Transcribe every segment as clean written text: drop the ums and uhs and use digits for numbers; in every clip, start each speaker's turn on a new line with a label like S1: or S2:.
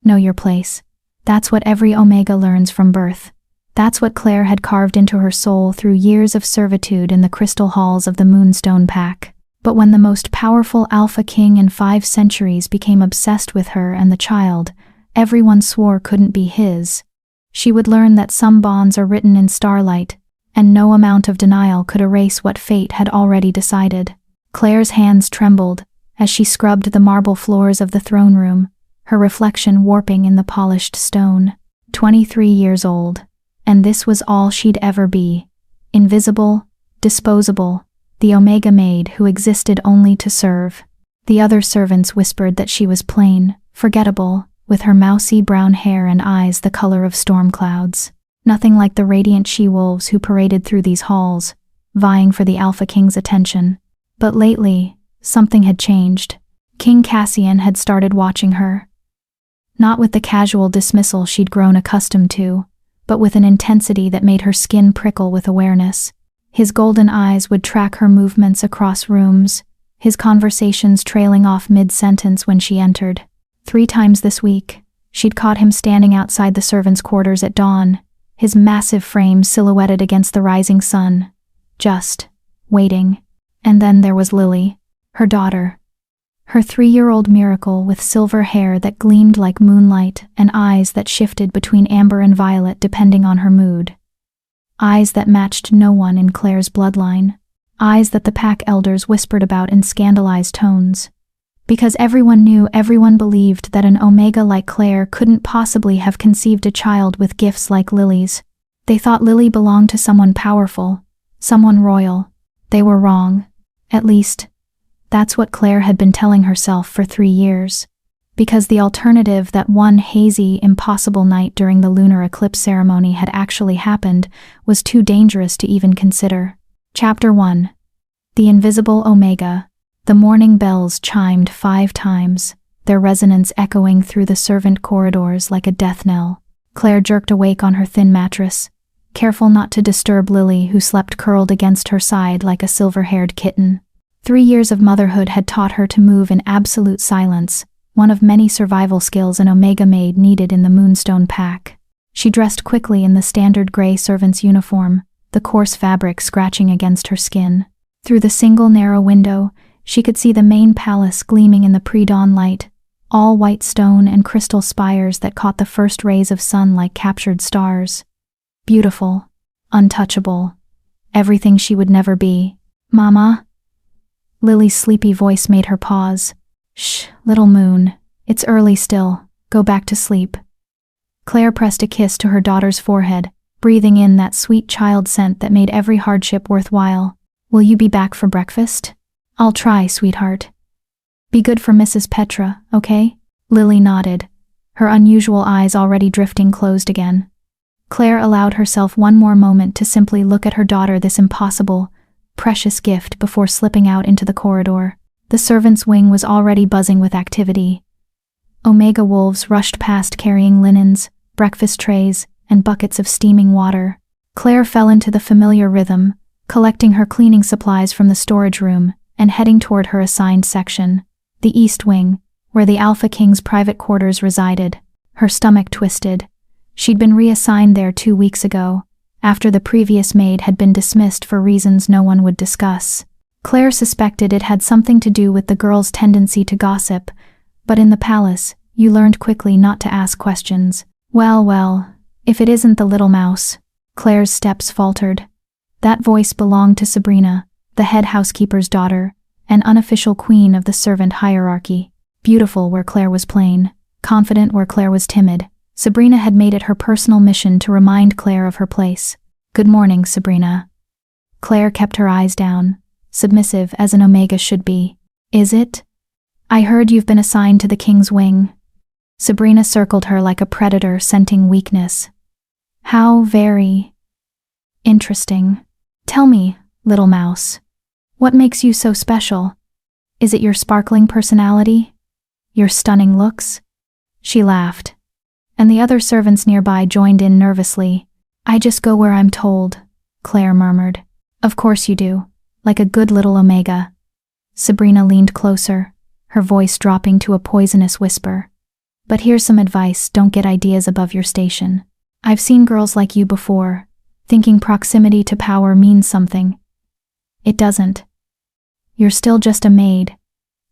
S1: Know your place. That's what every Omega learns from birth. That's what Claire had carved into her soul through years of servitude in the crystal halls of the Moonstone Pack. But when the most powerful Alpha King in 5 centuries became obsessed with her and the child, everyone swore couldn't be his. She would learn that some bonds are written in starlight, and no amount of denial could erase what fate had already decided. Claire's hands trembled as she scrubbed the marble floors of the throne room, her reflection warping in the polished stone. 23 years old, and this was all she'd ever be. Invisible, disposable, the Omega Maid who existed only to serve. The other servants whispered that she was plain, forgettable, with her mousy brown hair and eyes the color of storm clouds. Nothing like the radiant she-wolves who paraded through these halls, vying for the Alpha King's attention. But lately, something had changed. King Cassian had started watching her. Not with the casual dismissal she'd grown accustomed to, but with an intensity that made her skin prickle with awareness. His golden eyes would track her movements across rooms, his conversations trailing off mid-sentence when she entered. 3 times this week, she'd caught him standing outside the servants' quarters at dawn, his massive frame silhouetted against the rising sun, just waiting. And then there was Lily, her daughter. Her 3-year-old miracle with silver hair that gleamed like moonlight and eyes that shifted between amber and violet depending on her mood. Eyes that matched no one in Claire's bloodline. Eyes that the pack elders whispered about in scandalized tones. Because everyone believed that an Omega like Claire couldn't possibly have conceived a child with gifts like Lily's. They thought Lily belonged to someone powerful, someone royal. They were wrong. At least, that's what Claire had been telling herself for 3 years. Because the alternative that one hazy, impossible night during the lunar eclipse ceremony had actually happened was too dangerous to even consider. Chapter 1. The Invisible Omega. The morning bells chimed 5 times, their resonance echoing through the servant corridors like a death knell. Claire jerked awake on her thin mattress, careful not to disturb Lily, who slept curled against her side like a silver-haired kitten. 3 years of motherhood had taught her to move in absolute silence, one of many survival skills an Omega Maid needed in the Moonstone Pack. She dressed quickly in the standard gray servant's uniform, the coarse fabric scratching against her skin. Through the single narrow window, she could see the main palace gleaming in the pre-dawn light, all white stone and crystal spires that caught the first rays of sun like captured stars. Beautiful, untouchable, everything she would never be. "Mama?" Lily's sleepy voice made her pause. "Shh, little moon. It's early still. Go back to sleep." Claire pressed a kiss to her daughter's forehead, breathing in that sweet child scent that made every hardship worthwhile. "Will you be back for breakfast?" "I'll try, sweetheart." "Be good for Mrs. Petra, okay?" Lily nodded, her unusual eyes already drifting closed again. Claire allowed herself one more moment to simply look at her daughter, this impossible, precious gift, before slipping out into the corridor. The servants' wing was already buzzing with activity. Omega wolves rushed past carrying linens, breakfast trays, and buckets of steaming water. Claire fell into the familiar rhythm, collecting her cleaning supplies from the storage room and heading toward her assigned section, the East Wing, where the Alpha King's private quarters resided. Her stomach twisted. She'd been reassigned there 2 weeks ago, after the previous maid had been dismissed for reasons no one would discuss. Claire suspected it had something to do with the girl's tendency to gossip, but in the palace, you learned quickly not to ask questions. Well, if it isn't the little mouse. Claire's steps faltered. That voice belonged to Sabrina, the head housekeeper's daughter, an unofficial queen of the servant hierarchy. Beautiful where Claire was plain, confident where Claire was timid, Sabrina had made it her personal mission to remind Claire of her place. "Good morning, Sabrina." Claire kept her eyes down, submissive as an Omega should be. "Is it? I heard you've been assigned to the King's Wing." Sabrina circled her like a predator scenting weakness. "How very interesting. Tell me, little mouse, what makes you so special? Is it your sparkling personality? Your stunning looks?" She laughed, and the other servants nearby joined in nervously. "I just go where I'm told," Claire murmured. "Of course you do, like a good little Omega." Sabrina leaned closer, her voice dropping to a poisonous whisper. But here's some advice: don't get ideas above your station. I've seen girls like you before, thinking proximity to power means something. It doesn't. You're still just a maid.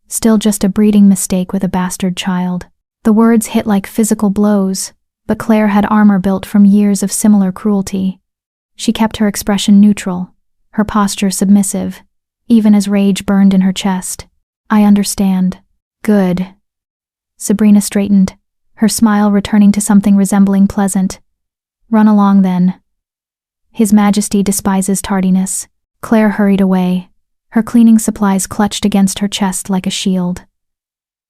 S1: Still just a breeding mistake with a bastard child. The words hit like physical blows, but Claire had armor built from years of similar cruelty. She kept her expression neutral, her posture submissive, even as rage burned in her chest. I understand. Good. Sabrina straightened, her smile returning to something resembling pleasant. Run along then. His Majesty despises tardiness. Claire hurried away, her cleaning supplies clutched against her chest like a shield.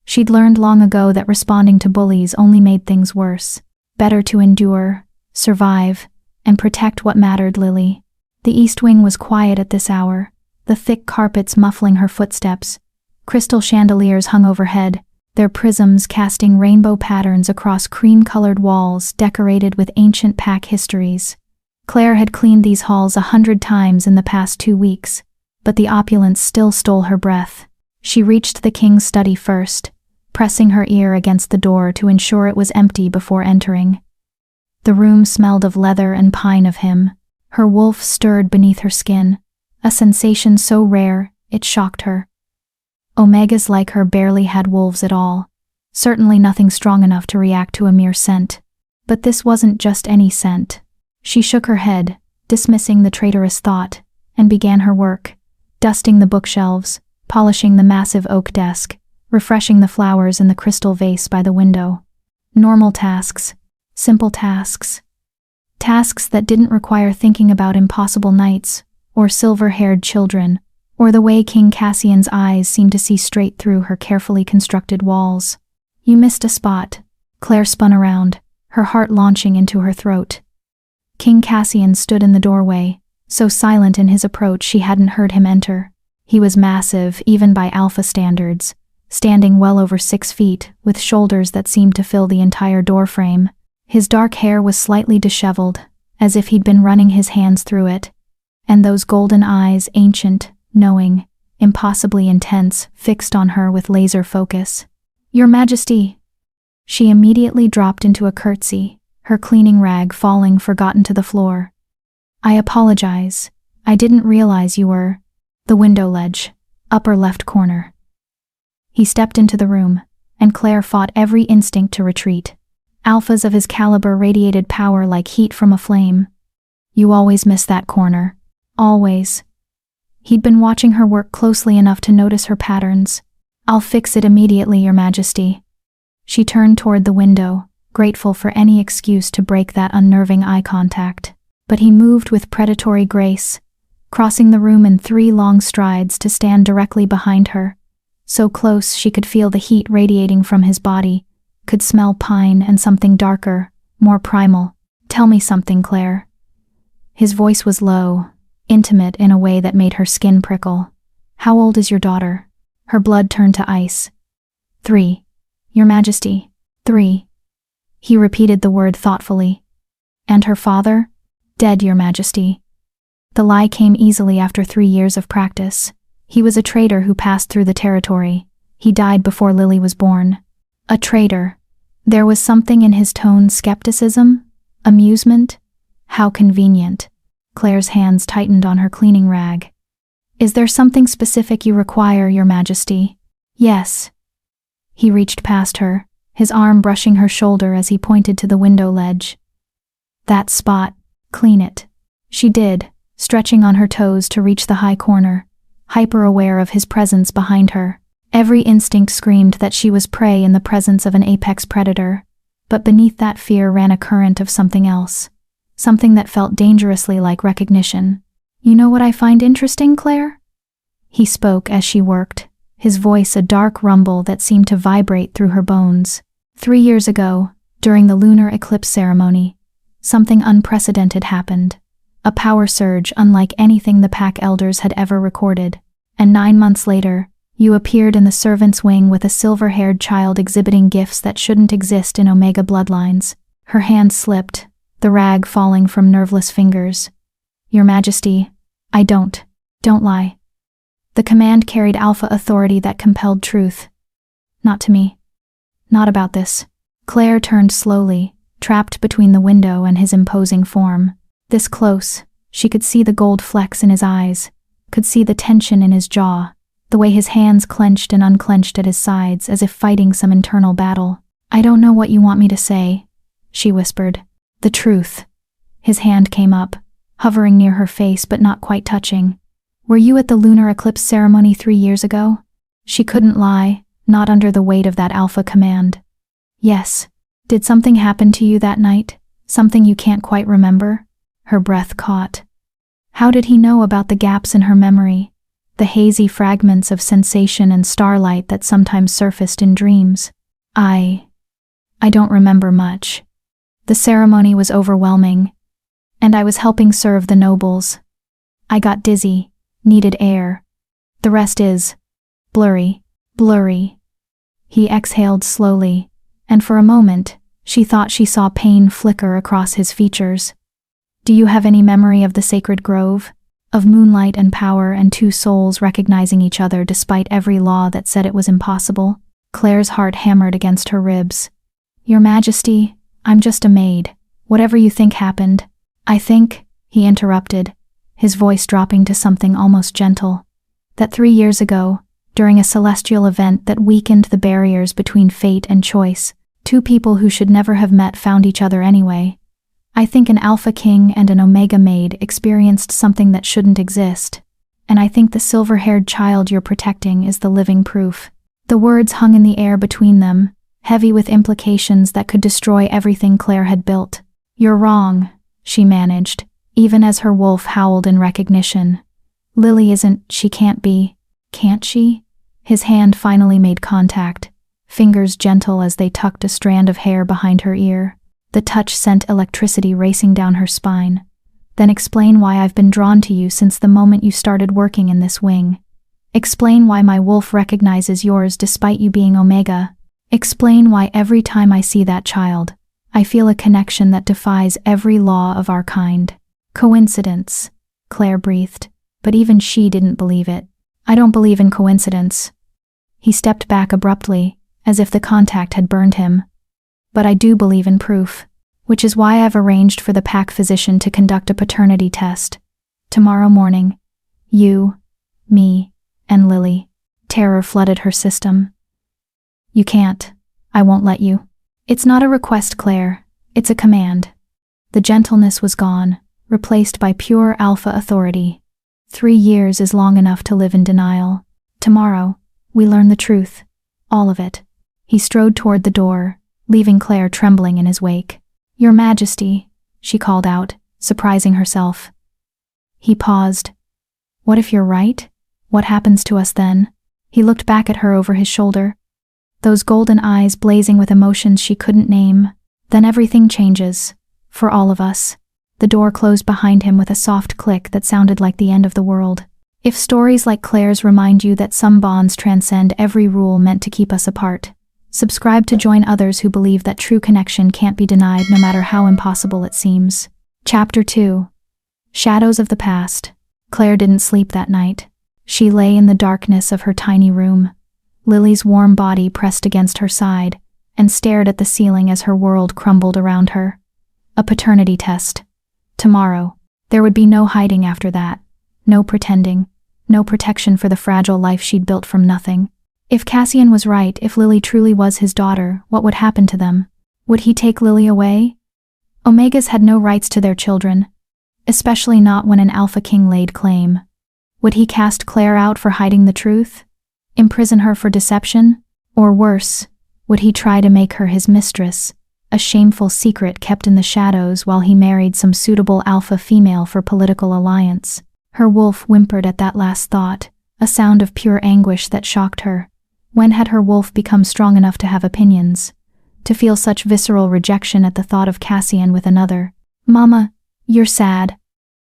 S1: She'd learned long ago that responding to bullies only made things worse. Better to endure, survive, and protect what mattered. Lily. The East Wing was quiet at this hour, the thick carpets muffling her footsteps. Crystal chandeliers hung overhead, their prisms casting rainbow patterns across cream-colored walls decorated with ancient pack histories. Claire had cleaned these halls 100 times in the past 2 weeks, but the opulence still stole her breath. She reached the king's study first, pressing her ear against the door to ensure it was empty before entering. The room smelled of leather and pine of him. Her wolf stirred beneath her skin, a sensation so rare it shocked her. Omegas like her barely had wolves at all, certainly nothing strong enough to react to a mere scent. But this wasn't just any scent. She shook her head, dismissing the traitorous thought, and began her work, dusting the bookshelves, polishing the massive oak desk, refreshing the flowers in the crystal vase by the window. Normal tasks, simple tasks. Tasks that didn't require thinking about impossible nights, or silver-haired children, or the way King Cassian's eyes seemed to see straight through her carefully constructed walls. You missed a spot. Claire spun around, her heart launching into her throat. King Cassian stood in the doorway, so silent in his approach she hadn't heard him enter. He was massive, even by Alpha standards, standing well over 6 feet, with shoulders that seemed to fill the entire doorframe. His dark hair was slightly disheveled, as if he'd been running his hands through it, and those golden eyes, ancient, knowing, impossibly intense, fixed on her with laser focus. Your Majesty! She immediately dropped into a curtsy, her cleaning rag falling forgotten to the floor. I apologize. I didn't realize you were... The window ledge, upper left corner. He stepped into the room, and Claire fought every instinct to retreat. Alphas of his caliber radiated power like heat from a flame. You always miss that corner. Always. He'd been watching her work closely enough to notice her patterns. I'll fix it immediately, Your Majesty. She turned toward the window, grateful for any excuse to break that unnerving eye contact. But he moved with predatory grace, crossing the room in 3 long strides to stand directly behind her. So close she could feel the heat radiating from his body, could smell pine and something darker, more primal. Tell me something, Claire. His voice was low, intimate in a way that made her skin prickle. How old is your daughter? Her blood turned to ice. 3. Your Majesty. 3. He repeated the word thoughtfully. And her father? Dead, Your Majesty. The lie came easily after 3 years of practice. He was a traitor who passed through the territory. He died before Lily was born. A traitor. There was something in his tone: skepticism, amusement. How convenient. Claire's hands tightened on her cleaning rag. Is there something specific you require, Your Majesty? Yes. He reached past her, his arm brushing her shoulder as he pointed to the window ledge. That spot. Clean it. She did, stretching on her toes to reach the high corner, hyper-aware of his presence behind her. Every instinct screamed that she was prey in the presence of an apex predator, but beneath that fear ran a current of something else, something that felt dangerously like recognition. You know what I find interesting, Claire? He spoke as she worked, his voice a dark rumble that seemed to vibrate through her bones. 3 years ago, during the lunar eclipse ceremony, something unprecedented happened. A power surge unlike anything the Pack Elders had ever recorded. And 9 months later, you appeared in the servants' wing with a silver-haired child exhibiting gifts that shouldn't exist in Omega bloodlines. Her hand slipped, the rag falling from nerveless fingers. Your Majesty, I don't lie. The command carried alpha authority that compelled truth. Not to me. Not about this. Claire turned slowly, trapped between the window and his imposing form. This close, she could see the gold flecks in his eyes, could see the tension in his jaw, the way his hands clenched and unclenched at his sides as if fighting some internal battle. "I don't know what you want me to say," she whispered. "The truth." His hand came up, hovering near her face but not quite touching. "Were you at the lunar eclipse ceremony 3 years ago?" She couldn't lie, not under the weight of that alpha command. "Yes." "Did something happen to you that night? Something you can't quite remember?" Her breath caught. How did he know about the gaps in her memory, the hazy fragments of sensation and starlight that sometimes surfaced in dreams? I don't remember much. The ceremony was overwhelming, and I was helping serve the nobles. I got dizzy, needed air. The rest is blurry. He exhaled slowly, and for a moment, she thought she saw pain flicker across his features. "Do you have any memory of the sacred grove? Of moonlight and power and 2 souls recognizing each other despite every law that said it was impossible?" Claire's heart hammered against her ribs. "Your Majesty, I'm just a maid. Whatever you think happened." "I think," he interrupted, his voice dropping to something almost gentle, "that 3 years ago, during a celestial event that weakened the barriers between fate and choice, 2 people who should never have met found each other anyway. I think an Alpha King and an Omega Maid experienced something that shouldn't exist, and I think the silver-haired child you're protecting is the living proof." The words hung in the air between them, heavy with implications that could destroy everything Claire had built. "You're wrong," she managed, even as her wolf howled in recognition. "Lily isn't, she can't be." "Can't she?" His hand finally made contact, fingers gentle as they tucked a strand of hair behind her ear. The touch sent electricity racing down her spine. "Then explain why I've been drawn to you since the moment you started working in this wing. Explain why my wolf recognizes yours despite you being Omega. Explain why every time I see that child, I feel a connection that defies every law of our kind." "Coincidence," Claire breathed, but even she didn't believe it. "I don't believe in coincidence." He stepped back abruptly, as if the contact had burned him. "But I do believe in proof, which is why I've arranged for the pack physician to conduct a paternity test. Tomorrow morning. You, me, and Lily." Terror flooded her system. "You can't. I won't let you." "It's not a request, Claire. It's a command." The gentleness was gone, replaced by pure alpha authority. 3 years is long enough to live in denial. Tomorrow, we learn the truth. All of it. He strode toward the door, leaving Claire trembling in his wake. "Your Majesty," she called out, surprising herself. He paused. "What if you're right? What happens to us then?" He looked back at her over his shoulder, those golden eyes blazing with emotions she couldn't name. "Then everything changes. For all of us." The door closed behind him with a soft click that sounded like the end of the world. If stories like Claire's remind you that some bonds transcend every rule meant to keep us apart, subscribe to join others who believe that true connection can't be denied no matter how impossible it seems. Chapter 2. Shadows of the Past. Claire didn't sleep that night. She lay in the darkness of her tiny room, Lily's warm body pressed against her side, and stared at the ceiling as her world crumbled around her. A paternity test. Tomorrow. There would be no hiding after that. No pretending. No protection for the fragile life she'd built from nothing. If Cassian was right, if Lily truly was his daughter, what would happen to them? Would he take Lily away? Omegas had no rights to their children, especially not when an Alpha King laid claim. Would he cast Claire out for hiding the truth? Imprison her for deception? Or worse, would he try to make her his mistress, a shameful secret kept in the shadows while he married some suitable alpha female for political alliance? Her wolf whimpered at that last thought, a sound of pure anguish that shocked her. When had her wolf become strong enough to have opinions? To feel such visceral rejection at the thought of Cassian with another? "Mama, you're sad."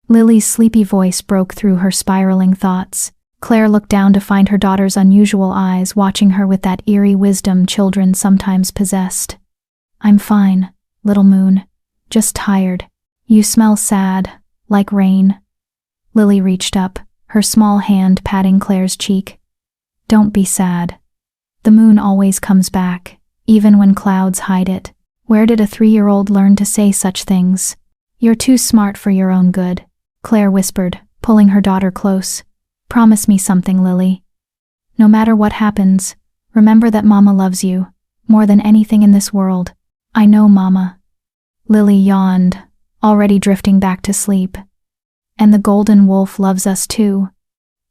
S1: Lily's sleepy voice broke through her spiraling thoughts. Claire looked down to find her daughter's unusual eyes watching her with that eerie wisdom children sometimes possessed. "I'm fine, little moon. Just tired. You smell sad, like rain." Lily reached up, her small hand patting Claire's cheek. "Don't be sad. The moon always comes back, even when clouds hide it. Where did a 3-year-old learn to say such things? You're too smart for your own good, Claire whispered, pulling her daughter close. Promise me something, Lily. No matter what happens, remember that Mama loves you, more than anything in this world. I know, Mama. Lily yawned, already drifting back to sleep. And the golden wolf loves us too.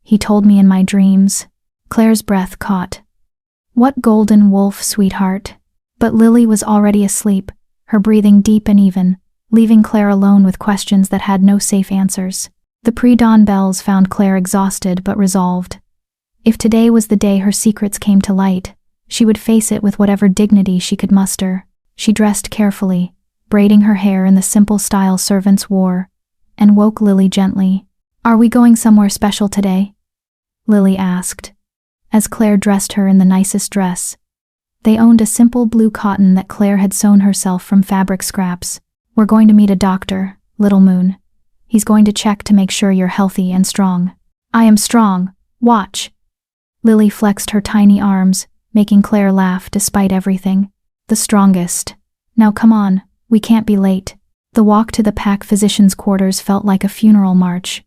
S1: He told me in my dreams. Claire's breath caught. What golden wolf, sweetheart? But Lily was already asleep, her breathing deep and even, leaving Claire alone with questions that had no safe answers. The pre-dawn bells found Claire exhausted but resolved. If today was the day her secrets came to light, she would face it with whatever dignity she could muster. She dressed carefully, braiding her hair in the simple style servants wore, and woke Lily gently. Are we going somewhere special today? Lily asked, as Claire dressed her in the nicest dress. They owned a simple blue cotton that Claire had sewn herself from fabric scraps. We're going to meet a doctor, Little Moon. He's going to check to make sure you're healthy and strong. I am strong. Watch. Lily flexed her tiny arms, making Claire laugh despite everything. The strongest. Now come on, we can't be late. The walk to the pack physician's quarters felt like a funeral march.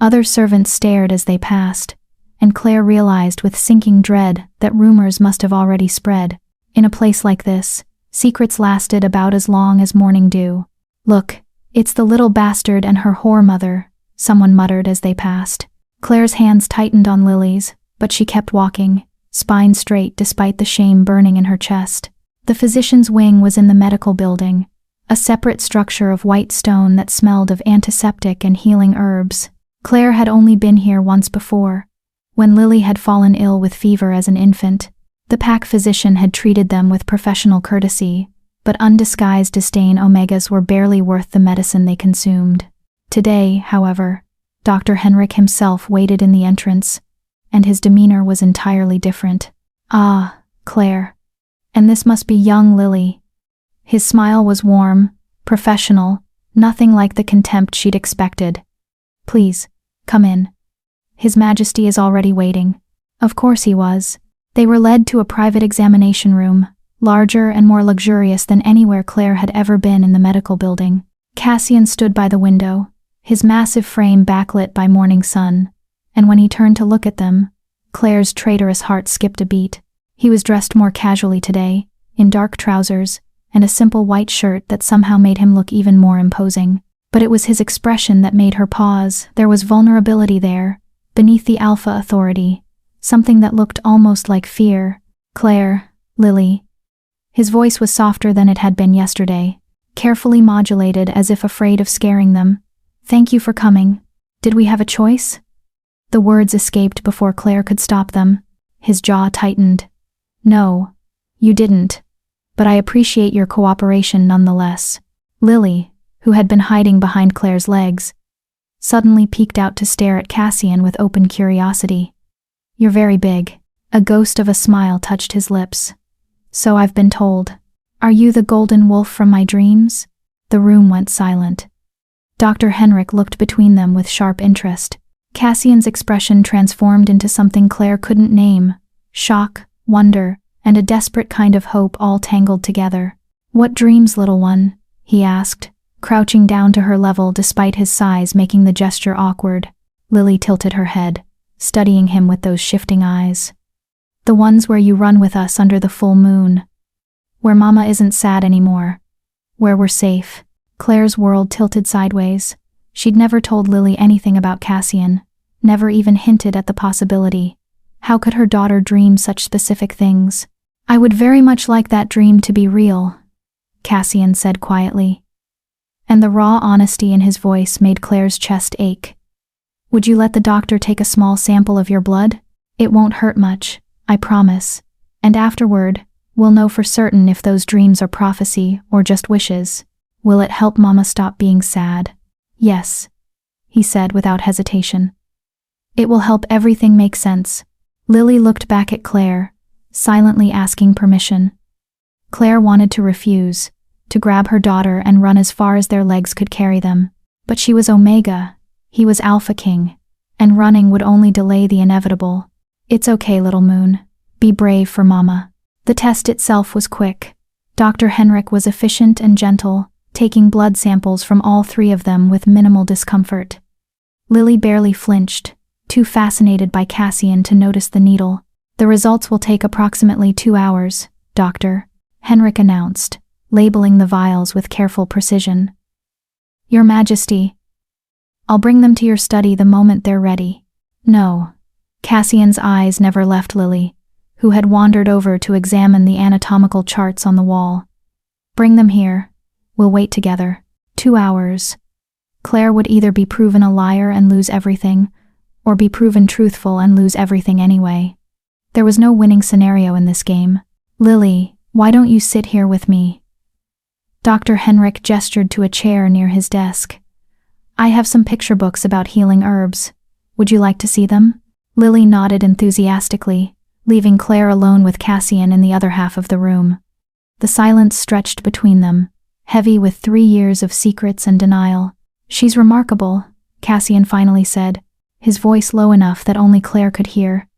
S1: Other servants stared as they passed, and Claire realized with sinking dread that rumors must have already spread. In a place like this, secrets lasted about as long as morning dew. Look, it's the little bastard and her whore mother, someone muttered as they passed. Claire's hands tightened on Lily's, but she kept walking, spine straight despite the shame burning in her chest. The physician's wing was in the medical building, a separate structure of white stone that smelled of antiseptic and healing herbs. Claire had only been here once before, when Lily had fallen ill with fever as an infant. The pack physician had treated them with professional courtesy, but undisguised disdain. Omegas were barely worth the medicine they consumed. Today, however, Dr. Henrik himself waited in the entrance, and his demeanor was entirely different. Ah, Claire. And this must be young Lily. His smile was warm, professional, nothing like the contempt she'd expected. Please, come in. His Majesty is already waiting. Of course he was. They were led to a private examination room, larger and more luxurious than anywhere Claire had ever been in the medical building. Cassian stood by the window, his massive frame backlit by morning sun, and when he turned to look at them, Claire's traitorous heart skipped a beat. He was dressed more casually today, in dark trousers, and a simple white shirt that somehow made him look even more imposing. But it was his expression that made her pause. There was vulnerability there, beneath the alpha authority, something that looked almost like fear. Claire, Lily. His voice was softer than it had been yesterday, carefully modulated as if afraid of scaring them. Thank you for coming. Did we have a choice? The words escaped before Claire could stop them. His jaw tightened. No, you didn't. But I appreciate your cooperation nonetheless. Lily, who had been hiding behind Claire's legs, suddenly peeked out to stare at Cassian with open curiosity. You're very big. A ghost of a smile touched his lips. So I've been told. Are you the golden wolf from my dreams? The room went silent. Dr. Henrik looked between them with sharp interest. Cassian's expression transformed into something Claire couldn't name. Shock, wonder, and a desperate kind of hope all tangled together. What dreams, little one? He asked, crouching down to her level despite his size making the gesture awkward. Lily tilted her head, studying him with those shifting eyes. The ones where you run with us under the full moon. Where Mama isn't sad anymore. Where we're safe. Claire's world tilted sideways. She'd never told Lily anything about Cassian, never even hinted at the possibility. How could her daughter dream such specific things? I would very much like that dream to be real, Cassian said quietly. And the raw honesty in his voice made Claire's chest ache. Would you let the doctor take a small sample of your blood? It won't hurt much, I promise. And afterward, we'll know for certain if those dreams are prophecy or just wishes. Will it help Mama stop being sad? Yes, he said without hesitation. It will help everything make sense. Lily looked back at Claire, silently asking permission. Claire wanted to refuse, to grab her daughter and run as far as their legs could carry them. But she was Omega, he was Alpha King, and running would only delay the inevitable. It's okay, little moon. Be brave for Mama. The test itself was quick. Dr. Henrik was efficient and gentle, taking blood samples from all three of them with minimal discomfort. Lily barely flinched, too fascinated by Cassian to notice the needle. "The results will take approximately 2 hours, Doctor," Henrik announced, labeling the vials with careful precision. "Your Majesty, I'll bring them to your study the moment they're ready." "No." Cassian's eyes never left Lily, who had wandered over to examine the anatomical charts on the wall. "Bring them here. We'll wait together." 2 hours. Claire would either be proven a liar and lose everything, or be proven truthful and lose everything anyway. There was no winning scenario in this game. "Lily, why don't you sit here with me?" Dr. Henrik gestured to a chair near his desk. "I have some picture books about healing herbs. Would you like to see them?" Lily nodded enthusiastically, leaving Claire alone with Cassian in the other half of the room. The silence stretched between them, heavy with 3 years of secrets and denial. "She's remarkable," Cassian finally said, his voice low enough that only Claire could hear.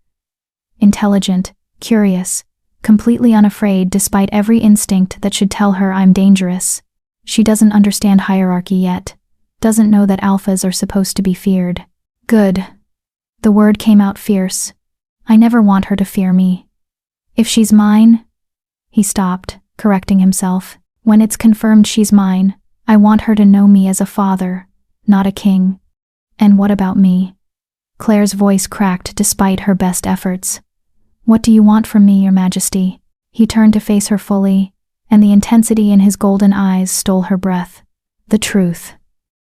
S1: "Intelligent, curious, completely unafraid despite every instinct that should tell her I'm dangerous. She doesn't understand hierarchy yet, doesn't know that alphas are supposed to be feared." "Good." The word came out fierce. "I never want her to fear me. If she's mine—" He stopped, correcting himself. "When it's confirmed she's mine, I want her to know me as a father, not a king." "And what about me?" Claire's voice cracked despite her best efforts. "What do you want from me, Your Majesty?" He turned to face her fully, and the intensity in his golden eyes stole her breath. "The truth.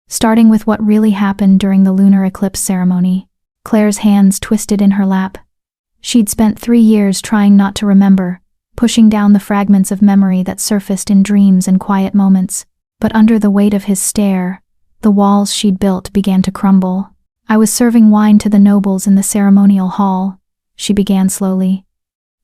S1: Starting with what really happened during the lunar eclipse ceremony." Claire's hands twisted in her lap. She'd spent 3 years trying not to remember, pushing down the fragments of memory that surfaced in dreams and quiet moments. But under the weight of his stare, the walls she'd built began to crumble. "I was serving wine to the nobles in the ceremonial hall," she began slowly.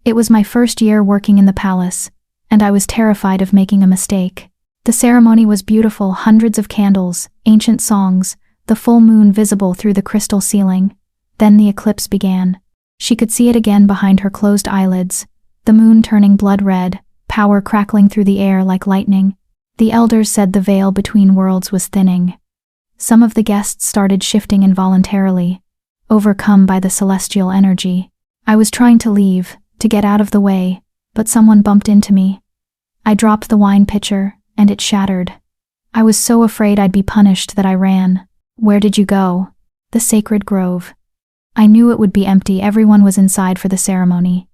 S1: "It was my first year working in the palace, and I was terrified of making a mistake. The ceremony was beautiful, hundreds of candles, ancient songs, the full moon visible through the crystal ceiling. Then the eclipse began. She could see it again behind her closed eyelids, the moon turning blood red, power crackling through the air like lightning. The elders said the veil between worlds was thinning. Some of the guests started shifting involuntarily, overcome by the celestial energy. I was trying to leave, to get out of the way, but someone bumped into me. I dropped the wine pitcher, and it shattered. I was so afraid I'd be punished that I ran." "Where did you go?" "The sacred grove. I knew it would be empty, everyone was inside for the ceremony.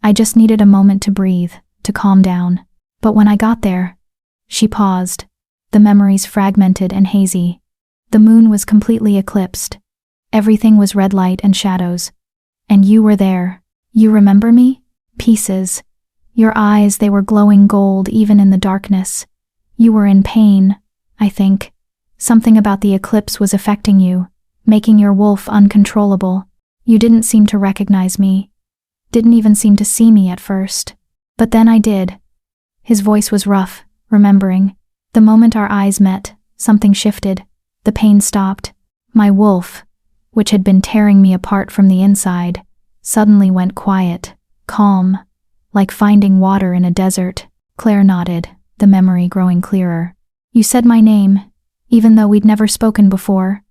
S1: I just needed a moment to breathe, to calm down. But when I got there—" She paused, the memories fragmented and hazy. The moon was completely eclipsed. Everything was red light and shadows. And you were there. You remember me? Pieces. Your eyes, they were glowing gold even in the darkness. You were in pain, I think. Something about the eclipse was affecting you, making your wolf uncontrollable. You didn't seem to recognize me. Didn't even seem to see me at first. But then I did." His voice was rough, remembering. "The moment our eyes met, something shifted. The pain stopped. My wolf, which had been tearing me apart from the inside, suddenly went quiet, calm, like finding water in a desert." Claire nodded, the memory growing clearer. "You said my name, even though we'd never spoken before.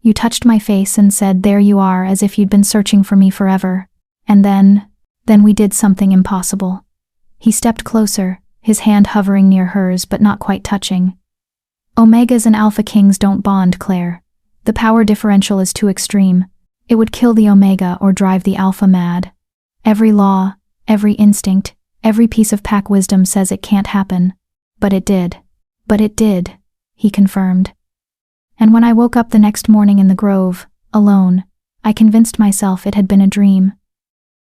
S1: You touched my face and said, 'There you are,' as if you'd been searching for me forever. And then we did something impossible." He stepped closer, his hand hovering near hers but not quite touching. "Omegas and Alpha Kings don't bond, Claire. The power differential is too extreme. It would kill the Omega or drive the Alpha mad. Every law, every instinct, every piece of pack wisdom says it can't happen. But it did." "But it did," he confirmed. "And when I woke up the next morning in the grove, alone, I convinced myself it had been a dream.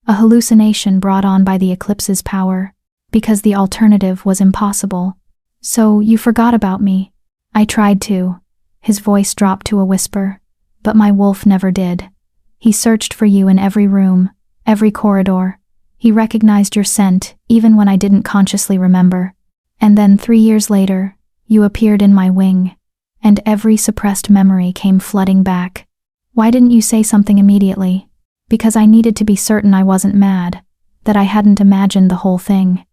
S1: A hallucination brought on by the eclipse's power, because the alternative was impossible. So you forgot about me." "I tried to." His voice dropped to a whisper. "But my wolf never did. He searched for you in every room, every corridor. He recognized your scent, even when I didn't consciously remember. And then 3 years later, you appeared in my wing, and every suppressed memory came flooding back. Why didn't you say something immediately?" "Because I needed to be certain I wasn't mad. that I hadn't imagined the whole thing.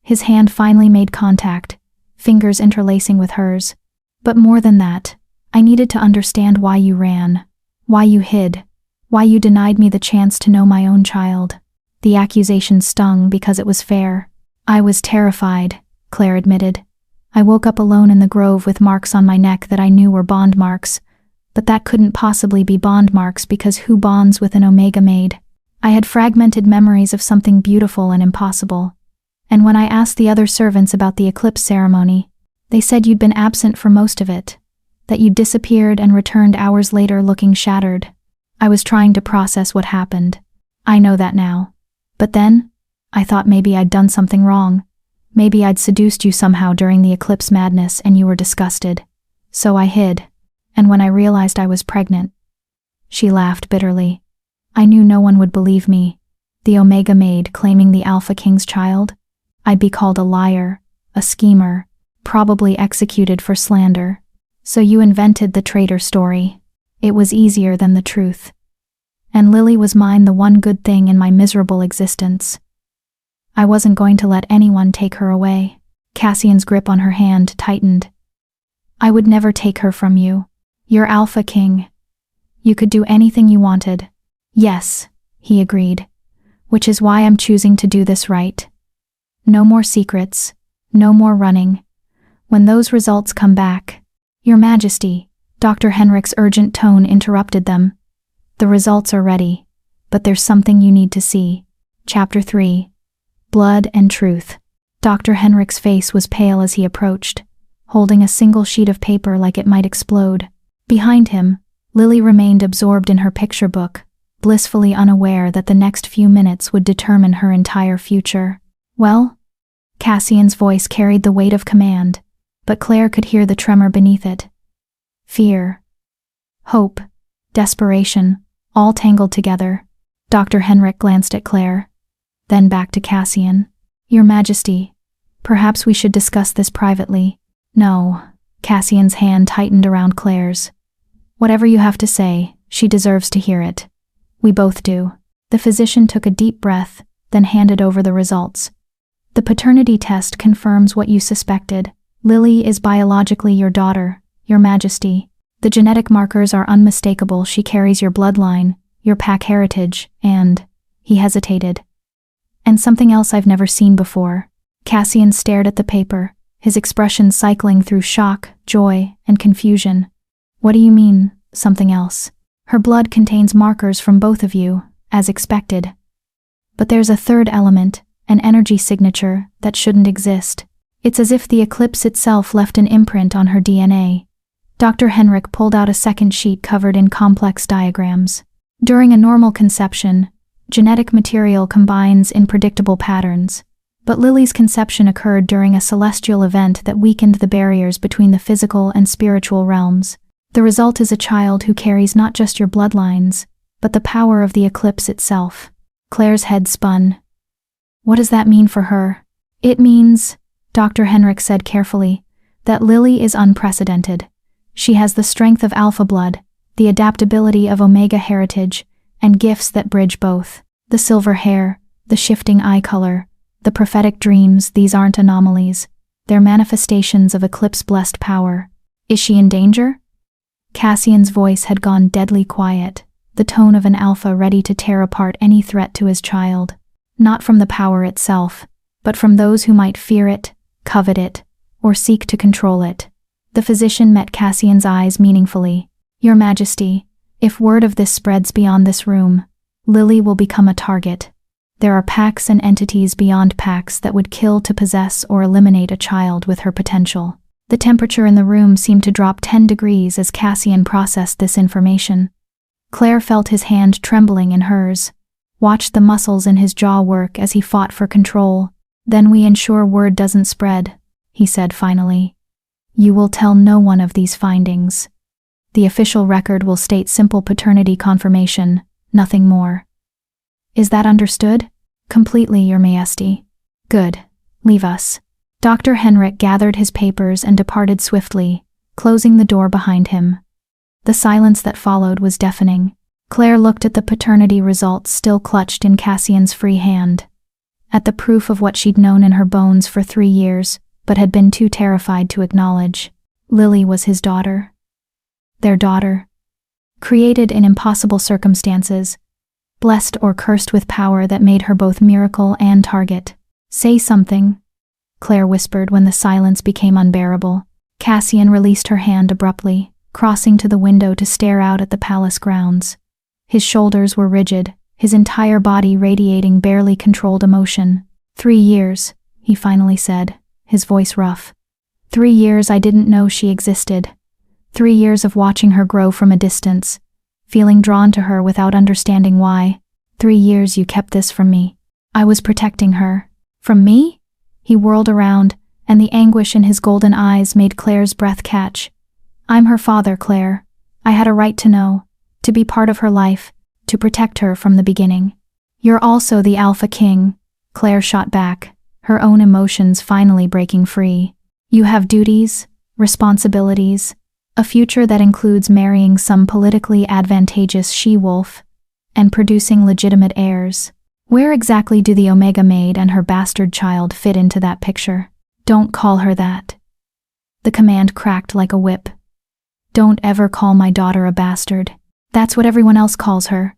S1: His hand finally made contact, fingers interlacing with hers. But more than that, I needed to understand why you ran, why you hid, why you denied me the chance to know my own child. The accusation stung because it was fair. I was terrified, Claire admitted. I woke up alone in the grove with marks on my neck that I knew were bond marks, but that couldn't possibly be bond marks because who bonds with an Omega Maid? I had fragmented memories of something beautiful and impossible. And when I asked the other servants about the eclipse ceremony, they said you'd been absent for most of it, that you'd disappeared and returned hours later looking shattered. I was trying to process what happened. I know that now. But then, I thought maybe I'd done something wrong. Maybe I'd seduced you somehow during the eclipse madness and you were disgusted. So I hid. And when I realized I was pregnant, she laughed bitterly. I knew no one would believe me. The Omega Maid claiming the Alpha King's child? I'd be called a liar, a schemer, probably executed for slander. So you invented the traitor story. It was easier than the truth. And Lily was mine, the one good thing in my miserable existence. I wasn't going to let anyone take her away. Cassian's grip on her hand tightened. I would never take her from you. You're Alpha King. You could do anything you wanted. Yes, he agreed. Which is why I'm choosing to do this right. No more secrets. No more running. When those results come back, Your Majesty, Dr. Henrik's urgent tone interrupted them. The results are ready, but there's something you need to see. Chapter 3. Blood and Truth. Dr. Henrik's face was pale as he approached, holding a single sheet of paper like it might explode. Behind him, Lily remained absorbed in her picture book, blissfully unaware that the next few minutes would determine her entire future. Well? Cassian's voice carried the weight of command, but Claire could hear the tremor beneath it. Fear. Hope. Desperation. All tangled together. Dr. Henrik glanced at Claire, then back to Cassian. Your Majesty, perhaps we should discuss this privately. No. Cassian's hand tightened around Claire's. Whatever you have to say, she deserves to hear it. We both do. The physician took a deep breath, then handed over the results. The paternity test confirms what you suspected. Lily is biologically your daughter, Your Majesty. The genetic markers are unmistakable. She carries your bloodline, your pack heritage, and… He hesitated. And something else I've never seen before. Cassian stared at the paper, his expression cycling through shock, joy, and confusion. What do you mean, something else? Her blood contains markers from both of you, as expected. But there's a third element, an energy signature, that shouldn't exist. It's as if the eclipse itself left an imprint on her DNA. Dr. Henrik pulled out a second sheet covered in complex diagrams. During a normal conception, genetic material combines in predictable patterns. But Lily's conception occurred during a celestial event that weakened the barriers between the physical and spiritual realms. The result is a child who carries not just your bloodlines, but the power of the eclipse itself. Claire's head spun. What does that mean for her? It means, Dr. Henrik said carefully, that Lily is unprecedented. She has the strength of alpha blood, the adaptability of Omega heritage, and gifts that bridge both. The silver hair, the shifting eye color, the prophetic dreams, these aren't anomalies. They're manifestations of eclipse-blessed power. Is she in danger? Cassian's voice had gone deadly quiet, the tone of an alpha ready to tear apart any threat to his child. Not from the power itself, but from those who might fear it, covet it, or seek to control it. The physician met Cassian's eyes meaningfully. Your Majesty, if word of this spreads beyond this room, Lily will become a target. There are packs and entities beyond packs that would kill to possess or eliminate a child with her potential. The temperature in the room seemed to drop 10 degrees as Cassian processed this information. Claire felt his hand trembling in hers, watched the muscles in his jaw work as he fought for control. Then we ensure word doesn't spread, he said finally. You will tell no one of these findings. The official record will state simple paternity confirmation, nothing more. Is that understood? Completely, Your Majesty. Good. Leave us. Dr. Henrik gathered his papers and departed swiftly, closing the door behind him. The silence that followed was deafening. Claire looked at the paternity results still clutched in Cassian's free hand. at the proof of what she'd known in her bones for 3 years, but had been too terrified to acknowledge. Lily was his daughter. Their daughter. Created in impossible circumstances, blessed or cursed with power that made her both miracle and target. "Say something," Claire whispered when the silence became unbearable. Cassian released her hand abruptly, crossing to the window to stare out at the palace grounds. His shoulders were rigid, his entire body radiating barely controlled emotion. 3 years, he finally said, his voice rough. 3 years I didn't know she existed. 3 years of watching her grow from a distance, feeling drawn to her without understanding why. 3 years you kept this from me. I was protecting her. From me? He whirled around, and the anguish in his golden eyes made Claire's breath catch. I'm her father, Claire. I had a right to know, to be part of her life, to protect her from the beginning. You're also the Alpha King, Claire shot back, her own emotions finally breaking free. You have duties, responsibilities, a future that includes marrying some politically advantageous she-wolf and producing legitimate heirs. Where exactly do the Omega Maid and her bastard child fit into that picture? Don't call her that. The command cracked like a whip. Don't ever call my daughter a bastard. That's what everyone else calls her.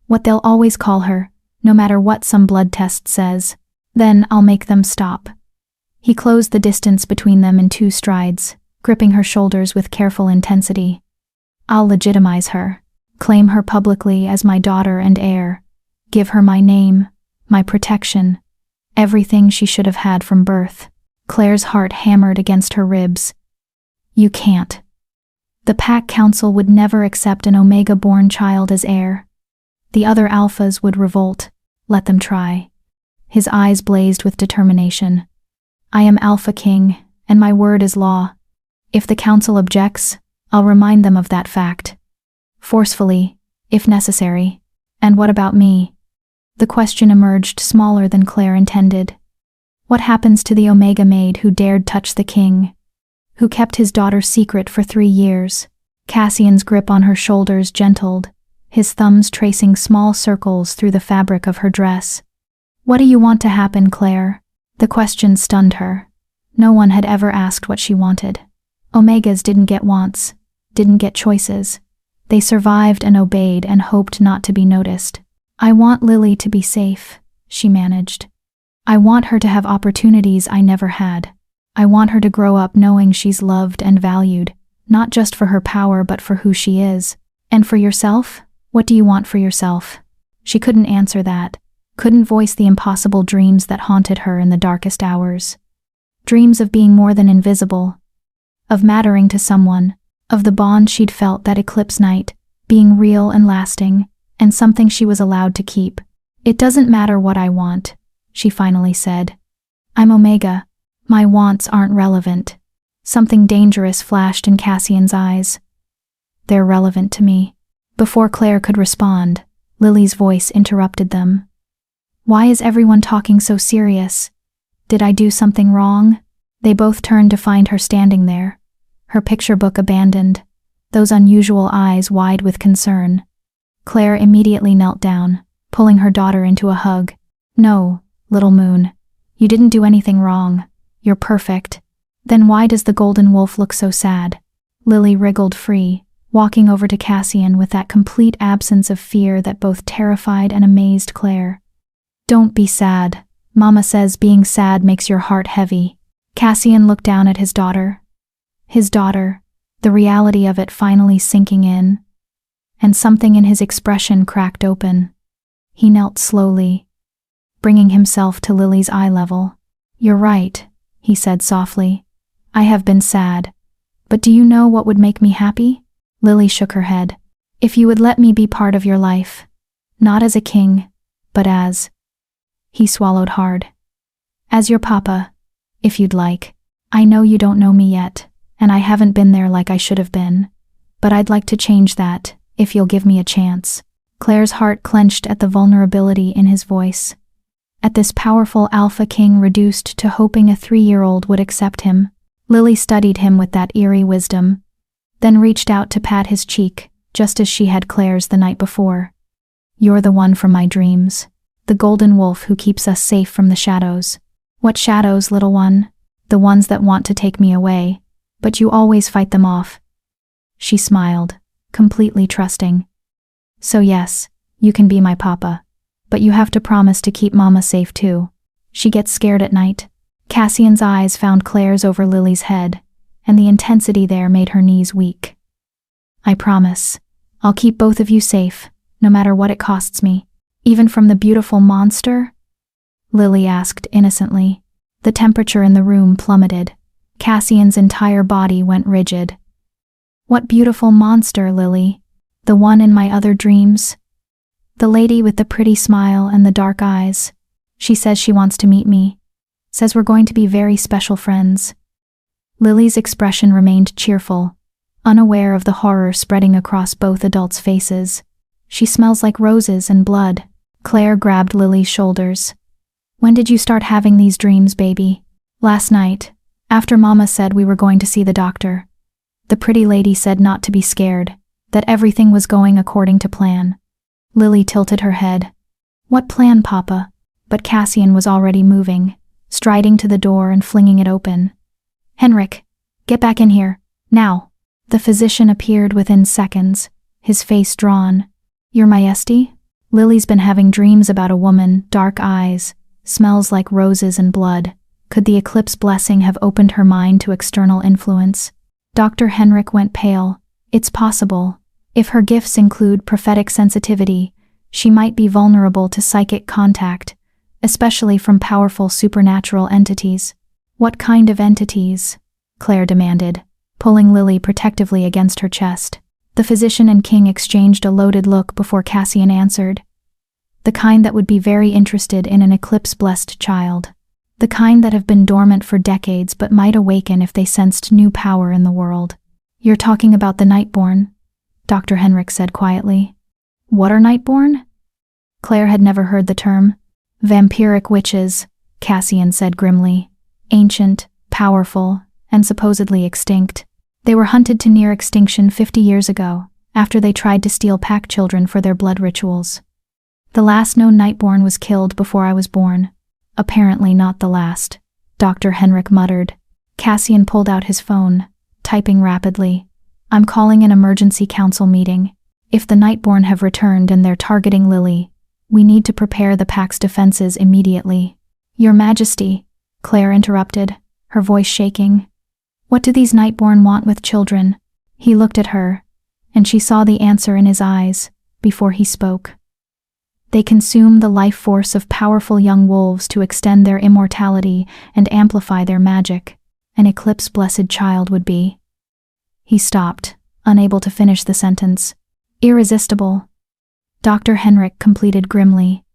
S1: What they'll always call her, no matter what some blood test says. Then I'll make them stop. He closed the distance between them in 2 strides, gripping her shoulders with careful intensity. I'll legitimize her, claim her publicly as my daughter and heir, give her my name, my protection, everything she should have had from birth. Claire's heart hammered against her ribs. You can't. The Pack Council would never accept an Omega-born child as heir. The other Alphas would revolt. Let them try. His eyes blazed with determination. I am Alpha King, and my word is law. If the Council objects, I'll remind them of that fact. Forcefully, if necessary. And what about me? The question emerged smaller than Claire intended. What happens to the Omega Maid who dared touch the king? Who kept his daughter secret for 3 years? Cassian's grip on her shoulders gentled, his thumbs tracing small circles through the fabric of her dress. What do you want to happen, Claire? The question stunned her. No one had ever asked what she wanted. Omegas didn't get wants, didn't get choices. They survived and obeyed and hoped not to be noticed. I want Lily to be safe, she managed. I want her to have opportunities I never had. I want her to grow up knowing she's loved and valued, not just for her power but for who she is. And for yourself? What do you want for yourself? She couldn't answer that, couldn't voice the impossible dreams that haunted her in the darkest hours. Dreams of being more than invisible, of mattering to someone, of the bond she'd felt that eclipse night, being real and lasting, and something she was allowed to keep. It doesn't matter what I want, she finally said. I'm Omega. My wants aren't relevant. Something dangerous flashed in Cassian's eyes. They're relevant to me. Before Claire could respond, Lily's voice interrupted them. Why is everyone talking so serious? Did I do something wrong? They both turned to find her standing there, her picture book abandoned, those unusual eyes wide with concern. Claire immediately knelt down, pulling her daughter into a hug. No, little moon, you didn't do anything wrong. You're perfect. Then why does the golden wolf look so sad? Lily wriggled free, walking over to Cassian with that complete absence of fear that both terrified and amazed Claire. Don't be sad. Mama says being sad makes your heart heavy. Cassian looked down at his daughter. His daughter, the reality of it finally sinking in. And something in his expression cracked open. He knelt slowly, bringing himself to Lily's eye level. You're right, he said softly. I have been sad. But do you know what would make me happy? Lily shook her head. If you would let me be part of your life. Not as a king, but as... He swallowed hard. As your papa, if you'd like. I know you don't know me yet, and I haven't been there like I should have been. But I'd like to change that, if you'll give me a chance. Claire's heart clenched at the vulnerability in his voice. At this powerful Alpha King reduced to hoping a 3-year-old would accept him. Lily studied him with that eerie wisdom, then reached out to pat his cheek, just as she had Claire's the night before. You're the one from my dreams. The golden wolf who keeps us safe from the shadows. What shadows, little one? The ones that want to take me away, but you always fight them off. She smiled, completely trusting. So yes, you can be my papa. But you have to promise to keep Mama safe too. She gets scared at night. Cassian's eyes found Claire's over Lily's head, and the intensity there made her knees weak. I promise. I'll keep both of you safe, no matter what it costs me. Even from the beautiful monster? Lily asked innocently. The temperature in the room plummeted. Cassian's entire body went rigid. What beautiful monster, Lily? The one in my other dreams? The lady with the pretty smile and the dark eyes. She says she wants to meet me. Says we're going to be very special friends. Lily's expression remained cheerful, unaware of the horror spreading across both adults' faces. She smells like roses and blood. Claire grabbed Lily's shoulders. When did you start having these dreams, baby? Last night, after Mama said we were going to see the doctor. The pretty lady said not to be scared, that everything was going according to plan. Lily tilted her head. What plan, Papa? But Cassian was already moving, striding to the door and flinging it open. Henrik, get back in here, now. The physician appeared within seconds, his face drawn. Your Majesty? Lily's been having dreams about a woman, dark eyes, smells like roses and blood. Could the eclipse blessing have opened her mind to external influence? Dr. Henrik went pale. It's possible. If her gifts include prophetic sensitivity, she might be vulnerable to psychic contact, especially from powerful supernatural entities. What kind of entities? Claire demanded, pulling Lily protectively against her chest. The physician and king exchanged a loaded look before Cassian answered. The kind that would be very interested in an eclipse-blessed child. The kind that have been dormant for decades but might awaken if they sensed new power in the world. You're talking about the Nightborn, Dr. Henrik said quietly. What are Nightborn? Claire had never heard the term. Vampiric witches, Cassian said grimly. Ancient, powerful, and supposedly extinct. They were hunted to near extinction 50 years ago, after they tried to steal pack children for their blood rituals. The last known Nightborn was killed before I was born. Apparently not the last, Dr. Henrik muttered. Cassian pulled out his phone, typing rapidly. I'm calling an emergency council meeting. If the Nightborn have returned and they're targeting Lily, we need to prepare the pack's defenses immediately. Your Majesty, Claire interrupted, her voice shaking. What do these Nightborn want with children? He looked at her, and she saw the answer in his eyes before he spoke. They consume the life force of powerful young wolves to extend their immortality and amplify their magic. An eclipse-blessed child would be. He stopped, unable to finish the sentence. Irresistible. Dr. Henrik completed grimly.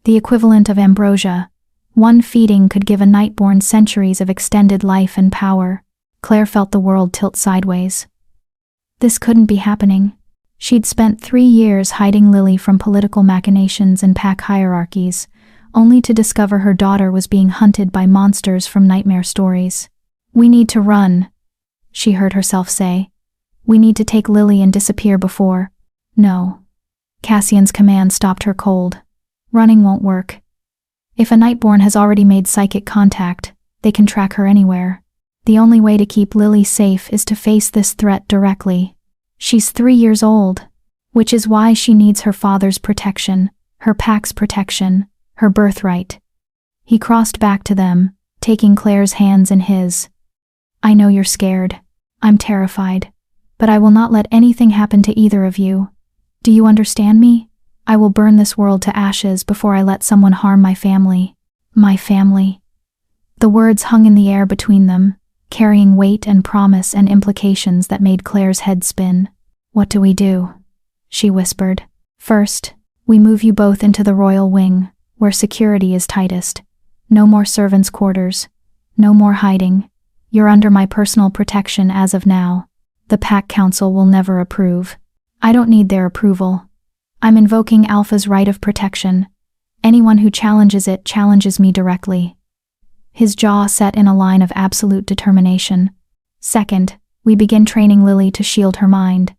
S1: The equivalent of ambrosia. One feeding could give a Nightborn centuries of extended life and power. Claire felt the world tilt sideways. This couldn't be happening. She'd spent 3 years hiding Lily from political machinations and pack hierarchies, only to discover her daughter was being hunted by monsters from nightmare stories. We need to run, she heard herself say. We need to take Lily and disappear before. No. Cassian's command stopped her cold. Running won't work. If a Nightborn has already made psychic contact, they can track her anywhere. The only way to keep Lily safe is to face this threat directly. She's 3 years old, which is why she needs her father's protection, her pack's protection, her birthright. He crossed back to them, taking Claire's hands in his. I know you're scared. I'm terrified. But I will not let anything happen to either of you. Do you understand me? I will burn this world to ashes before I let someone harm my family. My family. The words hung in the air between them, carrying weight and promise and implications that made Claire's head spin. What do we do? She whispered. First, we move you both into the royal wing, where security is tightest. No more servants' quarters. No more hiding. You're under my personal protection as of now. The Pack Council will never approve. I don't need their approval. I'm invoking Alpha's right of protection. Anyone who challenges it challenges me directly. His jaw set in a line of absolute determination. Second, we begin training Lily to shield her mind.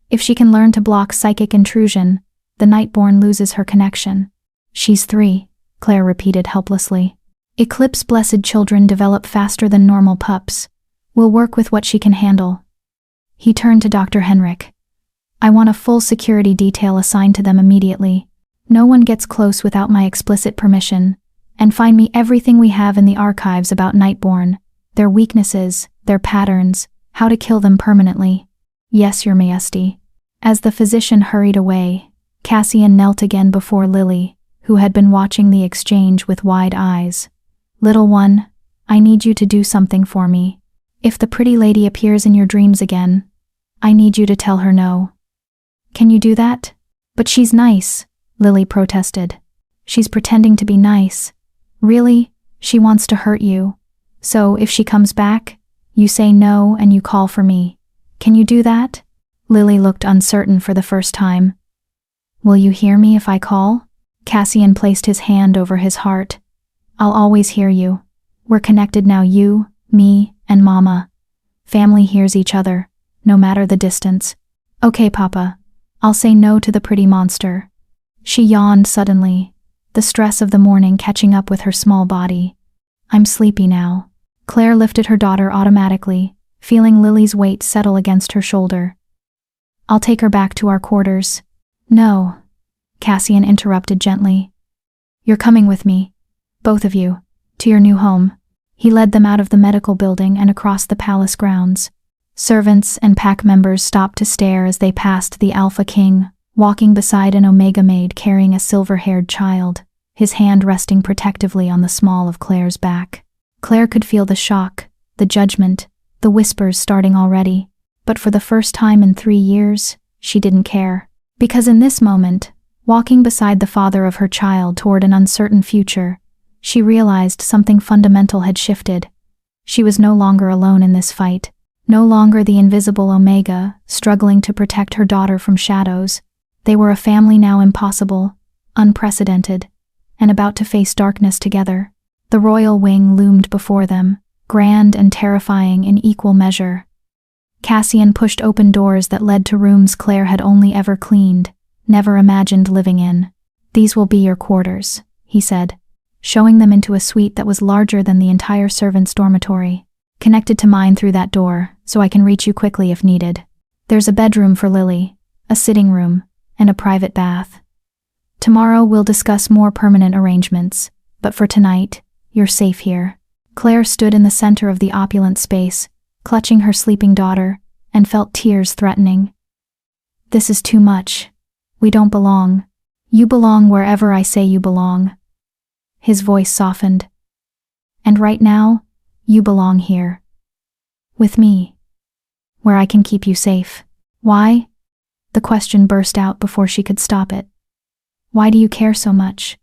S1: If she can learn to block psychic intrusion, the Nightborn loses her connection. She's 3. Claire repeated helplessly. Eclipse blessed children develop faster than normal pups. We'll work with what she can handle. He turned to Dr. Henrik. I want a full security detail assigned to them immediately. No one gets close without my explicit permission. And find me everything we have in the archives about Nightborn, their weaknesses, their patterns, how to kill them permanently. Yes, Your Majesty. As the physician hurried away, Cassian knelt again before Lily, who had been watching the exchange with wide eyes. Little one, I need you to do something for me. If the pretty lady appears in your dreams again, I need you to tell her no. Can you do that? But she's nice, Lily protested. She's pretending to be nice. Really, she wants to hurt you. So if she comes back, you say no and you call for me. Can you do that? Lily looked uncertain for the first time. Will you hear me if I call? Cassian placed his hand over his heart. I'll always hear you. We're connected now, you, me, and Mama. Family hears each other, no matter the distance. Okay, Papa. I'll say no to the pretty monster. She yawned suddenly, the stress of the morning catching up with her small body. I'm sleepy now. Claire lifted her daughter automatically, feeling Lily's weight settle against her shoulder. I'll take her back to our quarters. No, Cassian interrupted gently. You're coming with me, both of you, to your new home. He led them out of the medical building and across the palace grounds. Servants and pack members stopped to stare as they passed the Alpha King, walking beside an Omega Maid carrying a silver-haired child, his hand resting protectively on the small of Claire's back. Claire could feel the shock, the judgment, the whispers starting already, but for the first time in 3 years, she didn't care. Because in this moment, walking beside the father of her child toward an uncertain future, she realized something fundamental had shifted. She was no longer alone in this fight, no longer the invisible Omega, struggling to protect her daughter from shadows. They were a family now impossible, unprecedented, and about to face darkness together. The royal wing loomed before them, grand and terrifying in equal measure. Cassian pushed open doors that led to rooms Claire had only ever cleaned, never imagined living in. These will be your quarters, he said, showing them into a suite that was larger than the entire servants' dormitory. Connected to mine through that door, so I can reach you quickly if needed. There's a bedroom for Lily, a sitting room, and a private bath. Tomorrow we'll discuss more permanent arrangements, but for tonight, you're safe here. Claire stood in the center of the opulent space, clutching her sleeping daughter, and felt tears threatening. This is too much. We don't belong. You belong wherever I say you belong. His voice softened. And right now, you belong here. With me. Where I can keep you safe. Why? The question burst out before she could stop it. Why do you care so much?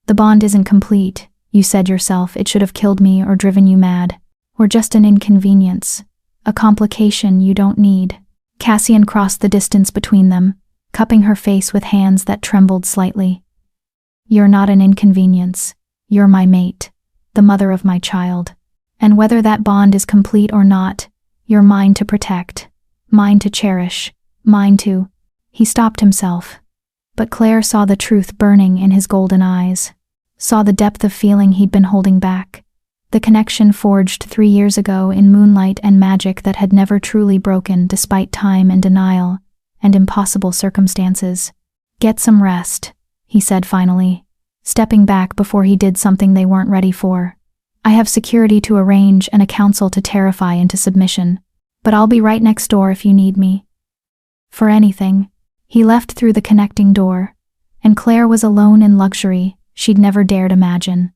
S1: The bond isn't complete. You said yourself it should have killed me or driven you mad. Or just an inconvenience. A complication you don't need. Cassian crossed the distance between them, cupping her face with hands that trembled slightly. You're not an inconvenience. You're my mate. The mother of my child. And whether that bond is complete or not, you're mine to protect, mine to cherish, mine to... He stopped himself. But Claire saw the truth burning in his golden eyes, saw the depth of feeling he'd been holding back, the connection forged 3 years ago in moonlight and magic that had never truly broken despite time and denial and impossible circumstances. Get some rest, he said finally, stepping back before he did something they weren't ready for. I have security to arrange and a council to terrify into submission, but I'll be right next door if you need me. For anything. He left through the connecting door, and Claire was alone in luxury she'd never dared imagine,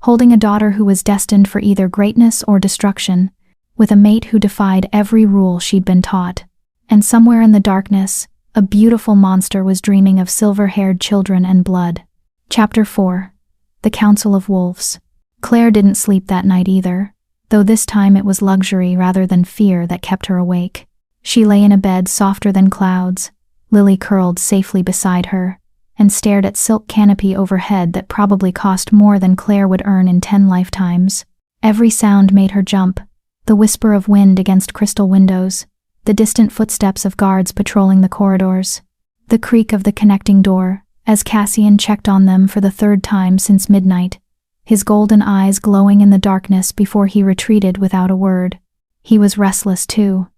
S1: holding a daughter who was destined for either greatness or destruction, with a mate who defied every rule she'd been taught. And somewhere in the darkness, a beautiful monster was dreaming of silver-haired children and blood. Chapter 4. The Council of Wolves. Claire didn't sleep that night either, though this time it was luxury rather than fear that kept her awake. She lay in a bed softer than clouds, Lily curled safely beside her, and stared at silk canopy overhead that probably cost more than Claire would earn in 10 lifetimes. Every sound made her jump, the whisper of wind against crystal windows, the distant footsteps of guards patrolling the corridors, the creak of the connecting door, as Cassian checked on them for the third time since midnight, his golden eyes glowing in the darkness before he retreated without a word. He was restless too.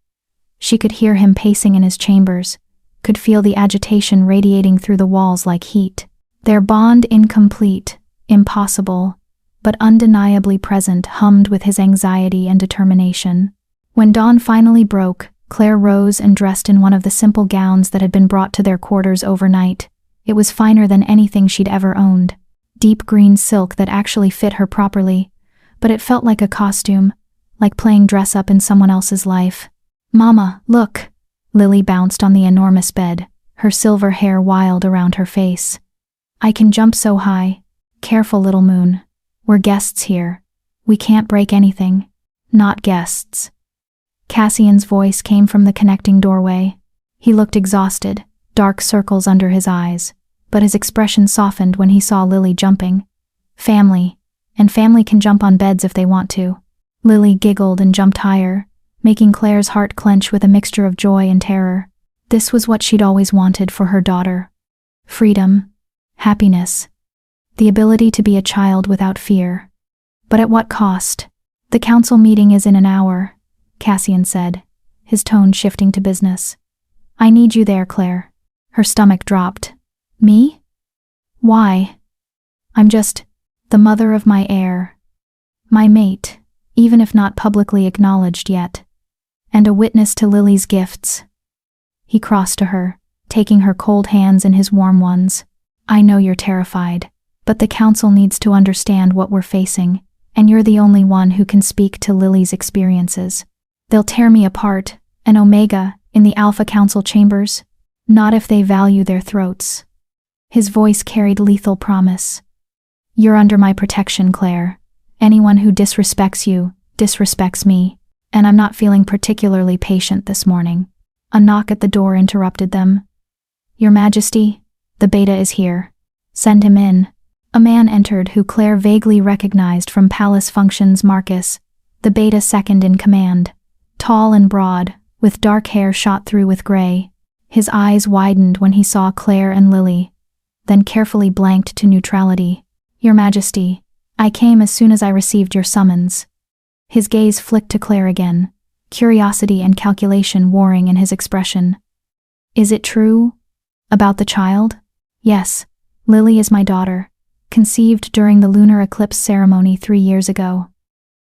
S1: She could hear him pacing in his chambers, could feel the agitation radiating through the walls like heat. Their bond incomplete, impossible, but undeniably present, hummed with his anxiety and determination. When dawn finally broke, Claire rose and dressed in one of the simple gowns that had been brought to their quarters overnight. It was finer than anything she'd ever owned. Deep green silk that actually fit her properly, but it felt like a costume, like playing dress-up in someone else's life. "Mama, look!" Lily bounced on the enormous bed, her silver hair wild around her face. "I can jump so high." "Careful, little moon. We're guests here. We can't break anything." "Not guests." Cassian's voice came from the connecting doorway. He looked exhausted, dark circles under his eyes, but his expression softened when he saw Lily jumping. "Family, and family can jump on beds if they want to." Lily giggled and jumped higher, making Claire's heart clench with a mixture of joy and terror. This was what she'd always wanted for her daughter. Freedom, happiness, the ability to be a child without fear. But at what cost? "The council meeting is in an hour," Cassian said, his tone shifting to business. "I need you there, Claire." Her stomach dropped. "Me? Why?" "I'm just the mother of my heir. My mate, even if not publicly acknowledged yet. And a witness to Lily's gifts." He crossed to her, taking her cold hands in his warm ones. "I know you're terrified, but the council needs to understand what we're facing, and you're the only one who can speak to Lily's experiences. They'll tear me apart, an Omega, in the Alpha Council chambers. Not if they value their throats." His voice carried lethal promise. "You're under my protection, Claire. Anyone who disrespects you, disrespects me, and I'm not feeling particularly patient this morning." A knock at the door interrupted them. "Your Majesty, the Beta is here." "Send him in." A man entered who Claire vaguely recognized from palace functions. Marcus, the Beta second in command. Tall and broad, with dark hair shot through with gray. His eyes widened when he saw Claire and Lily, then carefully blanked to neutrality. "Your Majesty, I came as soon as I received your summons." His gaze flicked to Claire again, curiosity and calculation warring in his expression. "Is it true? About the child?" "Yes, Lily is my daughter, conceived during the lunar eclipse ceremony 3 years ago."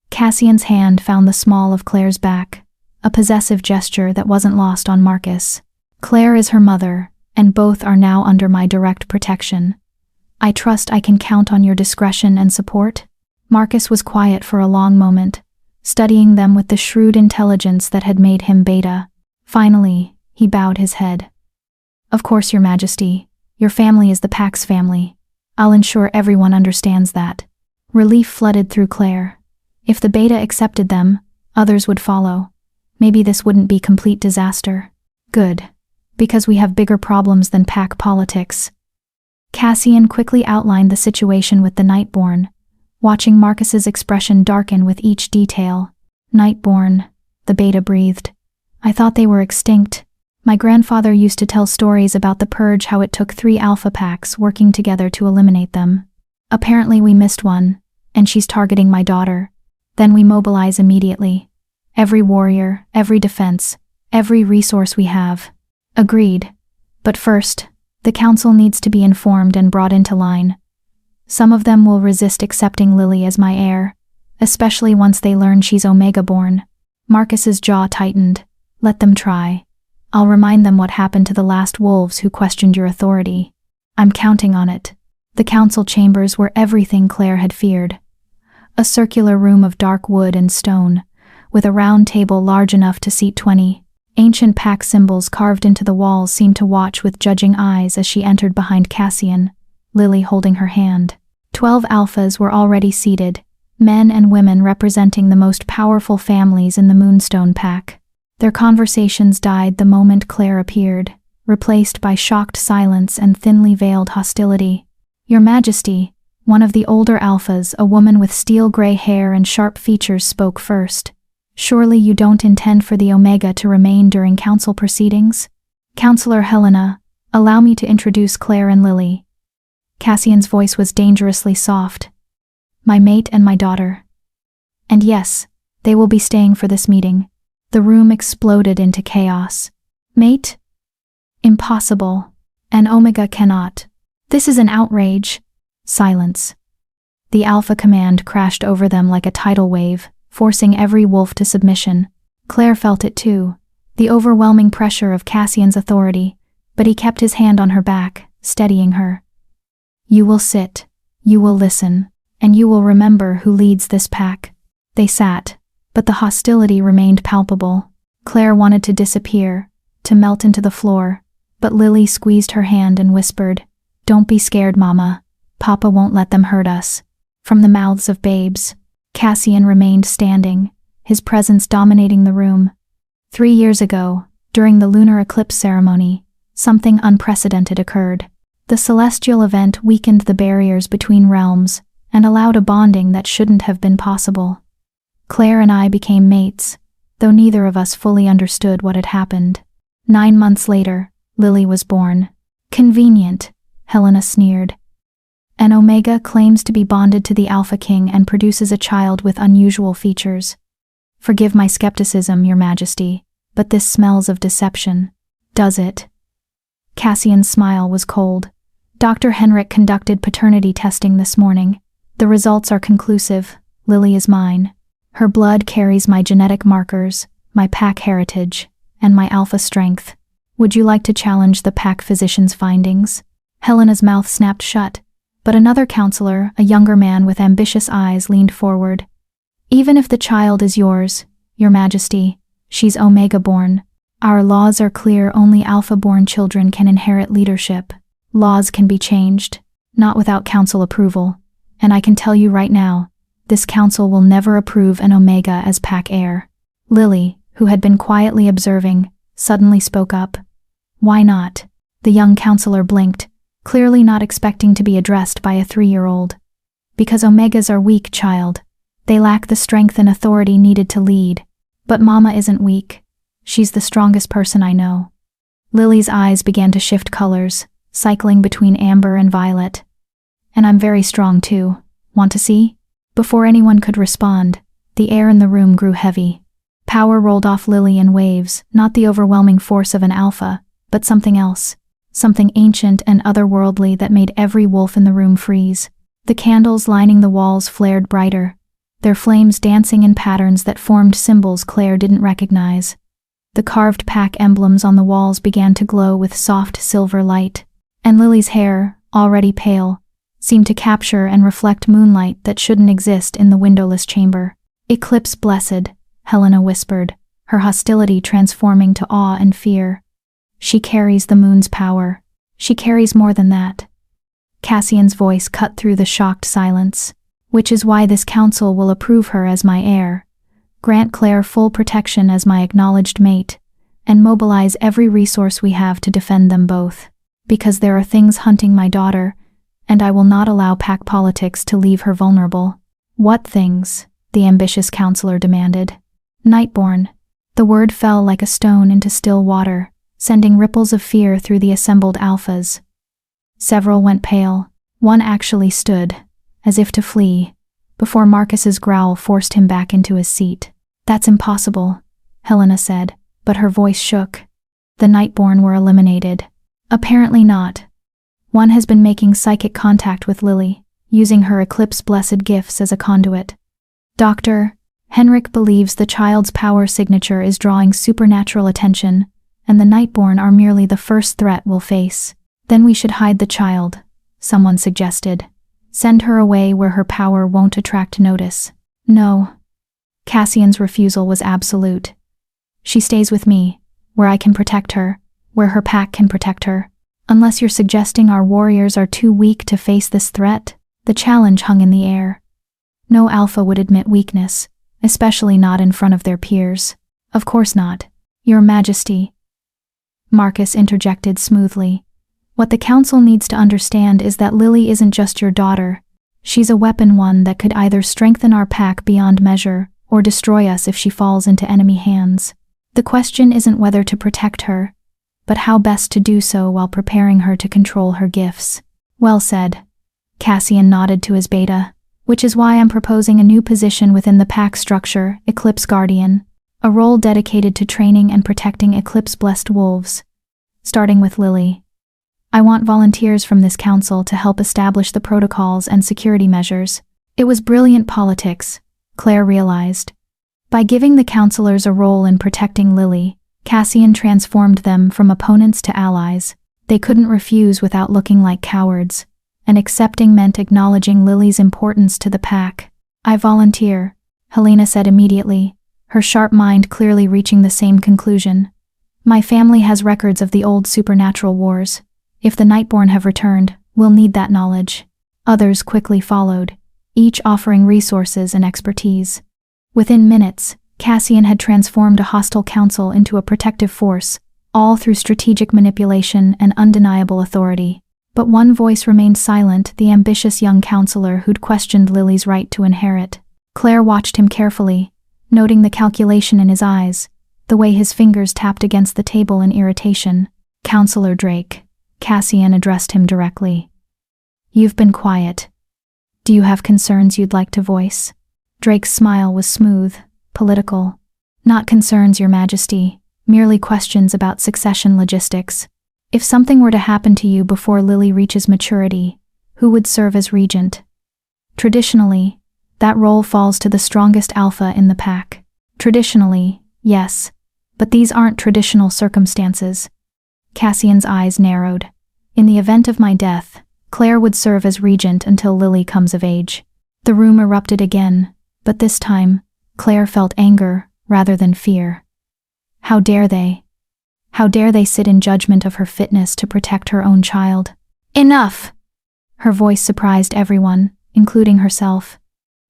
S1: Cassian's hand found the small of Claire's back, a possessive gesture that wasn't lost on Marcus. "Claire is her mother, and both are now under my direct protection. I trust I can count on your discretion and support?" Marcus was quiet for a long moment, studying them with the shrewd intelligence that had made him Beta. Finally, he bowed his head. "Of course, Your Majesty. Your family is the Pax family. I'll ensure everyone understands that." Relief flooded through Claire. If the Beta accepted them, others would follow. Maybe this wouldn't be complete disaster. Good, because we have bigger problems than pack politics. Cassian quickly outlined the situation with the Nightborn, watching Marcus's expression darken with each detail. "Nightborn," the Beta breathed. "I thought they were extinct. My grandfather used to tell stories about the purge, how it took 3 alpha packs working together to eliminate them. Apparently we missed one, and she's targeting my daughter. Then we mobilize immediately. Every warrior, every defense, every resource we have." "Agreed. But first, the council needs to be informed and brought into line. Some of them will resist accepting Lily as my heir, especially once they learn she's Omega-born." Marcus's jaw tightened. "Let them try. I'll remind them what happened to the last wolves who questioned your authority." "I'm counting on it." The council chambers were everything Claire had feared. A circular room of dark wood and stone, with a round table large enough to seat 20. Ancient pack symbols carved into the walls seemed to watch with judging eyes as she entered behind Cassian, Lily holding her hand. 12 alphas were already seated, men and women representing the most powerful families in the Moonstone Pack. Their conversations died the moment Claire appeared, replaced by shocked silence and thinly veiled hostility. "Your Majesty," one of the older alphas, a woman with steel-gray hair and sharp features, spoke first. "Surely you don't intend for the Omega to remain during council proceedings?" "Counselor Helena, allow me to introduce Claire and Lily, Cassian's voice was dangerously soft. My mate and my daughter. And yes, they will be staying for this meeting. The room exploded into chaos. Mate? Impossible. And Omega cannot. This is an outrage. Silence. The Alpha command crashed over them like a tidal wave, forcing every wolf to submission. Claire felt it too, the overwhelming pressure of Cassian's authority, but he kept his hand on her back, steadying her. You will sit, you will listen, and you will remember who leads this pack. They sat, but the hostility remained palpable. Claire wanted to disappear, to melt into the floor, but Lily squeezed her hand and whispered, Don't be scared, Mama. Papa won't let them hurt us. From the mouths of babes, Cassian remained standing, his presence dominating the room. 3 years ago, during the lunar eclipse ceremony, something unprecedented occurred. The celestial event weakened the barriers between realms and allowed a bonding that shouldn't have been possible. Claire and I became mates, though neither of us fully understood what had happened. 9 months later, Lily was born. Convenient, Helena sneered. An Omega claims to be bonded to the Alpha King and produces a child with unusual features. Forgive my skepticism, Your Majesty, but this smells of deception. Does it? Cassian's smile was cold. Dr. Henrik conducted paternity testing this morning. The results are conclusive. Lily is mine. Her blood carries my genetic markers, my pack heritage, and my alpha strength. Would you like to challenge the pack physician's findings? Helena's mouth snapped shut, but another counselor, a younger man with ambitious eyes, leaned forward. Even if the child is yours, Your Majesty, she's Omega-born. Our laws are clear, only Alpha-born children can inherit leadership. Laws can be changed, not without council approval. And I can tell you right now, this council will never approve an Omega as pack heir. Lily, who had been quietly observing, suddenly spoke up. Why not? The young counselor blinked, clearly not expecting to be addressed by a 3-year-old. Because Omegas are weak, child. They lack the strength and authority needed to lead. But Mama isn't weak. She's the strongest person I know. Lily's eyes began to shift colors, cycling between amber and violet. And I'm very strong too. Want to see? Before anyone could respond, the air in the room grew heavy. Power rolled off Lily in waves, not the overwhelming force of an alpha, but something else. Something ancient and otherworldly that made every wolf in the room freeze. The candles lining the walls flared brighter, their flames dancing in patterns that formed symbols Claire didn't recognize. The carved pack emblems on the walls began to glow with soft silver light, and Lily's hair, already pale, seemed to capture and reflect moonlight that shouldn't exist in the windowless chamber. Eclipse blessed, Helena whispered, her hostility transforming to awe and fear. She carries the moon's power. She carries more than that. Cassian's voice cut through the shocked silence. Which is why this council will approve her as my heir, grant Claire full protection as my acknowledged mate, and mobilize every resource we have to defend them both. Because there are things hunting my daughter, and I will not allow pack politics to leave her vulnerable. What things? The ambitious counselor demanded. Nightborn. The word fell like a stone into still water, sending ripples of fear through the assembled alphas. Several went pale. One actually stood, as if to flee, before Marcus's growl forced him back into his seat. That's impossible, Helena said, but her voice shook. The Nightborn were eliminated. Apparently not. One has been making psychic contact with Lily, using her eclipse-blessed gifts as a conduit. Dr. Henrik believes the child's power signature is drawing supernatural attention, and the Nightborn are merely the first threat we'll face. Then we should hide the child, someone suggested. Send her away where her power won't attract notice. No. Cassian's refusal was absolute. She stays with me, where I can protect her, where her pack can protect her. Unless you're suggesting our warriors are too weak to face this threat, the challenge hung in the air. No alpha would admit weakness, especially not in front of their peers. Of course not, Your Majesty. Marcus interjected smoothly. What the council needs to understand is that Lily isn't just your daughter. She's a weapon, one that could either strengthen our pack beyond measure or destroy us if she falls into enemy hands. The question isn't whether to protect her, but how best to do so while preparing her to control her gifts. Well said, Cassian nodded to his beta. Which is why I'm proposing a new position within the pack structure, Eclipse Guardian. A role dedicated to training and protecting Eclipse-blessed wolves. Starting with Lily. I want volunteers from this council to help establish the protocols and security measures. It was brilliant politics, Claire realized. By giving the counselors a role in protecting Lily, Cassian transformed them from opponents to allies. They couldn't refuse without looking like cowards. And accepting meant acknowledging Lily's importance to the pack. I volunteer, Helena said immediately, her sharp mind clearly reaching the same conclusion. My family has records of the old supernatural wars. If the Nightborn have returned, we'll need that knowledge. Others quickly followed, each offering resources and expertise. Within minutes, Cassian had transformed a hostile council into a protective force, all through strategic manipulation and undeniable authority. But one voice remained silent, the ambitious young counselor who'd questioned Lily's right to inherit. Claire watched him carefully, noting the calculation in his eyes, the way his fingers tapped against the table in irritation. Counselor Drake, Cassian addressed him directly. You've been quiet. Do you have concerns you'd like to voice? Drake's smile was smooth, political. Not concerns, Your Majesty, merely questions about succession logistics. If something were to happen to you before Lily reaches maturity, who would serve as regent? Traditionally, that role falls to the strongest alpha in the pack. Traditionally, yes, but these aren't traditional circumstances. Cassian's eyes narrowed. In the event of my death, Claire would serve as regent until Lily comes of age. The room erupted again, but this time, Claire felt anger rather than fear. How dare they? How dare they sit in judgment of her fitness to protect her own child? Enough! Her voice surprised everyone, including herself.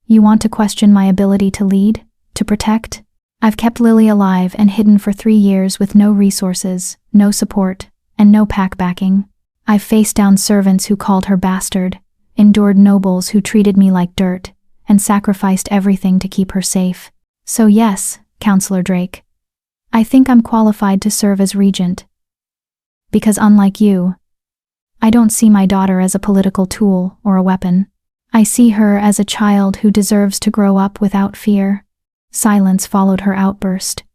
S1: You want to question my ability to lead, to protect? I've kept Lily alive and hidden for 3 years with no resources, no support, and no pack backing. I've faced down servants who called her bastard, endured nobles who treated me like dirt, and sacrificed everything to keep her safe. So yes, Counselor Drake, I think I'm qualified to serve as regent. Because unlike you, I don't see my daughter as a political tool or a weapon. I see her as a child who deserves to grow up without fear. Silence followed her outburst.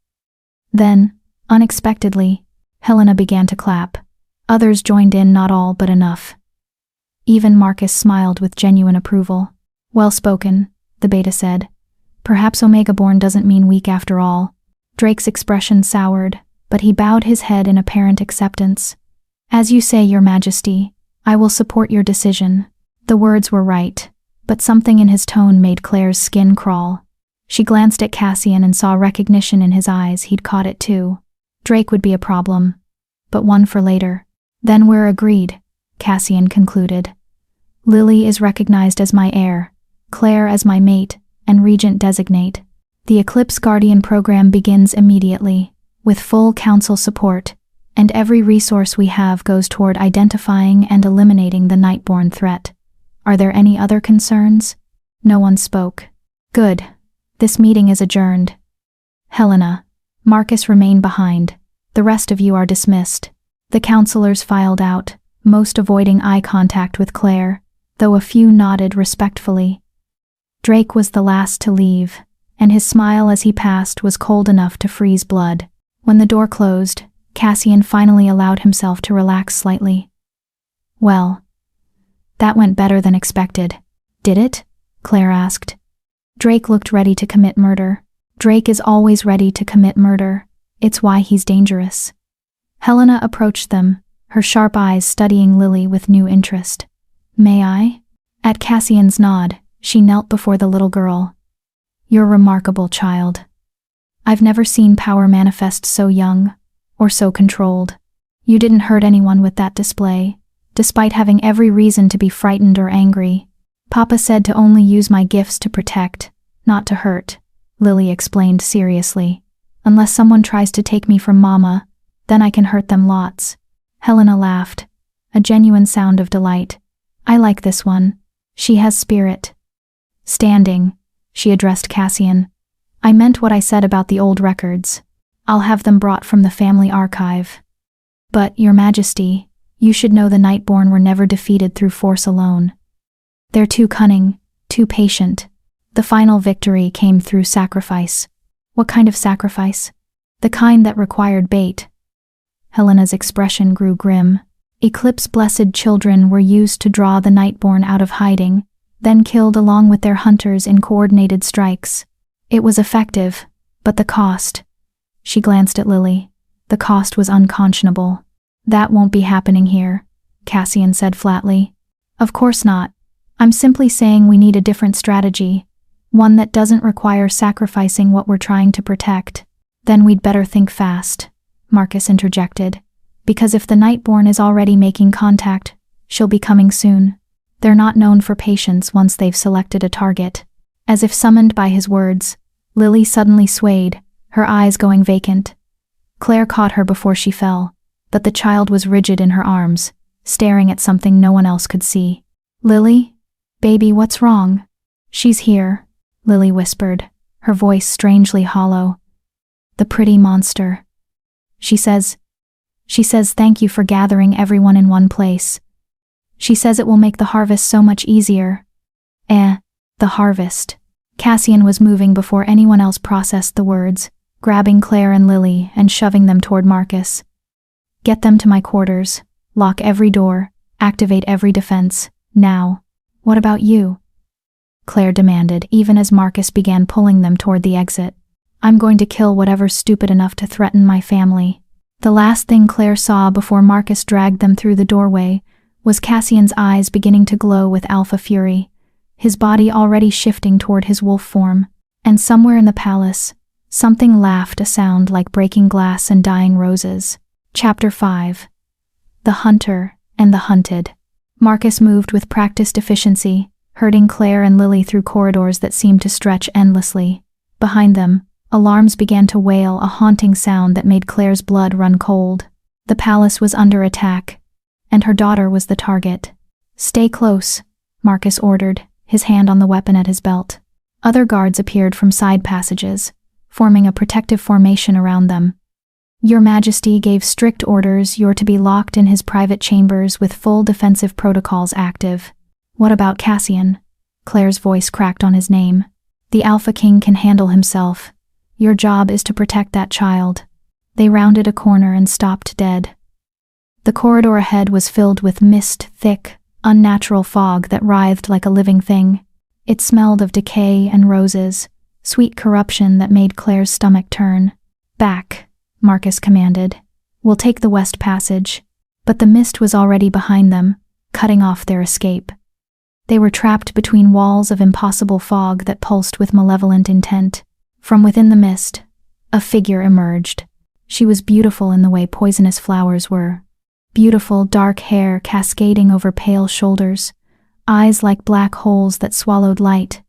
S1: Then, unexpectedly, Helena began to clap. Others joined in, not all but enough. Even Marcus smiled with genuine approval. Well spoken, the beta said. Perhaps Omega-born doesn't mean weak after all. Drake's expression soured, but he bowed his head in apparent acceptance. As you say, Your Majesty, I will support your decision. The words were right, but something in his tone made Claire's skin crawl. She glanced at Cassian and saw recognition in his eyes. He'd caught it too. Drake would be a problem, but one for later. Then we're agreed, Cassian concluded. Lily is recognized as my heir, Claire as my mate, and regent designate. The Eclipse Guardian program begins immediately, with full council support, and every resource we have goes toward identifying and eliminating the Nightborn threat. Are there any other concerns? No one spoke. Good. This meeting is adjourned. Helena, Marcus remain behind. The rest of you are dismissed. The counselors filed out, most avoiding eye contact with Claire, though a few nodded respectfully. Drake was the last to leave, and his smile as he passed was cold enough to freeze blood. When the door closed, Cassian finally allowed himself to relax slightly. Well, that went better than expected. Did it? Claire asked. Drake looked ready to commit murder. Drake is always ready to commit murder. It's why he's dangerous. Helena approached them, her sharp eyes studying Lily with new interest. May I? At Cassian's nod, she knelt before the little girl. You're remarkable, child. I've never seen power manifest so young, or so controlled. You didn't hurt anyone with that display, despite having every reason to be frightened or angry. Papa said to only use my gifts to protect, not to hurt, Lily explained seriously. Unless someone tries to take me from Mama, then I can hurt them lots. Helena laughed, a genuine sound of delight. I like this one. She has spirit. Standing, she addressed Cassian. I meant what I said about the old records. I'll have them brought from the family archive. But, Your Majesty, you should know the Nightborn were never defeated through force alone. They're too cunning, too patient. The final victory came through sacrifice. What kind of sacrifice? The kind that required bait. Helena's expression grew grim. Eclipse-blessed children were used to draw the Nightborn out of hiding, then killed along with their hunters in coordinated strikes. It was effective, but the cost. She glanced at Lily. The cost was unconscionable. That won't be happening here, Cassian said flatly. Of course not. I'm simply saying we need a different strategy, one that doesn't require sacrificing what we're trying to protect. Then we'd better think fast, Marcus interjected, because if the Nightborn is already making contact, she'll be coming soon. They're not known for patience once they've selected a target. As if summoned by his words, Lily suddenly swayed, her eyes going vacant. Claire caught her before she fell, but the child was rigid in her arms, staring at something no one else could see. Lily? Baby, what's wrong? She's here, Lily whispered, her voice strangely hollow. The pretty monster. She says thank you for gathering everyone in one place. She says it will make the harvest so much easier. The harvest. Cassian was moving before anyone else processed the words, grabbing Claire and Lily and shoving them toward Marcus. Get them to my quarters, lock every door, activate every defense, now. What about you? Claire demanded, even as Marcus began pulling them toward the exit. I'm going to kill whatever's stupid enough to threaten my family. The last thing Claire saw before Marcus dragged them through the doorway was Cassian's eyes beginning to glow with alpha fury, his body already shifting toward his wolf form, and somewhere in the palace, something laughed, a sound like breaking glass and dying roses. Chapter 5. The Hunter and the Hunted. Marcus moved with practiced efficiency, herding Claire and Lily through corridors that seemed to stretch endlessly. Behind them, alarms began to wail, a haunting sound that made Claire's blood run cold. The palace was under attack, and her daughter was the target. Stay close, Marcus ordered, his hand on the weapon at his belt. Other guards appeared from side passages, forming a protective formation around them. Your Majesty gave strict orders. You're to be locked in his private chambers with full defensive protocols active. What about Cassian? Claire's voice cracked on his name. The Alpha King can handle himself. Your job is to protect that child. They rounded a corner and stopped dead. The corridor ahead was filled with mist, thick, unnatural fog that writhed like a living thing. It smelled of decay and roses, sweet corruption that made Claire's stomach turn. Back, Marcus commanded. We'll take the west passage. But the mist was already behind them, cutting off their escape. They were trapped between walls of impossible fog that pulsed with malevolent intent. From within the mist, a figure emerged. She was beautiful in the way poisonous flowers were. Beautiful dark hair cascading over pale shoulders, eyes like black holes that swallowed light,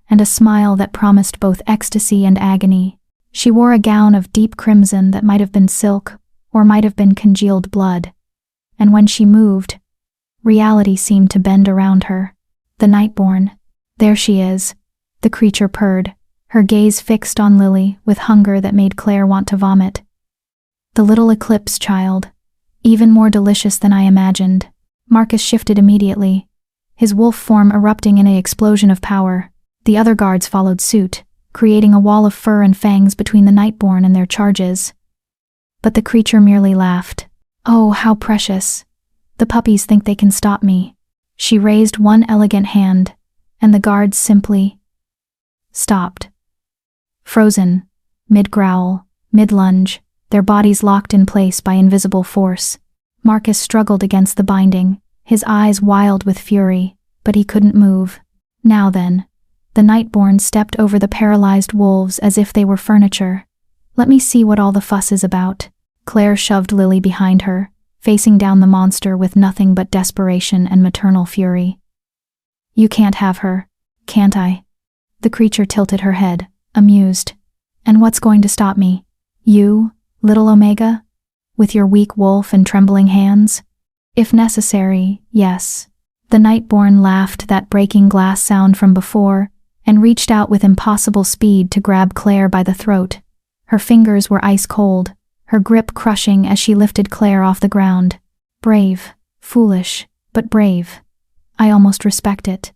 S1: and a smile that promised both ecstasy and agony. She wore a gown of deep crimson that might have been silk or might have been congealed blood. And when she moved, reality seemed to bend around her. The Nightborn. There she is, the creature purred, her gaze fixed on Lily with hunger that made Claire want to vomit. The little Eclipse child, even more delicious than I imagined. Marcus shifted immediately, his wolf form erupting in an explosion of power. The other guards followed suit, creating a wall of fur and fangs between the Nightborn and their charges. But the creature merely laughed. Oh, how precious. The puppies think they can stop me. She raised one elegant hand, and the guards simply stopped. Frozen, mid-growl, mid-lunge, their bodies locked in place by invisible force. Marcus struggled against the binding, his eyes wild with fury, but he couldn't move. Now then, the Nightborn stepped over the paralyzed wolves as if they were furniture. Let me see what all the fuss is about. Claire shoved Lily behind her, facing down the monster with nothing but desperation and maternal fury. You can't have her, can't I? The creature tilted her head, amused. And what's going to stop me? You, little Omega? With your weak wolf and trembling hands? If necessary, yes. The Nightborn laughed that breaking glass sound from before, and reached out with impossible speed to grab Claire by the throat. Her fingers were ice cold, her grip crushing as she lifted Claire off the ground. Brave, foolish, but brave. I almost respect it.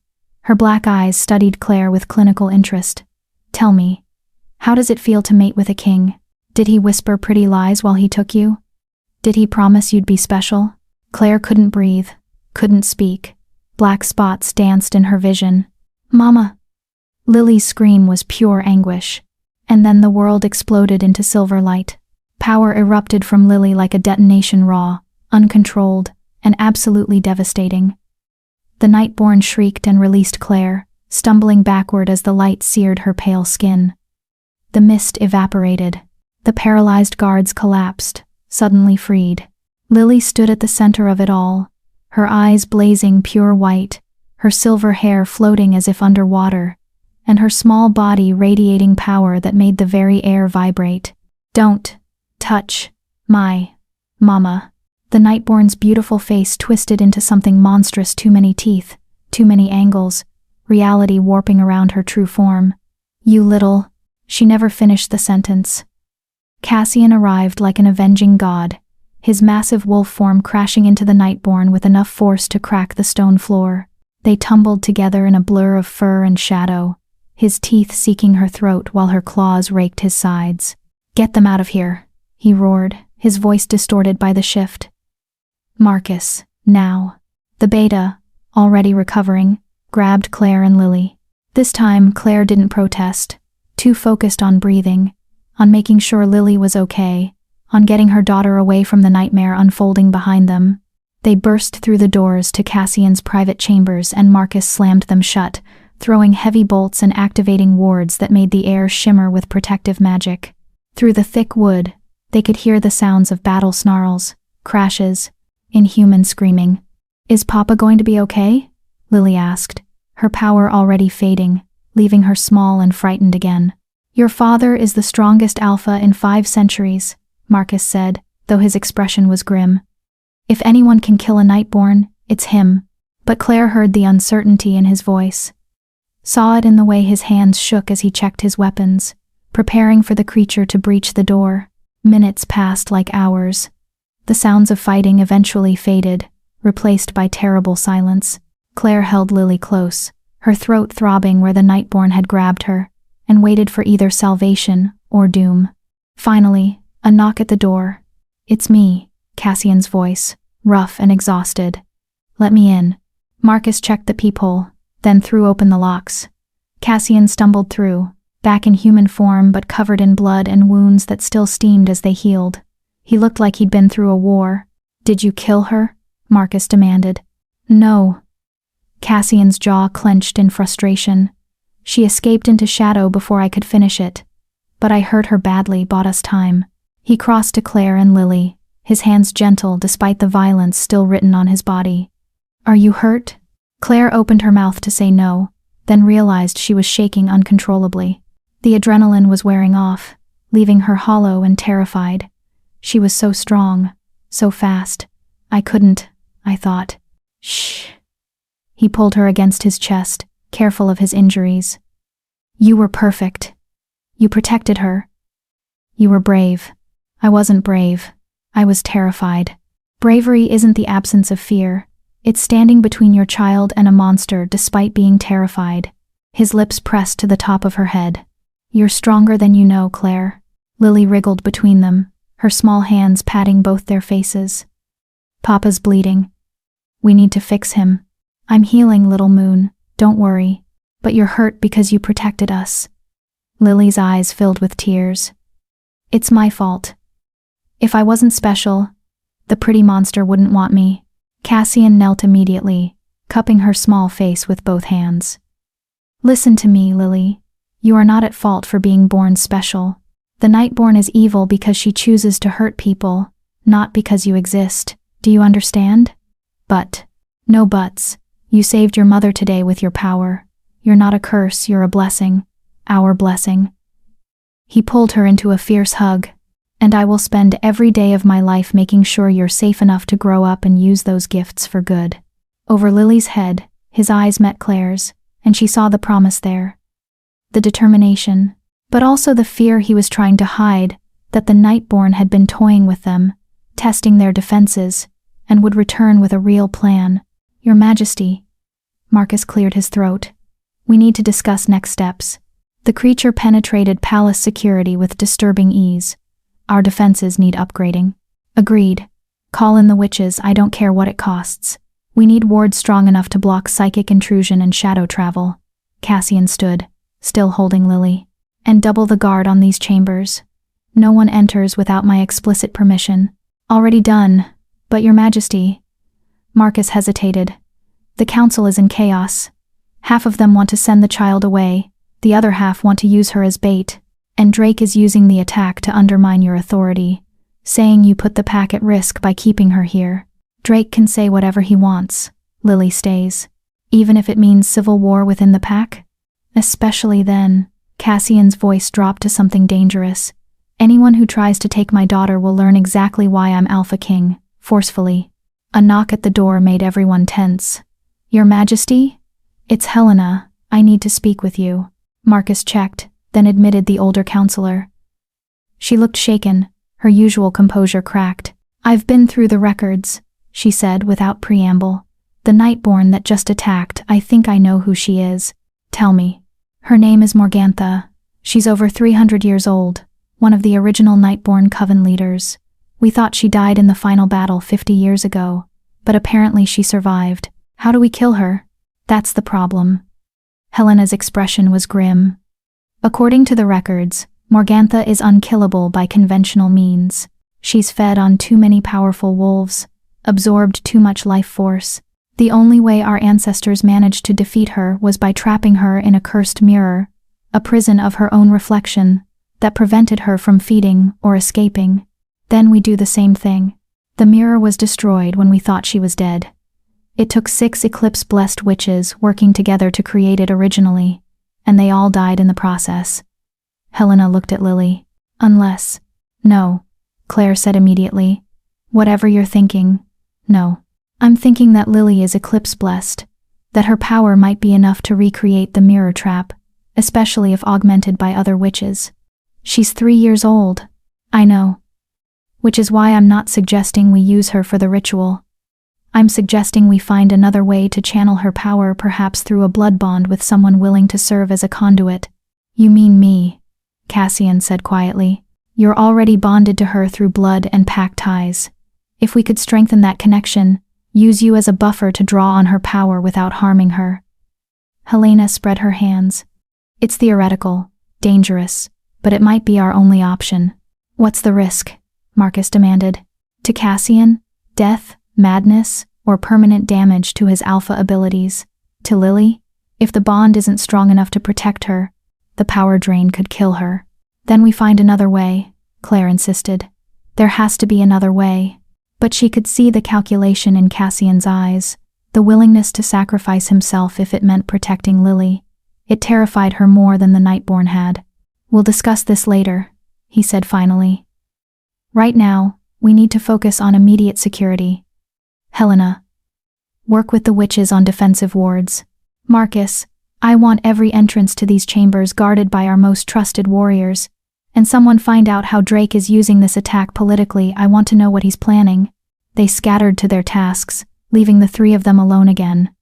S1: Her black eyes studied Claire with clinical interest. "Tell me, how does it feel to mate with a king? Did he whisper pretty lies while he took you? Did he promise you'd be special?" Claire couldn't breathe, couldn't speak. Black spots danced in her vision. "Mama!" Lily's scream was pure anguish. And then the world exploded into silver light. Power erupted from Lily like a detonation, raw, uncontrolled, and absolutely devastating. The Nightborn shrieked and released Claire, stumbling backward as the light seared her pale skin. The mist evaporated. The paralyzed guards collapsed, suddenly freed. Lily stood at the center of it all, her eyes blazing pure white, her silver hair floating as if underwater, and her small body radiating power that made the very air vibrate. "Don't touch my mama." The Nightborn's beautiful face twisted into something monstrous, too many teeth, too many angles, reality warping around her true form. "You little..." She never finished the sentence. Cassian arrived like an avenging god, his massive wolf form crashing into the Nightborn with enough force to crack the stone floor. They tumbled together in a blur of fur and shadow, his teeth seeking her throat while her claws raked his sides. "Get them out of here," he roared, his voice distorted by the shift. "Marcus, now." The beta, already recovering, grabbed Claire and Lily. This time, Claire didn't protest, too focused on breathing, on making sure Lily was okay, on getting her daughter away from the nightmare unfolding behind them. They burst through the doors to Cassian's private chambers and Marcus slammed them shut, throwing heavy bolts and activating wards that made the air shimmer with protective magic. Through the thick wood, they could hear the sounds of battle snarls, crashes, inhuman screaming. "Is Papa going to be okay?" Lily asked, her power already fading, leaving her small and frightened again. "Your father is the strongest alpha in 5 centuries, Marcus said, though his expression was grim. "If anyone can kill a Nightborn, it's him." But Claire heard the uncertainty in his voice. Saw it in the way his hands shook as he checked his weapons, preparing for the creature to breach the door. Minutes passed like hours. The sounds of fighting eventually faded, replaced by terrible silence. Claire held Lily close, her throat throbbing where the Nightborn had grabbed her, and waited for either salvation or doom. Finally, a knock at the door. "It's me," Cassian's voice, rough and exhausted. "Let me in." Marcus checked the peephole, then threw open the locks. Cassian stumbled through, back in human form but covered in blood and wounds that still steamed as they healed. He looked like he'd been through a war. "Did you kill her?" Marcus demanded. "No." Cassian's jaw clenched in frustration. "She escaped into shadow before I could finish it. But I hurt her badly, bought us time." He crossed to Claire and Lily, his hands gentle despite the violence still written on his body. "Are you hurt?" Claire opened her mouth to say no, then realized she was shaking uncontrollably. The adrenaline was wearing off, leaving her hollow and terrified. She was so strong, so fast. I thought. "Shh." He pulled her against his chest, careful of his injuries. "You were perfect. You protected her. You were brave. I wasn't brave. I was terrified. Bravery isn't the absence of fear. It's standing between your child and a monster despite being terrified." His lips pressed to the top of her head. "You're stronger than you know, Claire." Lily wriggled between them, her small hands patting both their faces. "Papa's bleeding. We need to fix him." "I'm healing, little moon, don't worry. But you're hurt because you protected us." Lily's eyes filled with tears. "It's my fault. If I wasn't special, the pretty monster wouldn't want me." Cassian knelt immediately, cupping her small face with both hands. "Listen to me, Lily. You are not at fault for being born special. The Nightborn is evil because she chooses to hurt people, not because you exist. Do you understand? But, no buts, you saved your mother today with your power. You're not a curse, you're a blessing. Our blessing." He pulled her into a fierce hug. "And I will spend every day of my life making sure you're safe enough to grow up and use those gifts for good." Over Lily's head, his eyes met Claire's, and she saw the promise there. The determination, but also the fear he was trying to hide, that the Nightborn had been toying with them, testing their defenses, and would return with a real plan. "Your Majesty." Marcus cleared his throat, We need to discuss next steps. The creature penetrated palace security with disturbing ease. Our defenses need upgrading. Agreed. Call in the witches, I don't care what it costs. We need wards strong enough to block psychic intrusion and shadow travel. Cassian stood, still holding Lily. And double the guard on these chambers. No one enters without my explicit permission. Already done, but your majesty. Marcus hesitated. The council is in chaos. Half of them want to send the child away, the other half want to use her as bait, and Drake is using the attack to undermine your authority, saying you put the pack at risk by keeping her here. Drake can say whatever he wants. Lily stays. Even if it means civil war within the pack? Especially then. Cassian's voice dropped to something dangerous. Anyone who tries to take my daughter will learn exactly why I'm Alpha King, forcefully. A knock at the door made everyone tense. Your Majesty? It's Helena. I need to speak with you. Marcus checked, then admitted the older counselor. She looked shaken, her usual composure cracked. I've been through the records, she said without preamble. The Nightborn that just attacked, I think I know who she is. Tell me. Her name is Morgantha. She's over 300 years old, one of the original Nightborn Coven leaders. We thought she died in the final battle 50 years ago, but apparently she survived. How do we kill her? That's the problem. Helena's expression was grim. According to the records, Morgantha is unkillable by conventional means. She's fed on too many powerful wolves, absorbed too much life force. The only way our ancestors managed to defeat her was by trapping her in a cursed mirror, a prison of her own reflection, that prevented her from feeding or escaping. Then we do the same thing. The mirror was destroyed when we thought she was dead. It took 6 eclipse-blessed witches working together to create it originally, and they all died in the process. Helena looked at Lily. Unless. No, Claire said immediately. Whatever you're thinking, no. I'm thinking that Lily is eclipse-blessed, that her power might be enough to recreate the mirror trap, especially if augmented by other witches. She's 3 years old. I know. Which is why I'm not suggesting we use her for the ritual. I'm suggesting we find another way to channel her power, perhaps through a blood bond with someone willing to serve as a conduit. You mean me, Cassian said quietly. You're already bonded to her through blood and pack ties. If we could strengthen that connection, use you as a buffer to draw on her power without harming her. Helena spread her hands. It's theoretical, dangerous, but it might be our only option. What's the risk? Marcus demanded. To Cassian, death, madness, or permanent damage to his alpha abilities. To Lily, if the bond isn't strong enough to protect her, the power drain could kill her. Then we find another way, Claire insisted. There has to be another way. But she could see the calculation in Cassian's eyes, the willingness to sacrifice himself if it meant protecting Lily. It terrified her more than the Nightborn had. We'll discuss this later, he said finally. Right now, we need to focus on immediate security. Helena. Work with the witches on defensive wards. Marcus, I want every entrance to these chambers guarded by our most trusted warriors. And someone find out how Drake is using this attack politically. I want to know what he's planning. They scattered to their tasks, leaving the 3 of them alone again.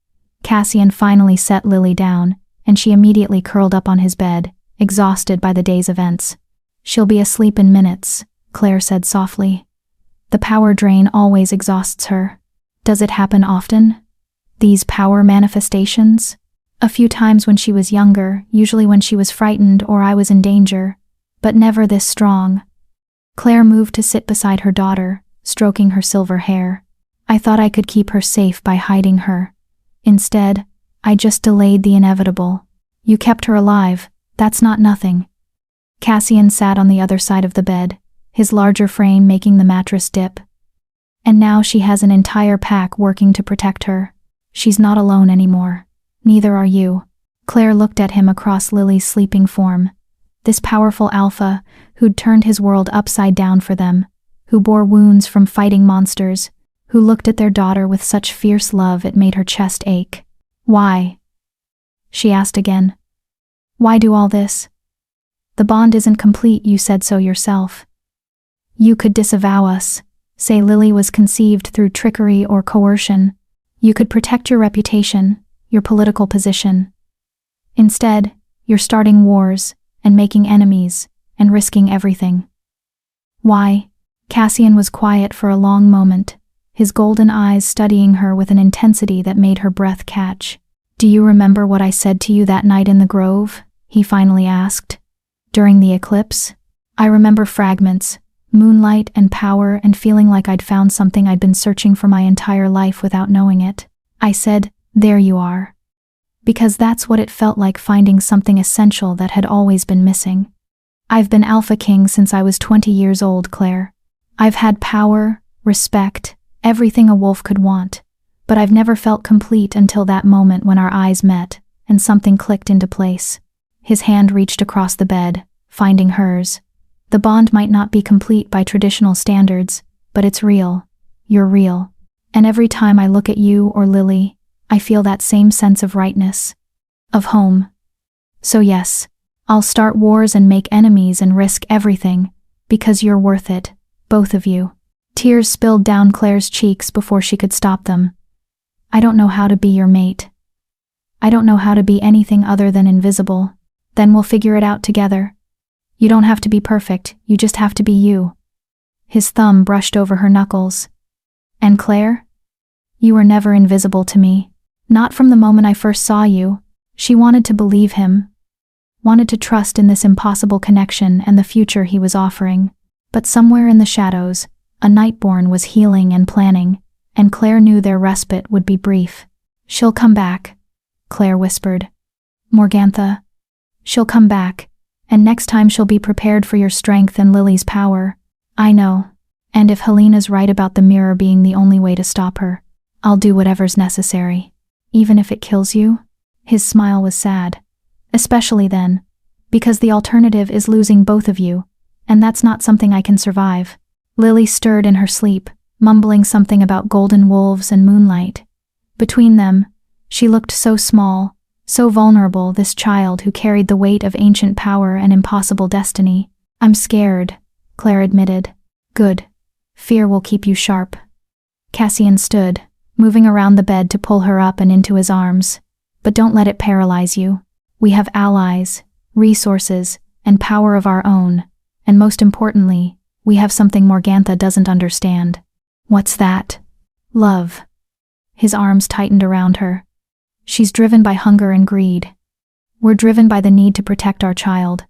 S1: Cassian finally set Lily down, and she immediately curled up on his bed, exhausted by the day's events. She'll be asleep in minutes, Claire said softly. The power drain always exhausts her. Does it happen often? These power manifestations? A few times when she was younger, usually when she was frightened or I was in danger, but never this strong. Claire moved to sit beside her daughter, stroking her silver hair. I thought I could keep her safe by hiding her. Instead, I just delayed the inevitable. You kept her alive, that's not nothing. Cassian sat on the other side of the bed, his larger frame making the mattress dip. And now she has an entire pack working to protect her. She's not alone anymore. Neither are you. Claire looked at him across Lily's sleeping form. This powerful alpha, who'd turned his world upside down for them, who bore wounds from fighting monsters, who looked at their daughter with such fierce love it made her chest ache. Why? She asked again. Why do all this? The bond isn't complete, you said so yourself. You could disavow us, say Lily was conceived through trickery or coercion. You could protect your reputation, your political position. Instead, you're starting wars, and making enemies, and risking everything. Why? Cassian was quiet for a long moment, his golden eyes studying her with an intensity that made her breath catch. "Do you remember what I said to you that night in the grove?" he finally asked. "During the eclipse?" "I remember fragments, moonlight and power, and feeling like I'd found something I'd been searching for my entire life without knowing it. I said, 'There you are.' Because that's what it felt like, finding something essential that had always been missing. I've been Alpha King since I was 20 years old, Claire. I've had power, respect, everything a wolf could want, but I've never felt complete until that moment when our eyes met, and something clicked into place." His hand reached across the bed, finding hers. "The bond might not be complete by traditional standards, but it's real. You're real. And every time I look at you or Lily, I feel that same sense of rightness. Of home. So yes, I'll start wars and make enemies and risk everything, because you're worth it, both of you." Tears spilled down Claire's cheeks before she could stop them. "I don't know how to be your mate. I don't know how to be anything other than invisible. Then we'll figure it out together. You don't have to be perfect, you just have to be you." His thumb brushed over her knuckles. "And Claire? You were never invisible to me. Not from the moment I first saw you." She wanted to believe him, wanted to trust in this impossible connection and the future he was offering. But somewhere in the shadows, a Nightborn was healing and planning, and Claire knew their respite would be brief. "She'll come back," Claire whispered. "Morgantha. She'll come back, and next time she'll be prepared for your strength and Lily's power. I know. And if Helena's right about the mirror being the only way to stop her, I'll do whatever's necessary. Even if it kills you?" His smile was sad. "Especially then, because the alternative is losing both of you, and that's not something I can survive." Lily stirred in her sleep, mumbling something about golden wolves and moonlight. Between them, she looked so small, so vulnerable, this child who carried the weight of ancient power and impossible destiny. "I'm scared," Claire admitted. "Good. Fear will keep you sharp." Cassian stood, moving around the bed to pull her up and into his arms. "But don't let it paralyze you. We have allies, resources, and power of our own, and most importantly, we have something Morgantha doesn't understand." "What's that?" "Love." His arms tightened around her. "She's driven by hunger and greed. We're driven by the need to protect our child.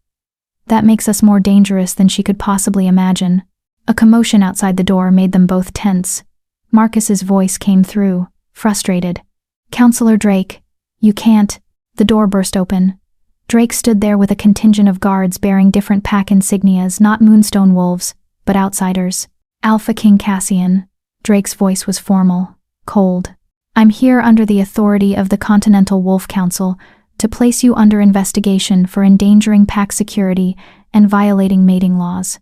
S1: That makes us more dangerous than she could possibly imagine." A commotion outside the door made them both tense. Marcus's voice came through, frustrated. "Counselor Drake, you can't." The door burst open. Drake stood there with a contingent of guards bearing different pack insignias, not Moonstone wolves, but outsiders. "Alpha King Cassian." Drake's voice was formal, cold. "I'm here under the authority of the Continental Wolf Council to place you under investigation for endangering pack security and violating mating laws.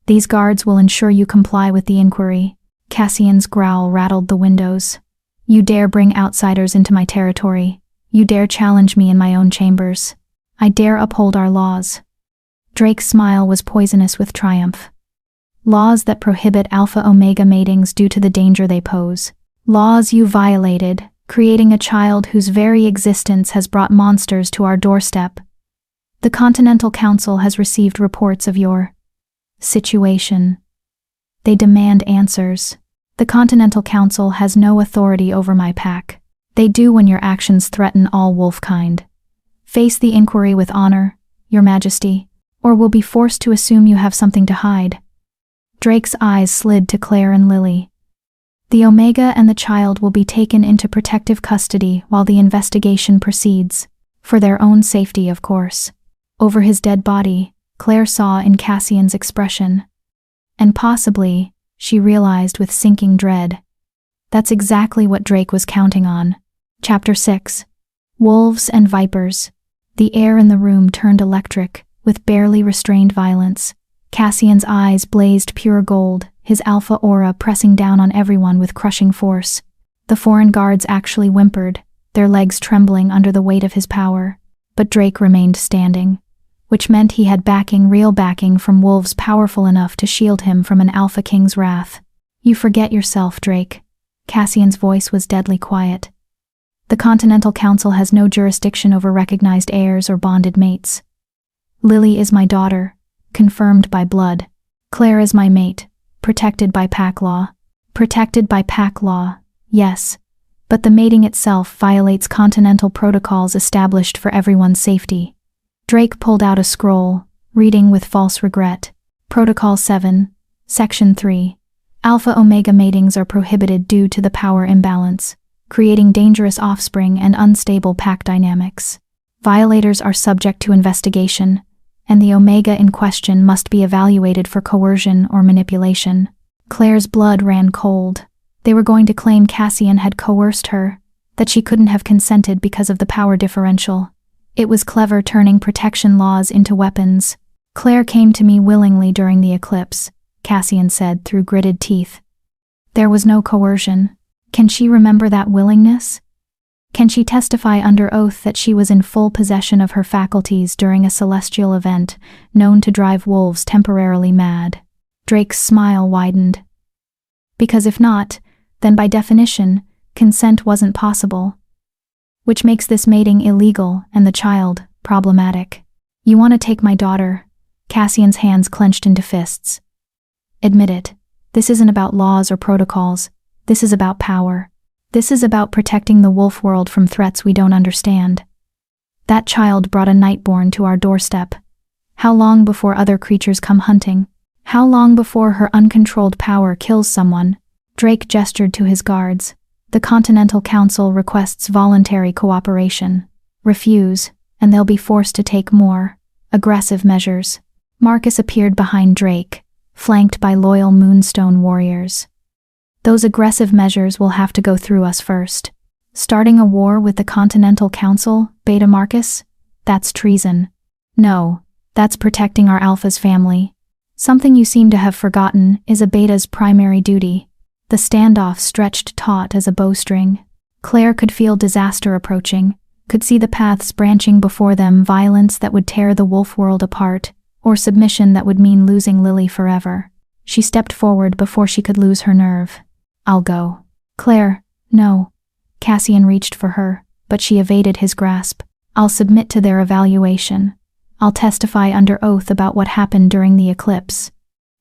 S1: These guards will ensure you comply with the inquiry." Cassian's growl rattled the windows. "You dare bring outsiders into my territory. You dare challenge me in my own chambers. I dare uphold our laws." Drake's smile was poisonous with triumph. "Laws that prohibit Alpha-Omega matings due to the danger they pose. Laws you violated, creating a child whose very existence has brought monsters to our doorstep. The Continental Council has received reports of your situation. They demand answers. The Continental Council has no authority over my pack. They do when your actions threaten all wolfkind. Face the inquiry with honor, Your Majesty, or will be forced to assume you have something to hide." Drake's eyes slid to Claire and Lily. "The Omega and the child will be taken into protective custody while the investigation proceeds. For their own safety, of course." Over his dead body, Claire saw in Cassian's expression. And possibly, she realized with sinking dread, that's exactly what Drake was counting on. Chapter 6. Wolves and Vipers. The air in the room turned electric, with barely restrained violence. Cassian's eyes blazed pure gold, his alpha aura pressing down on everyone with crushing force. The foreign guards actually whimpered, their legs trembling under the weight of his power. But Drake remained standing, which meant he had backing, real backing from wolves powerful enough to shield him from an Alpha King's wrath. "You forget yourself, Drake." Cassian's voice was deadly quiet. The Continental Council has no jurisdiction over recognized heirs or bonded mates. Lily is my daughter, confirmed by blood. Claire is my mate, protected by pack law. Protected by pack law, yes, but the mating itself violates continental protocols established for everyone's safety. Drake pulled out a scroll, reading with false regret. Protocol 7, Section 3. Alpha-Omega matings are prohibited due to the power imbalance, creating dangerous offspring and unstable pack dynamics. Violators are subject to investigation, and the Omega in question must be evaluated for coercion or manipulation. Claire's blood ran cold. They were going to claim Cassian had coerced her, that she couldn't have consented because of the power differential. It was clever turning protection laws into weapons. Claire came to me willingly during the eclipse, Cassian said through gritted teeth. There was no coercion. Can she remember that willingness? Can she testify under oath that she was in full possession of her faculties during a celestial event known to drive wolves temporarily mad? Drake's smile widened. Because if not, then by definition, consent wasn't possible. Which makes this mating illegal and the child problematic. You want to take my daughter? Cassian's hands clenched into fists. Admit it. This isn't about laws or protocols. This is about power. This is about protecting the wolf world from threats we don't understand. That child brought a nightborn to our doorstep. How long before other creatures come hunting? How long before her uncontrolled power kills someone? Drake gestured to his guards. The Continental Council requests voluntary cooperation. Refuse, and they'll be forced to take more aggressive measures. Marcus appeared behind Drake, flanked by loyal Moonstone warriors. Those aggressive measures will have to go through us first. Starting a war with the Continental Council, Beta Marcus? That's treason. No, that's protecting our Alpha's family. Something you seem to have forgotten is a Beta's primary duty. The standoff stretched taut as a bowstring. Claire could feel disaster approaching, could see the paths branching before them, violence that would tear the wolf world apart, or submission that would mean losing Lily forever. She stepped forward before she could lose her nerve. I'll go. Claire, no. Cassian reached for her, but she evaded his grasp. I'll submit to their evaluation. I'll testify under oath about what happened during the eclipse.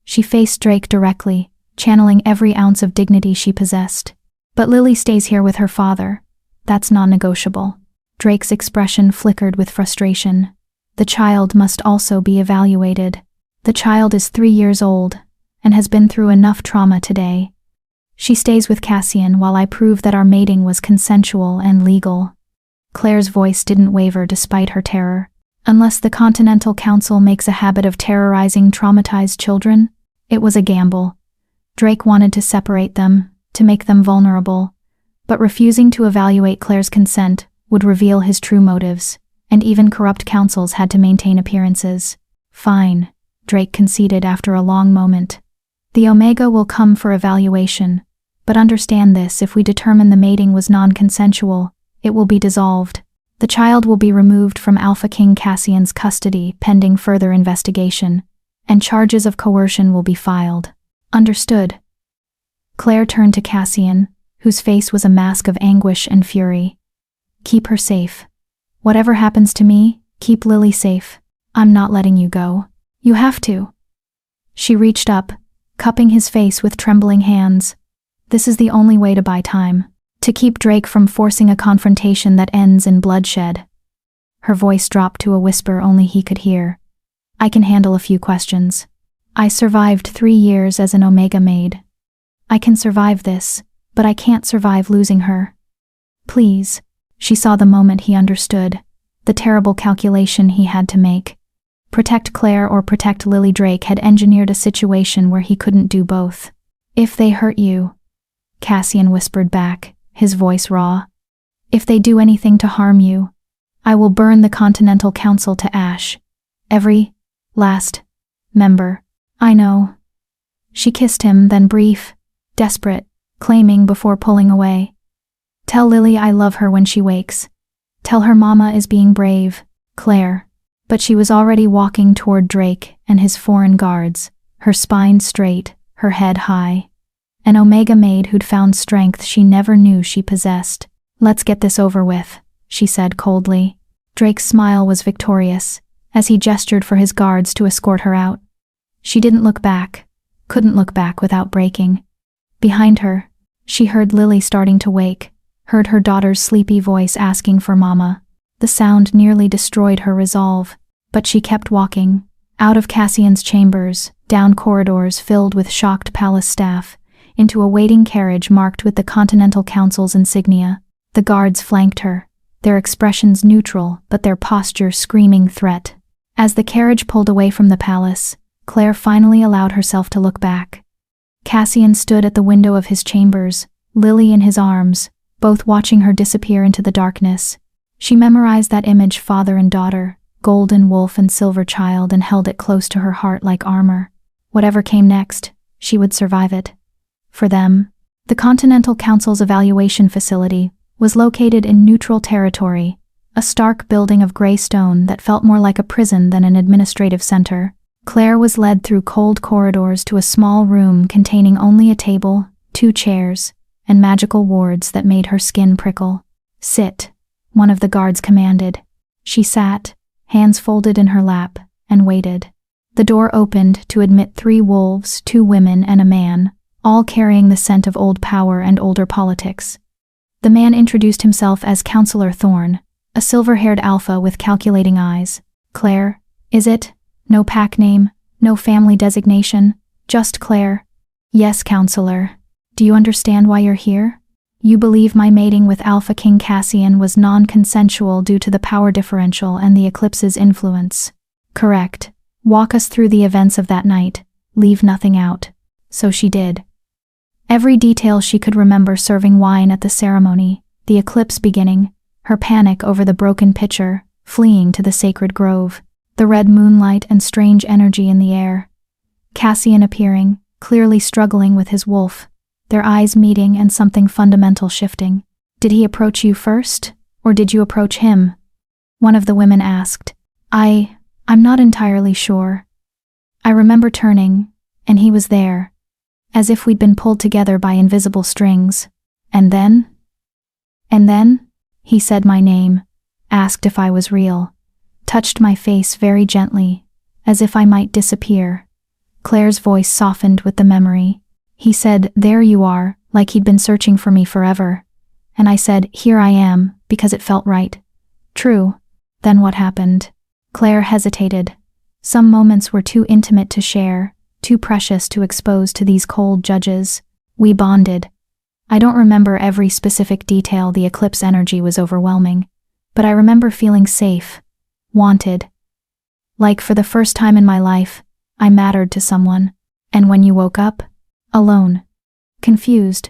S1: She faced Drake directly, channeling every ounce of dignity she possessed. But Lily stays here with her father. That's non-negotiable. Drake's expression flickered with frustration. The child must also be evaluated. The child is 3 years old, and has been through enough trauma today. She stays with Cassian while I prove that our mating was consensual and legal. Claire's voice didn't waver despite her terror. Unless the Continental Council makes a habit of terrorizing traumatized children, it was a gamble. Drake wanted to separate them, to make them vulnerable, but refusing to evaluate Claire's consent would reveal his true motives, and even corrupt councils had to maintain appearances. Fine, Drake conceded after a long moment. The Omega will come for evaluation, but understand this: if we determine the mating was non-consensual, it will be dissolved. The child will be removed from Alpha King Cassian's custody pending further investigation, and charges of coercion will be filed. Understood. Claire turned to Cassian, whose face was a mask of anguish and fury. Keep her safe. Whatever happens to me, keep Lily safe. I'm not letting you go. You have to. She reached up, cupping his face with trembling hands. This is the only way to buy time, to keep Drake from forcing a confrontation that ends in bloodshed. Her voice dropped to a whisper only he could hear. I can handle a few questions. I survived 3 years as an Omega Maid. I can survive this, but I can't survive losing her. Please. She saw the moment he understood, the terrible calculation he had to make. Protect Claire or protect Lily. Drake had engineered a situation where he couldn't do both. If they hurt you, Cassian whispered back, his voice raw. If they do anything to harm you, I will burn the Continental Council to ash. Every last member. I know. She kissed him, then brief, desperate, claiming before pulling away. Tell Lily I love her when she wakes. Tell her Mama is being brave, Claire. But she was already walking toward Drake and his foreign guards, her spine straight, her head high. An Omega Maid who'd found strength she never knew she possessed. "Let's get this over with," she said coldly. Drake's smile was victorious, as he gestured for his guards to escort her out. She didn't look back, couldn't look back without breaking. Behind her, she heard Lily starting to wake, heard her daughter's sleepy voice asking for Mama. The sound nearly destroyed her resolve, but she kept walking, out of Cassian's chambers, down corridors filled with shocked palace staff, into a waiting carriage marked with the Continental Council's insignia. The guards flanked her, their expressions neutral but their posture screaming threat. As the carriage pulled away from the palace, Claire finally allowed herself to look back. Cassian stood at the window of his chambers, Lily in his arms, both watching her disappear into the darkness. She memorized that image, father and daughter, golden wolf and silver child, and held it close to her heart like armor. Whatever came next, she would survive it. For them, the Continental Council's evaluation facility was located in neutral territory, a stark building of gray stone that felt more like a prison than an administrative center. Claire was led through cold corridors to a small room containing only a table, 2 chairs, and magical wards that made her skin prickle. "Sit," one of the guards commanded. She sat, hands folded in her lap, and waited. The door opened to admit 3 wolves, 2 women, and a man, all carrying the scent of old power and older politics. The man introduced himself as Counselor Thorne, a silver-haired alpha with calculating eyes. "Claire, is it? No pack name, no family designation, just Claire." "Yes, Counselor. Do you understand why you're here? You believe my mating with Alpha King Cassian was non-consensual due to the power differential and the eclipse's influence." "Correct. Walk us through the events of that night. Leave nothing out." So she did. Every detail she could remember: serving wine at the ceremony, the eclipse beginning, her panic over the broken pitcher, fleeing to the sacred grove, the red moonlight and strange energy in the air. Cassian appearing, clearly struggling with his wolf, their eyes meeting and something fundamental shifting. "Did he approach you first, or did you approach him?" one of the women asked. I'm not entirely sure. I remember turning, and he was there, as if we'd been pulled together by invisible strings. And then, he said my name, asked if I was real, touched my face very gently, as if I might disappear. Claire's voice softened with the memory. He said, "There you are," like he'd been searching for me forever. And I said, "Here I am," because it felt right. True. Then what happened? Claire hesitated. Some moments were too intimate to share, too precious to expose to these cold judges. We bonded. I don't remember every specific detail, the eclipse energy was overwhelming, but I remember feeling safe, wanted. Like for the first time in my life, I mattered to someone. And when you woke up? Alone. Confused.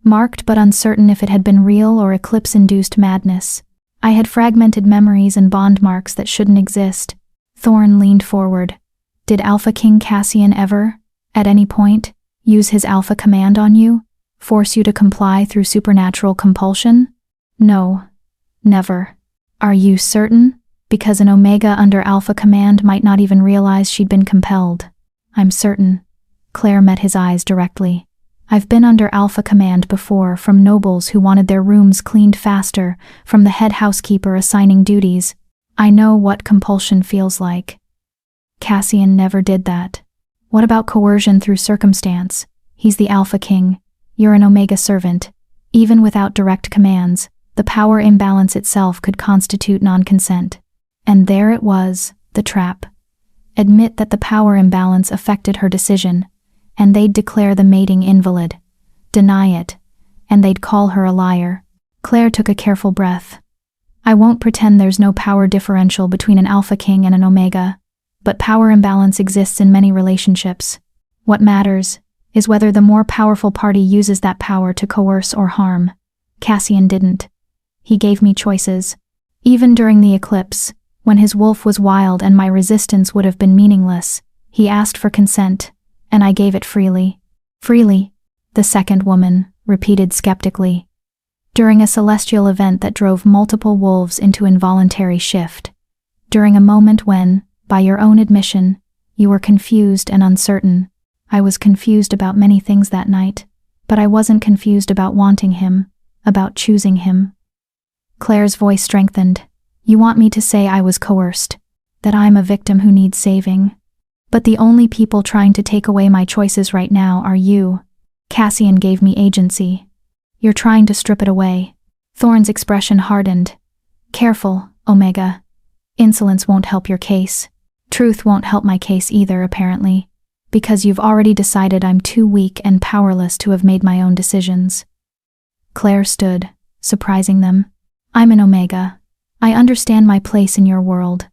S1: Marked but uncertain if it had been real or eclipse-induced madness. I had fragmented memories and bond marks that shouldn't exist. Thorne leaned forward. Did Alpha King Cassian ever, at any point, use his alpha command on you? Force you to comply through supernatural compulsion? No. Never. Are you certain? Because an Omega under alpha command might not even realize she'd been compelled. I'm certain. Claire met his eyes directly. I've been under alpha command before, from nobles who wanted their rooms cleaned faster, from the head housekeeper assigning duties. I know what compulsion feels like. Cassian never did that. What about coercion through circumstance? He's the Alpha King. You're an Omega servant. Even without direct commands, the power imbalance itself could constitute non-consent. And there it was, the trap. Admit that the power imbalance affected her decision, and they'd declare the mating invalid. Deny it, and they'd call her a liar. Claire took a careful breath. I won't pretend there's no power differential between an Alpha King and an Omega, but power imbalance exists in many relationships. What matters is whether the more powerful party uses that power to coerce or harm. Cassian didn't. He gave me choices. Even during the eclipse, when his wolf was wild and my resistance would have been meaningless, he asked for consent, and I gave it freely. Freely, the second woman repeated skeptically. During a celestial event that drove multiple wolves into involuntary shift. During a moment when, by your own admission, you were confused and uncertain. I was confused about many things that night, but I wasn't confused about wanting him. about choosing him. Claire's voice strengthened. You want me to say I was coerced, that I'm a victim who needs saving. But the only people trying to take away my choices right now are you. Cassian gave me agency. You're trying to strip it away. Thorne's expression hardened. Careful, Omega. Insolence won't help your case. Truth won't help my case either, apparently, because you've already decided I'm too weak and powerless to have made my own decisions. Claire stood, surprising them. I'm an Omega. I understand my place in your world.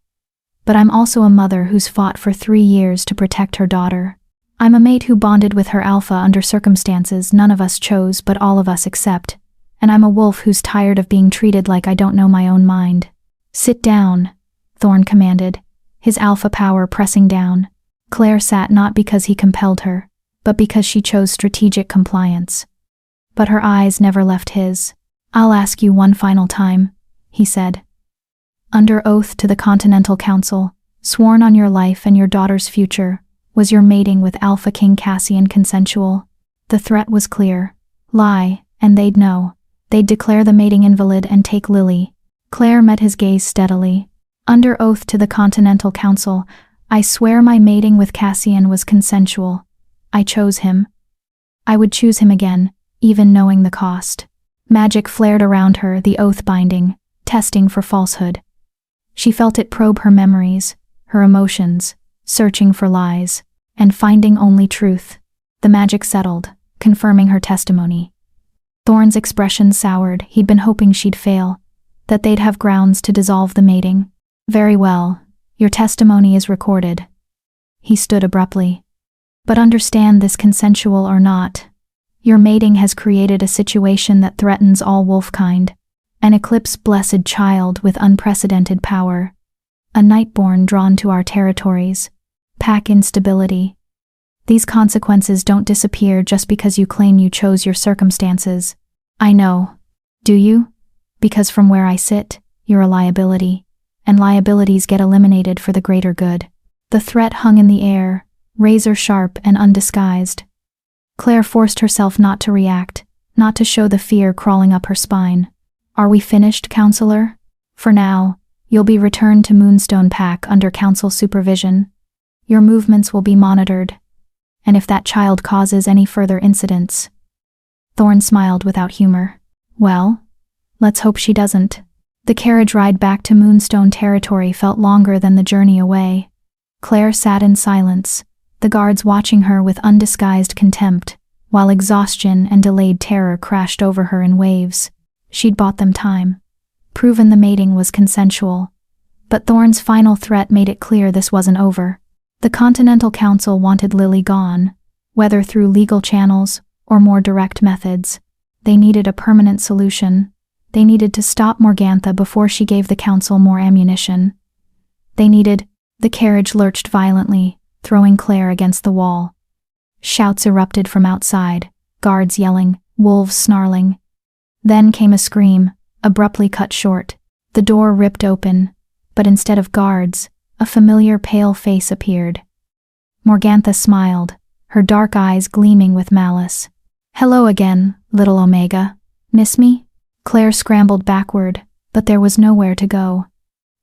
S1: But I'm also a mother who's fought for 3 years to protect her daughter. I'm a mate who bonded with her alpha under circumstances none of us chose but all of us accept. And I'm a wolf who's tired of being treated like I don't know my own mind. Sit down, Thorne commanded, his alpha power pressing down. Claire sat not because he compelled her, but because she chose strategic compliance. But her eyes never left his. I'll ask you one final time, he said. Under oath to the Continental Council, sworn on your life and your daughter's future, was your mating with Alpha King Cassian consensual? The threat was clear. Lie, and they'd know. They'd declare the mating invalid and take Lily. Claire met his gaze steadily. Under oath to the Continental Council, I swear my mating with Cassian was consensual. I chose him. I would choose him again, even knowing the cost. Magic flared around her, the oath binding, testing for falsehood. She felt it probe her memories, her emotions, searching for lies, and finding only truth. The magic settled, confirming her testimony. Thorne's expression soured. He'd been hoping she'd fail, that they'd have grounds to dissolve the mating. Very well, your testimony is recorded. He stood abruptly. But understand this, consensual or not. Your mating has created a situation that threatens all wolfkind. An eclipse blessed child with unprecedented power. A nightborn drawn to our territories. Pack instability. These consequences don't disappear just because you claim you chose your circumstances. I know. Do you? Because from where I sit, you're a liability. And liabilities get eliminated for the greater good. The threat hung in the air, razor sharp and undisguised. Claire forced herself not to react, not to show the fear crawling up her spine. Are we finished, counselor? For now, you'll be returned to Moonstone Pack under council supervision. Your movements will be monitored. And if that child causes any further incidents. Thorne smiled without humor. Well, let's hope she doesn't. The carriage ride back to Moonstone territory felt longer than the journey away. Claire sat in silence, the guards watching her with undisguised contempt, while exhaustion and delayed terror crashed over her in waves. She'd bought them time. Proven the mating was consensual. But Thorne's final threat made it clear this wasn't over. The Continental Council wanted Lily gone, whether through legal channels or more direct methods. They needed a permanent solution. They needed to stop Morgantha before she gave the Council more ammunition. The carriage lurched violently, throwing Claire against the wall. Shouts erupted from outside, guards yelling, wolves snarling. Then came a scream, abruptly cut short. The door ripped open, but instead of guards, a familiar pale face appeared. Morgantha smiled, her dark eyes gleaming with malice. Hello again, little Omega. Miss me? Claire scrambled backward, but there was nowhere to go.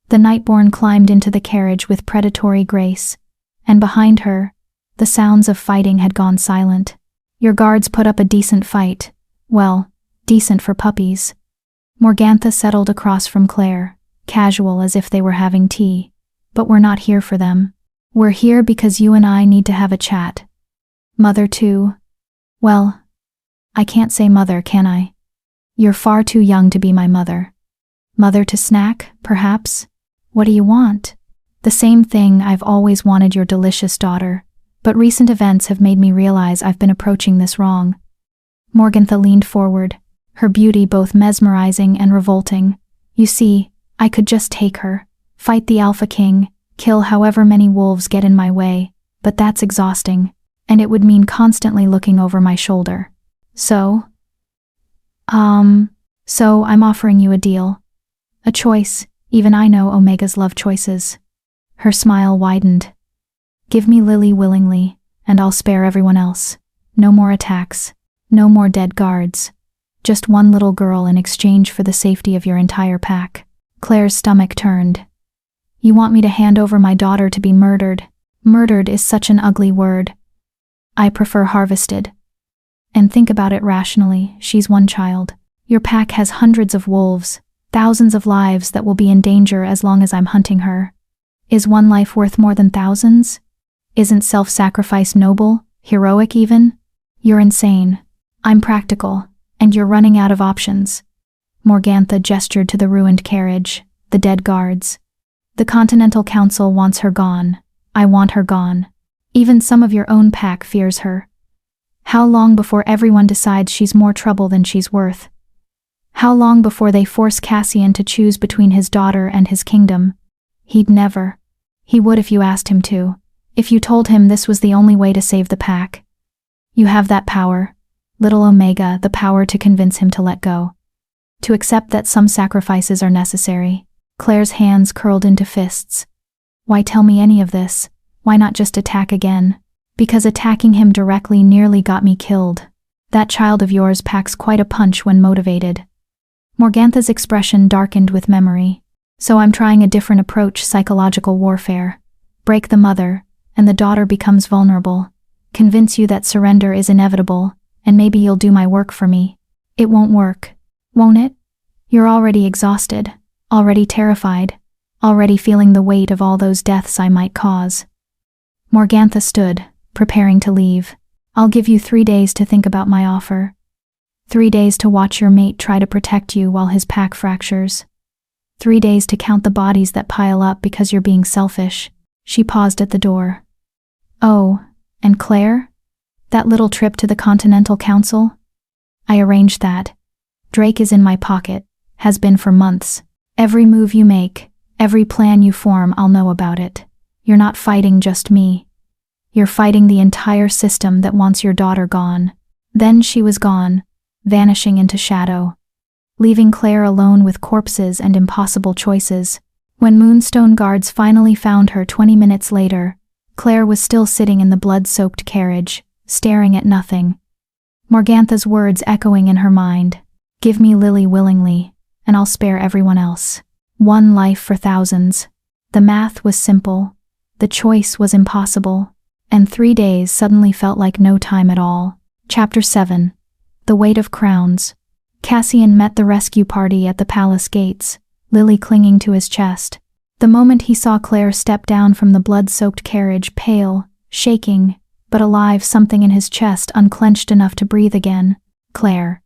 S1: The Nightborn climbed into the carriage with predatory grace, and behind her, the sounds of fighting had gone silent. Your guards put up a decent fight. Well, decent for puppies. Morgantha settled across from Claire, casual as if they were having tea. But we're not here for them. We're here because you and I need to have a chat. Mother too. Well, I can't say mother, can I? You're far too young to be my mother. Mother to snack, perhaps? What do you want? The same thing I've always wanted, your delicious daughter, but recent events have made me realize I've been approaching this wrong. Morgantha leaned forward, her beauty both mesmerizing and revolting. You see, I could just take her, fight the Alpha King, kill however many wolves get in my way, but that's exhausting, and it would mean constantly looking over my shoulder. So I'm offering you a deal. A choice. Even I know Omegas love choices. Her smile widened. Give me Lily willingly, and I'll spare everyone else. No more attacks. No more dead guards. Just one little girl in exchange for the safety of your entire pack. Claire's stomach turned. You want me to hand over my daughter to be murdered? Murdered is such an ugly word. I prefer harvested. And think about it rationally, she's one child. Your pack has hundreds of wolves, thousands of lives that will be in danger as long as I'm hunting her. Is one life worth more than thousands? Isn't self-sacrifice noble, heroic even? You're insane. I'm practical, and you're running out of options. Morgantha gestured to the ruined carriage, the dead guards. The Continental Council wants her gone. I want her gone. Even some of your own pack fears her. How long before everyone decides she's more trouble than she's worth? How long before they force Cassian to choose between his daughter and his kingdom? He'd never. He would if you asked him to. If you told him this was the only way to save the pack. You have that power, little Omega, the power to convince him to let go. To accept that some sacrifices are necessary. Claire's hands curled into fists. Why tell me any of this? Why not just attack again? Because attacking him directly nearly got me killed. That child of yours packs quite a punch when motivated. Morgantha's expression darkened with memory. So I'm trying a different approach, psychological warfare. Break the mother, and the daughter becomes vulnerable. Convince you that surrender is inevitable, and maybe you'll do my work for me. It won't work, won't it? You're already exhausted, already terrified, already feeling the weight of all those deaths I might cause. Morgantha stood, preparing to leave. I'll give you 3 days to think about my offer. 3 days to watch your mate try to protect you while his pack fractures. 3 days to count the bodies that pile up because you're being selfish. She paused at the door. Oh, and Claire? That little trip to the Continental Council? I arranged that. Drake is in my pocket, has been for months. Every move you make, every plan you form, I'll know about it. You're not fighting just me. You're fighting the entire system that wants your daughter gone. Then she was gone, vanishing into shadow, leaving Claire alone with corpses and impossible choices. When Moonstone guards finally found her 20 minutes later, Claire was still sitting in the blood-soaked carriage, staring at nothing. Morgantha's words echoing in her mind. Give me Lily willingly, and I'll spare everyone else. One life for thousands. The math was simple. The choice was impossible. And 3 days suddenly felt like no time at all. Chapter 7. The Weight of Crowns. Cassian met the rescue party at the palace gates, Lily clinging to his chest. The moment he saw Claire step down from the blood-soaked carriage, pale, shaking, but alive, something in his chest unclenched enough to breathe again. Claire.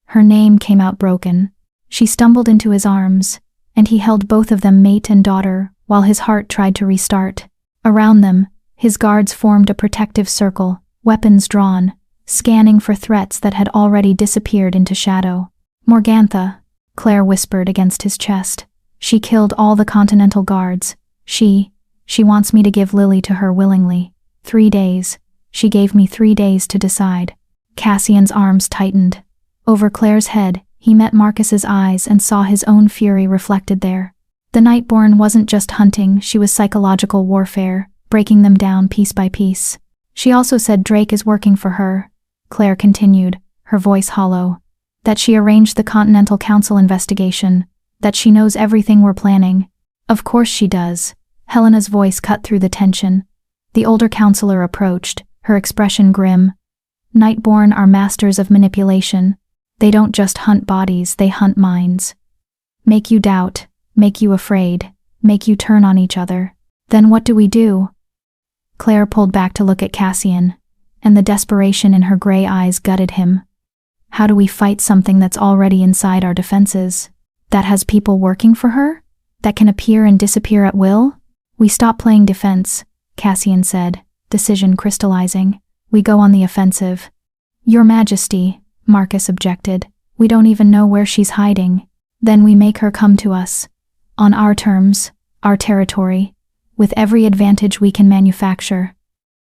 S1: Her name came out broken. She stumbled into his arms, and he held both of them, mate and daughter, while his heart tried to restart. Around them, his guards formed a protective circle, weapons drawn, scanning for threats that had already disappeared into shadow. Morgantha, Claire whispered against his chest. She killed all the Continental guards. She wants me to give Lily to her willingly. 3 days. She gave me 3 days to decide. Cassian's arms tightened. Over Claire's head, he met Marcus's eyes and saw his own fury reflected there. The Nightborn wasn't just hunting, she was psychological warfare, breaking them down piece by piece. She also said Drake is working for her, Claire continued, her voice hollow. That she arranged the Continental Council investigation, that she knows everything we're planning. Of course she does. Helena's voice cut through the tension. The older counselor approached, her expression grim. Nightborn are masters of manipulation. They don't just hunt bodies, they hunt minds. Make you doubt, make you afraid, make you turn on each other. Then what do we do? Claire pulled back to look at Cassian, and the desperation in her gray eyes gutted him. How do we fight something that's already inside our defenses? That has people working for her? That can appear and disappear at will? We stop playing defense, Cassian said, decision crystallizing. We go on the offensive. Your Majesty, Marcus objected. We don't even know where she's hiding. Then we make her come to us. On our terms, our territory, with every advantage we can manufacture.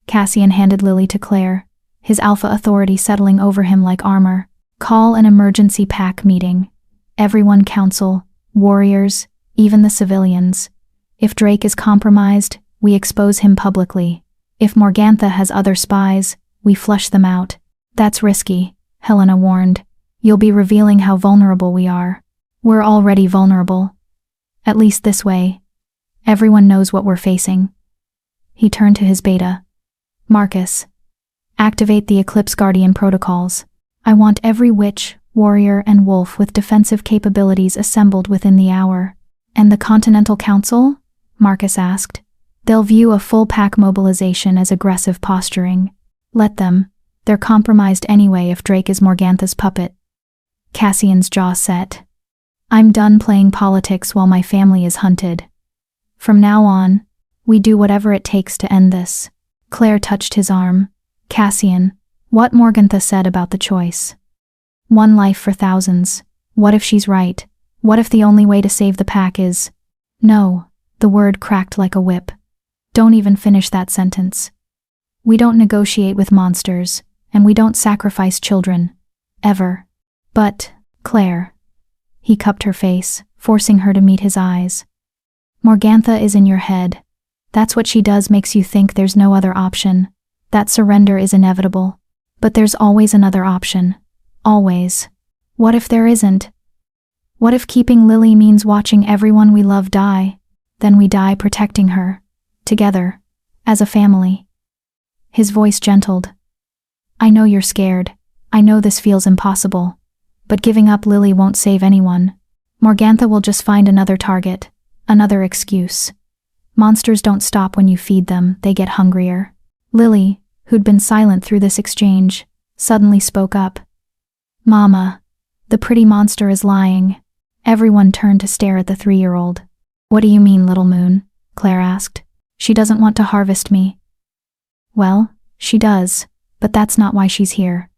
S1: Cassian handed Lily to Claire, his alpha authority settling over him like armor. Call an emergency pack meeting. Everyone council, warriors, even the civilians. If Drake is compromised, we expose him publicly. If Morgantha has other spies, we flush them out. That's risky, Helena warned. You'll be revealing how vulnerable we are. We're already vulnerable. At least this way. Everyone knows what we're facing. He turned to his beta. Marcus. Activate the Eclipse Guardian protocols. I want every witch, warrior, and wolf with defensive capabilities assembled within the hour. And the Continental Council? Marcus asked. They'll view a full pack mobilization as aggressive posturing. Let them. They're compromised anyway if Drake is Morgantha's puppet. Cassian's jaw set. I'm done playing politics while my family is hunted. From now on, we do whatever it takes to end this. Claire touched his arm. Cassian, what Morgantha said about the choice. One life for thousands. What if she's right? What if the only way to save the pack is… No, the word cracked like a whip. Don't even finish that sentence. We don't negotiate with monsters, and we don't sacrifice children. Ever. But, Claire. He cupped her face, forcing her to meet his eyes. Morgantha is in your head. That's what she does makes you think there's no other option. That surrender is inevitable. But there's always another option. Always. What if there isn't? What if keeping Lily means watching everyone we love die? Then we die protecting her. Together. As a family. His voice gentled. I know you're scared. I know this feels impossible. But giving up Lily won't save anyone. Morgantha will just find another target. Another excuse. Monsters don't stop when you feed them, they get hungrier. Lily, who'd been silent through this exchange, suddenly spoke up. Mama, the pretty monster is lying. Everyone turned to stare at the 3-year-old. What do you mean, little moon? Claire asked. She doesn't want to harvest me. Well, she does, but that's not why she's here.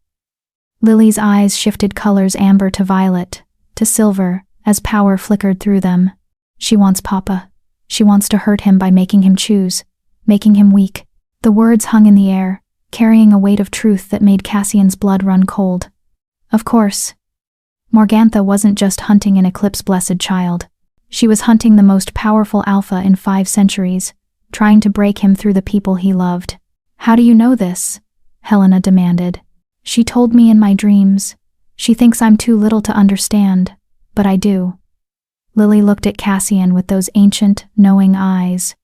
S1: Lily's eyes shifted colors amber to violet, to silver, as power flickered through them. She wants Papa. She wants to hurt him by making him choose, making him weak. The words hung in the air, carrying a weight of truth that made Cassian's blood run cold. Of course. Morgantha wasn't just hunting an Eclipse-blessed child. She was hunting the most powerful alpha in 5 centuries, trying to break him through the people he loved. How do you know this? Helena demanded. She told me in my dreams. She thinks I'm too little to understand, but I do. Lily looked at Cassian with those ancient, knowing eyes.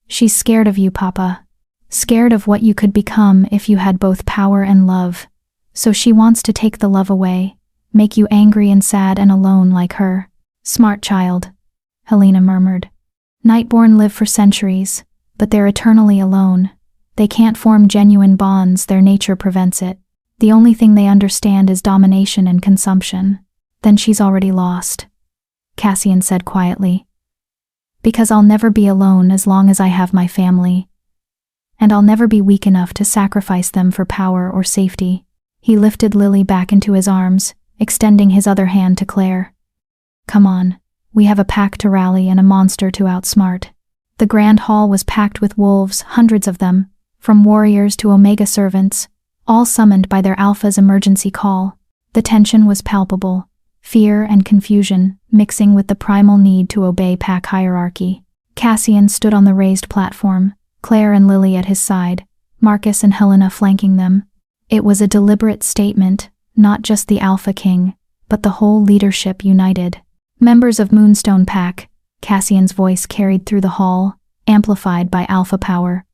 S1: She's scared of you, Papa. Scared of what you could become if you had both power and love. So she wants to take the love away, make you angry and sad and alone like her. Smart child, Helena murmured. Nightborn live for centuries, but they're eternally alone. They can't form genuine bonds, their nature prevents it. The only thing they understand is domination and consumption. Then she's already lost. Cassian said quietly. Because I'll never be alone as long as I have my family. And I'll never be weak enough to sacrifice them for power or safety. He lifted Lily back into his arms, extending his other hand to Claire. Come on, we have a pack to rally and a monster to outsmart. The grand hall was packed with wolves, hundreds of them, from warriors to Omega servants, all summoned by their alpha's emergency call. The tension was palpable. Fear and confusion, mixing with the primal need to obey pack hierarchy. Cassian stood on the raised platform, Claire and Lily at his side, Marcus and Helena flanking them. It was a deliberate statement, not just the Alpha King, but the whole leadership united. Members of Moonstone Pack, Cassian's voice carried through the hall, amplified by alpha power.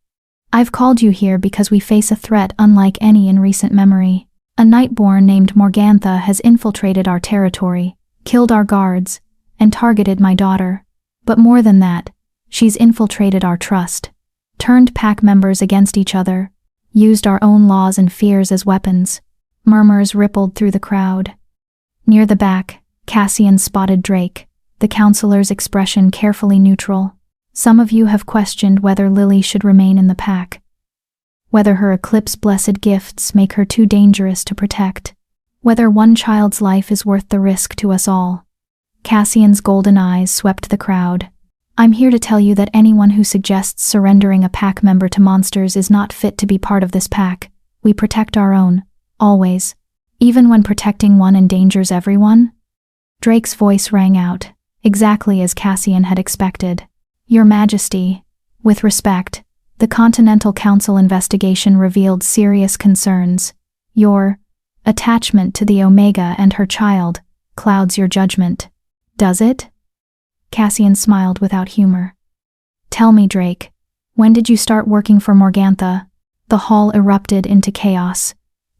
S1: I've called you here because we face a threat unlike any in recent memory. A Nightborn named Morgantha has infiltrated our territory, killed our guards, and targeted my daughter. But more than that, she's infiltrated our trust, turned pack members against each other, used our own laws and fears as weapons. Murmurs rippled through the crowd. Near the back, Cassian spotted Drake, the counselor's expression carefully neutral. Some of you have questioned whether Lily should remain in the pack. Whether her Eclipse-blessed gifts make her too dangerous to protect. Whether one child's life is worth the risk to us all. Cassian's golden eyes swept the crowd. I'm here to tell you that anyone who suggests surrendering a pack member to monsters is not fit to be part of this pack. We protect our own, always. Even when protecting one endangers everyone? Drake's voice rang out, exactly as Cassian had expected. Your Majesty, with respect, the Continental Council investigation revealed serious concerns. Your Attachment to the Omega and her child clouds your judgment. Does it? Cassian smiled without humor. Tell me, Drake, when did you start working for Morgantha? The hall erupted into chaos.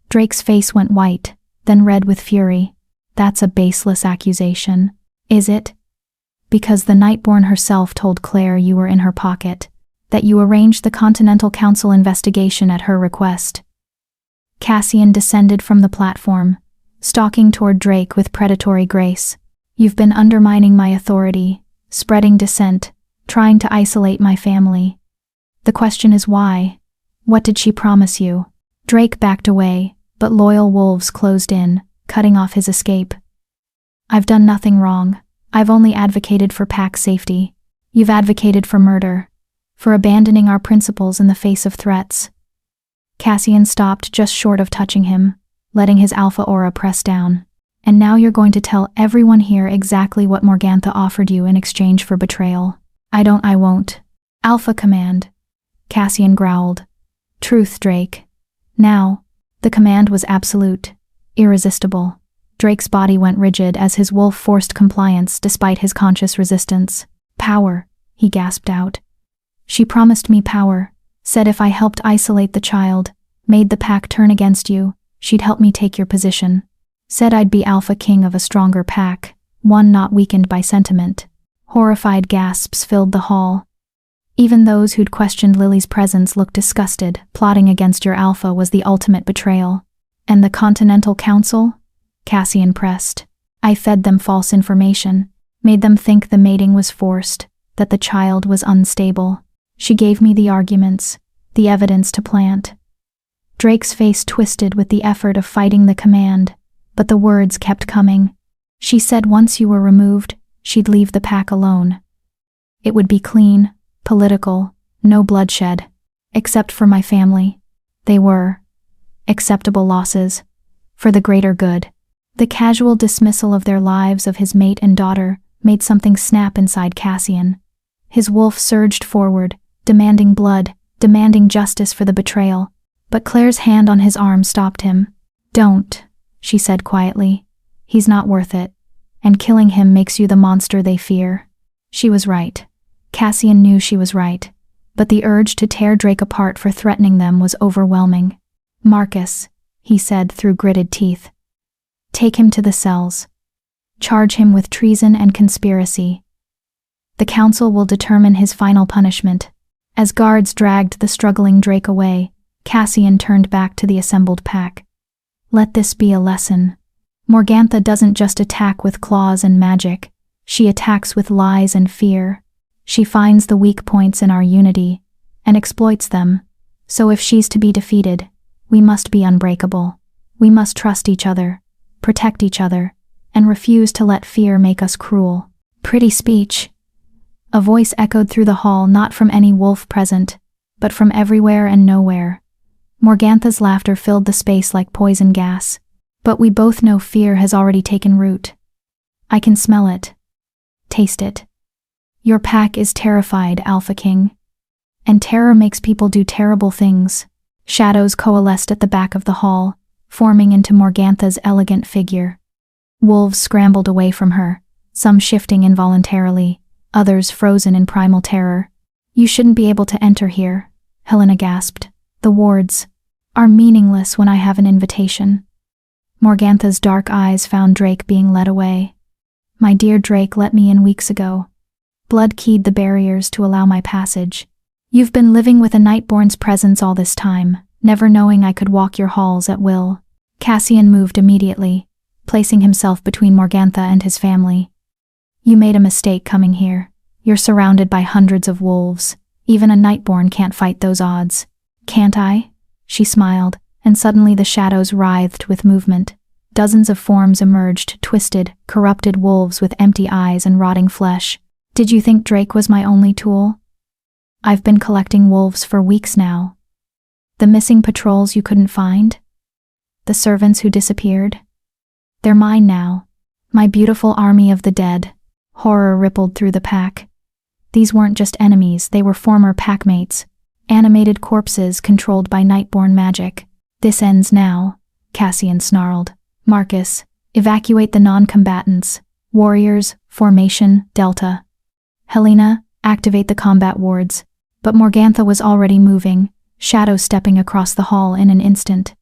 S1: Drake's face went white, then red with fury. That's a baseless accusation. Is it? Because the Nightborn herself told Claire you were in her pocket, that you arranged the Continental Council investigation at her request. Cassian descended from the platform, stalking toward Drake with predatory grace. You've been undermining my authority, spreading dissent, trying to isolate my family. The question is why? What did she promise you? Drake backed away, but loyal wolves closed in, cutting off his escape. I've done nothing wrong. I've only advocated for pack safety. You've advocated for murder, for abandoning our principles in the face of threats. Cassian stopped just short of touching him, letting his alpha aura press down. And now you're going to tell everyone here exactly what Morgantha offered you in exchange for betrayal. I won't. Alpha command. Cassian growled. Truth, Drake. Now. The command was absolute, irresistible. Drake's body went rigid as his wolf forced compliance despite his conscious resistance. Power, he gasped out. She promised me power, said if I helped isolate the child, made the pack turn against you, she'd help me take your position. Said I'd be alpha king of a stronger pack, one not weakened by sentiment. Horrified gasps filled the hall. Even those who'd questioned Lily's presence looked disgusted. Plotting against your alpha was the ultimate betrayal. And the Continental Council? Cassian pressed. I fed them false information, made them think the mating was forced, that the child was unstable. She gave me the arguments, the evidence to plant. Drake's face twisted with the effort of fighting the command, but the words kept coming. She said once you were removed, she'd leave the pack alone. It would be clean, political, no bloodshed, except for my family. They were acceptable losses, for the greater good. The casual dismissal of their lives of his mate and daughter made something snap inside Cassian. His wolf surged forward, demanding blood, demanding justice for the betrayal. But Claire's hand on his arm stopped him. Don't, she said quietly. He's not worth it, and killing him makes you the monster they fear. She was right. Cassian knew she was right, but the urge to tear Drake apart for threatening them was overwhelming. Marcus, he said through gritted teeth. Take him to the cells. Charge him with treason and conspiracy. The council will determine his final punishment. As guards dragged the struggling Drake away, Cassian turned back to the assembled pack. Let this be a lesson. Morgantha doesn't just attack with claws and magic. She attacks with lies and fear. She finds the weak points in our unity and exploits them. So if she's to be defeated, we must be unbreakable. We must trust each other, protect each other, and refuse to let fear make us cruel. Pretty speech. A voice echoed through the hall, not from any wolf present, but from everywhere and nowhere. Morgantha's laughter filled the space like poison gas. But we both know fear has already taken root. I can smell it. Taste it. Your pack is terrified, Alpha King. And terror makes people do terrible things. Shadows coalesced at the back of the hall, forming into Morgantha's elegant figure. Wolves scrambled away from her, some shifting involuntarily, others frozen in primal terror. You shouldn't be able to enter here, Helena gasped. The wards are meaningless when I have an invitation. Morgantha's dark eyes found Drake being led away. My dear Drake let me in weeks ago. Blood keyed the barriers to allow my passage. You've been living with a Nightborn's presence all this time, never knowing I could walk your halls at will. Cassian moved immediately, placing himself between Morgantha and his family. You made a mistake coming here. You're surrounded by hundreds of wolves. Even a Nightborn can't fight those odds. Can't I? She smiled, and suddenly the shadows writhed with movement. Dozens of forms emerged, twisted, corrupted wolves with empty eyes and rotting flesh. Did you think Drake was my only tool? I've been collecting wolves for weeks now. The missing patrols you couldn't find? The servants who disappeared? They're mine now. My beautiful army of the dead. Horror rippled through the pack. These weren't just enemies, they were former packmates. Animated corpses controlled by Nightborn magic. This ends now, Cassian snarled. Marcus, evacuate the non-combatants. Warriors, formation, Delta. Helena, activate the combat wards. But Morgantha was already moving, shadow stepping across the hall in an instant.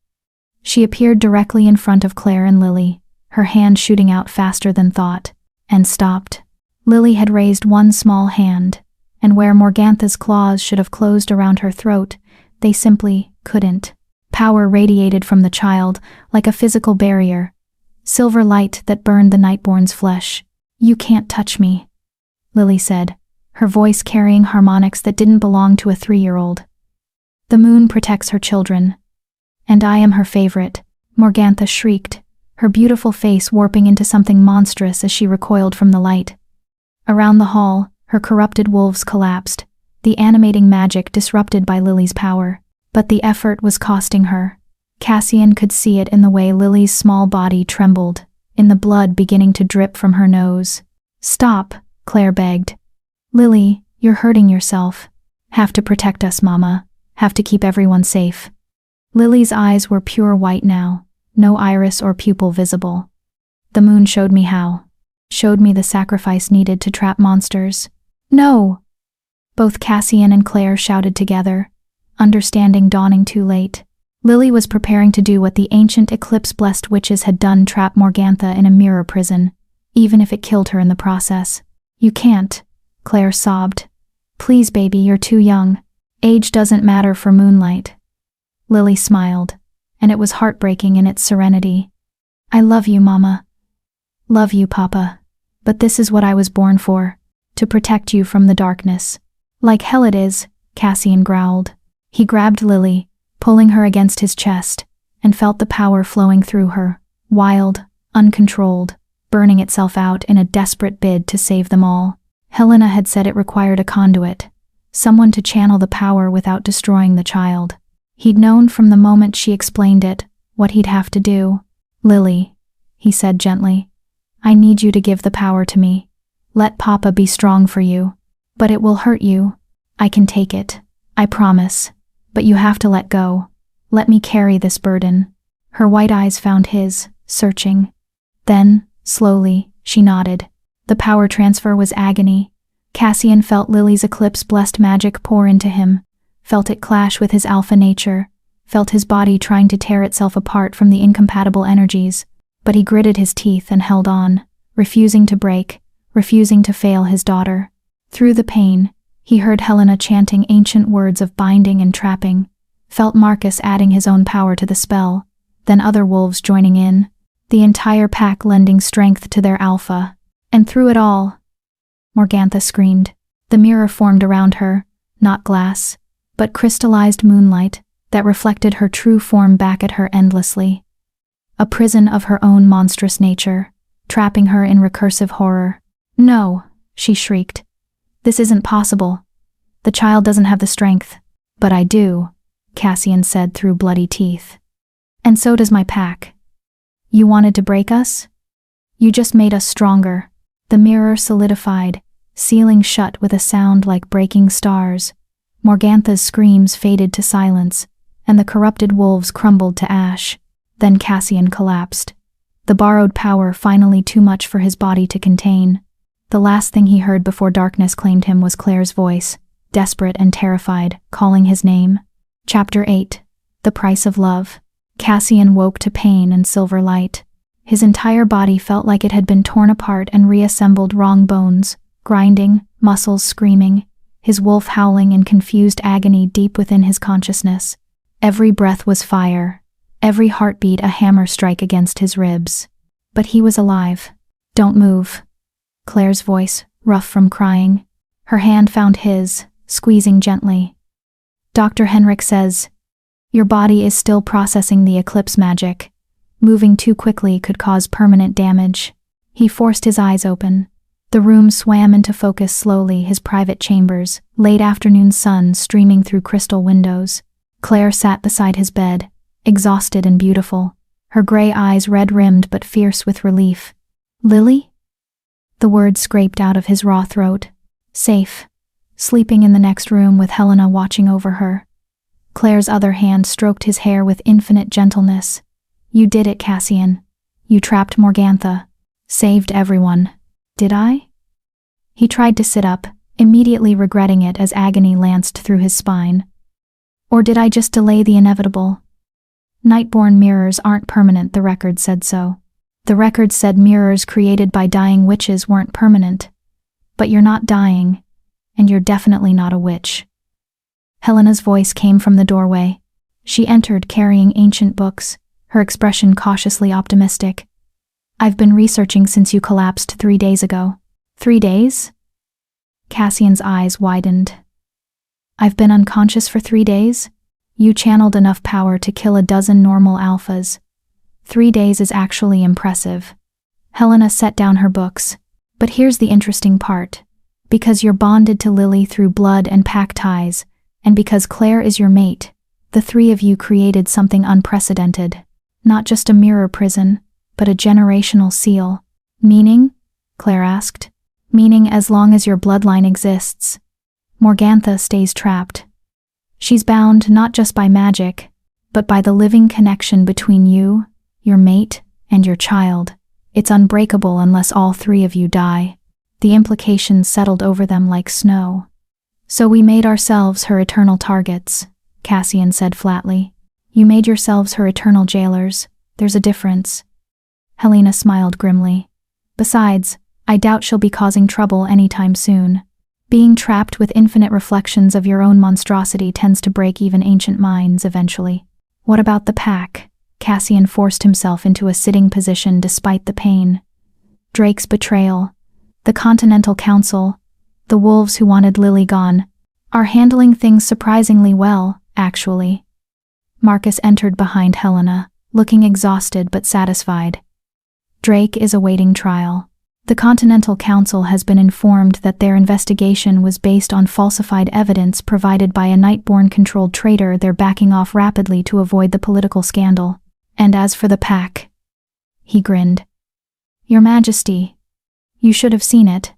S1: She appeared directly in front of Claire and Lily, her hand shooting out faster than thought, and stopped. Lily had raised one small hand, and where Morgantha's claws should have closed around her throat, they simply couldn't. Power radiated from the child, like a physical barrier. Silver light that burned the Nightborn's flesh. You can't touch me, Lily said, her voice carrying harmonics that didn't belong to a 3-year-old. The moon protects her children. And I am her favorite, Morgantha shrieked, her beautiful face warping into something monstrous as she recoiled from the light. Around the hall, her corrupted wolves collapsed, the animating magic disrupted by Lily's power. But the effort was costing her. Cassian could see it in the way Lily's small body trembled, in the blood beginning to drip from her nose. Stop, Claire begged. Lily, you're hurting yourself. Have to protect us, Mama. Have to keep everyone safe. Lily's eyes were pure white now, no iris or pupil visible. The moon showed me how. Showed me the sacrifice needed to trap monsters. No! Both Cassian and Claire shouted together, understanding dawning too late. Lily was preparing to do what the ancient eclipse-blessed witches had done, trap Morgantha in a mirror prison, even if it killed her in the process. You can't, Claire sobbed. Please, baby, you're too young. Age doesn't matter for moonlight. Lily smiled, and it was heartbreaking in its serenity. I love you, Mama. Love you, Papa. But this is what I was born for, to protect you from the darkness. Like hell it is, Cassian growled. He grabbed Lily, pulling her against his chest, and felt the power flowing through her, wild, uncontrolled, burning itself out in a desperate bid to save them all. Helena had said it required a conduit, someone to channel the power without destroying the child. He'd known from the moment she explained it, what he'd have to do. Lily, he said gently, I need you to give the power to me. Let Papa be strong for you. But it will hurt you. I can take it. I promise. But you have to let go. Let me carry this burden. Her white eyes found his, searching. Then, slowly, she nodded. The power transfer was agony. Cassian felt Lily's eclipse-blessed magic pour into him, felt it clash with his alpha nature, felt his body trying to tear itself apart from the incompatible energies. But he gritted his teeth and held on, refusing to break, refusing to fail his daughter. Through the pain, he heard Helena chanting ancient words of binding and trapping, felt Marcus adding his own power to the spell, then other wolves joining in, the entire pack lending strength to their alpha. And through it all, Morgantha screamed. The mirror formed around her, not glass, but crystallized moonlight that reflected her true form back at her endlessly. A prison of her own monstrous nature, trapping her in recursive horror. No, she shrieked. This isn't possible. The child doesn't have the strength. But I do, Cassian said through bloody teeth. And so does my pack. You wanted to break us? You just made us stronger. The mirror solidified, sealing shut with a sound like breaking stars. Morgantha's screams faded to silence, and the corrupted wolves crumbled to ash. Then Cassian collapsed. The borrowed power finally too much for his body to contain. The last thing he heard before darkness claimed him was Claire's voice, desperate and terrified, calling his name. Chapter 8. The Price of Love. Cassian woke to pain and silver light. His entire body felt like it had been torn apart and reassembled, raw bones, grinding, muscles screaming, his wolf howling in confused agony deep within his consciousness. Every breath was fire, every heartbeat a hammer strike against his ribs. But he was alive. Don't move. Claire's voice, rough from crying. Her hand found his, squeezing gently. Dr. Henrik says, your body is still processing the eclipse magic. Moving too quickly could cause permanent damage. He forced his eyes open. The room swam into focus slowly, his private chambers, late afternoon sun streaming through crystal windows. Claire sat beside his bed, exhausted and beautiful, her gray eyes red-rimmed but fierce with relief. Lily? The words scraped out of his raw throat. Safe. Sleeping in the next room with Helena watching over her. Claire's other hand stroked his hair with infinite gentleness. You did it, Cassian. You trapped Morgantha. Saved everyone. Did I? He tried to sit up, immediately regretting it as agony lanced through his spine. Or did I just delay the inevitable? Nightborn mirrors aren't permanent, the record said so. The record said mirrors created by dying witches weren't permanent. But you're not dying, and you're definitely not a witch. Helena's voice came from the doorway. She entered carrying ancient books, her expression cautiously optimistic. I've been researching since you collapsed 3 days ago. 3 days? Cassian's eyes widened. I've been unconscious for 3 days? You channeled enough power to kill a dozen normal alphas. 3 days is actually impressive. Helena set down her books. But here's the interesting part. Because you're bonded to Lily through blood and pack ties, and because Claire is your mate, the three of you created something unprecedented. Not just a mirror prison, but a generational seal. Meaning? Claire asked. Meaning as long as your bloodline exists. Morgantha stays trapped. She's bound not just by magic, but by the living connection between you, your mate, and your child. It's unbreakable unless all three of you die. The implications settled over them like snow. So we made ourselves her eternal targets, Cassian said flatly. You made yourselves her eternal jailers. There's a difference. Helena smiled grimly. Besides, I doubt she'll be causing trouble anytime soon. Being trapped with infinite reflections of your own monstrosity tends to break even ancient minds eventually. What about the pack? Cassian forced himself into a sitting position despite the pain. Drake's betrayal, the Continental Council, the wolves who wanted Lily gone, are handling things surprisingly well, actually. Marcus entered behind Helena, looking exhausted but satisfied. Drake is awaiting trial. The Continental Council has been informed that their investigation was based on falsified evidence provided by a Nightborn-controlled traitor. They're backing off rapidly to avoid the political scandal. And as for the pack, he grinned. Your Majesty, you should have seen it.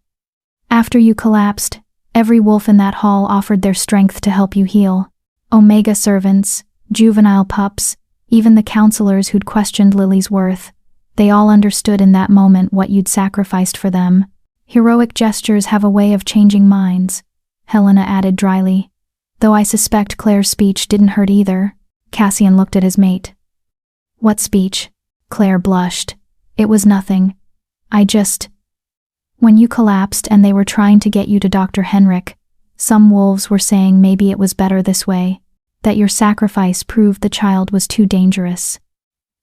S1: After you collapsed, every wolf in that hall offered their strength to help you heal. Omega servants, juvenile pups, even the counselors who'd questioned Lily's worth. They all understood in that moment what you'd sacrificed for them. Heroic gestures have a way of changing minds, Helena added dryly. Though I suspect Claire's speech didn't hurt either. Cassian looked at his mate. What speech? Claire blushed. It was nothing. When you collapsed and they were trying to get you to Dr. Henrik, some wolves were saying maybe it was better this way, that your sacrifice proved the child was too dangerous.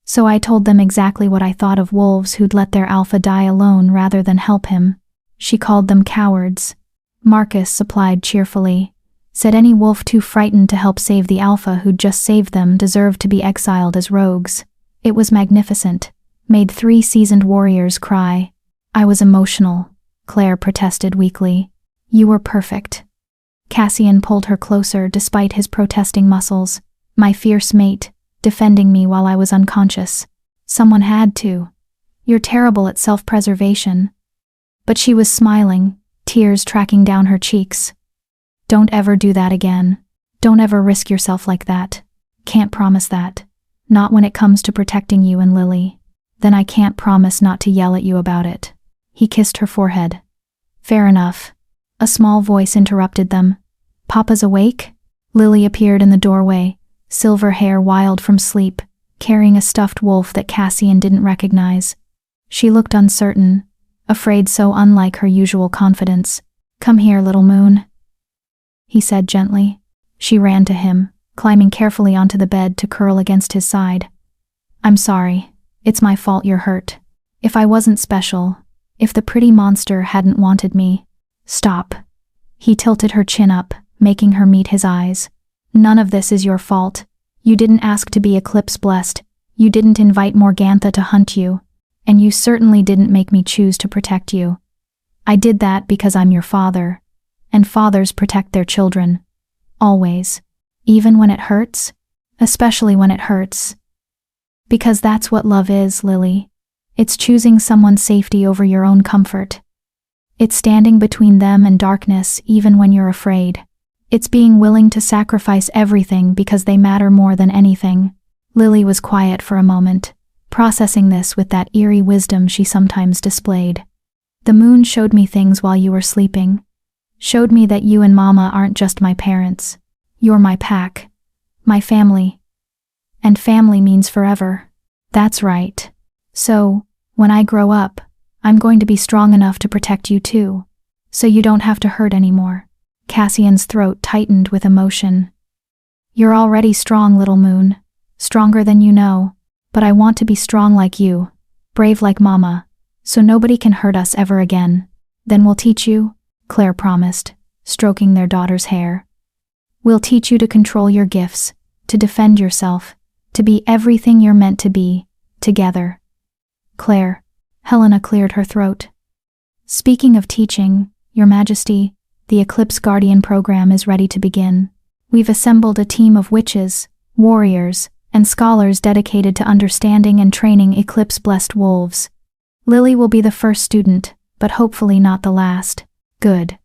S1: So I told them exactly what I thought of wolves who'd let their alpha die alone rather than help him. She called them cowards. Marcus supplied cheerfully. Said any wolf too frightened to help save the alpha who'd just saved them deserved to be exiled as rogues. It was magnificent. Made 3 seasoned warriors cry. I was emotional, Claire protested weakly. You were perfect. Cassian pulled her closer despite his protesting muscles. My fierce mate, defending me while I was unconscious. Someone had to. You're terrible at self-preservation. But she was smiling, tears tracking down her cheeks. Don't ever do that again. Don't ever risk yourself like that. Can't promise that. Not when it comes to protecting you and Lily. Then I can't promise not to yell at you about it. He kissed her forehead. Fair enough. A small voice interrupted them. Papa's awake? Lily appeared in the doorway, silver hair wild from sleep, carrying a stuffed wolf that Cassian didn't recognize. She looked uncertain, afraid so unlike her usual confidence. Come here, little moon, he said gently. She ran to him, climbing carefully onto the bed to curl against his side. I'm sorry. It's my fault you're hurt. If I wasn't special, if the pretty monster hadn't wanted me. Stop. He tilted her chin up, making her meet his eyes. None of this is your fault. You didn't ask to be eclipse blessed. You didn't invite Morgantha to hunt you. And you certainly didn't make me choose to protect you. I did that because I'm your father. And fathers protect their children. Always. Even when it hurts? Especially when it hurts. Because that's what love is, Lily. It's choosing someone's safety over your own comfort. It's standing between them and darkness even when you're afraid. It's being willing to sacrifice everything because they matter more than anything. Lily was quiet for a moment, processing this with that eerie wisdom she sometimes displayed. The moon showed me things while you were sleeping. Showed me that you and Mama aren't just my parents. You're my pack. My family. And family means forever. That's right. So, when I grow up, I'm going to be strong enough to protect you too. So you don't have to hurt anymore. Cassian's throat tightened with emotion. You're already strong, little moon. Stronger than you know. But I want to be strong like you. Brave like Mama. So nobody can hurt us ever again. Then we'll teach you, Claire promised, stroking their daughter's hair. We'll teach you to control your gifts, to defend yourself, to be everything you're meant to be, together. Claire, Helena cleared her throat. Speaking of teaching, Your Majesty, the Eclipse Guardian program is ready to begin. We've assembled a team of witches, warriors, and scholars dedicated to understanding and training Eclipse-blessed wolves. Lily will be the first student, but hopefully not the last. Good.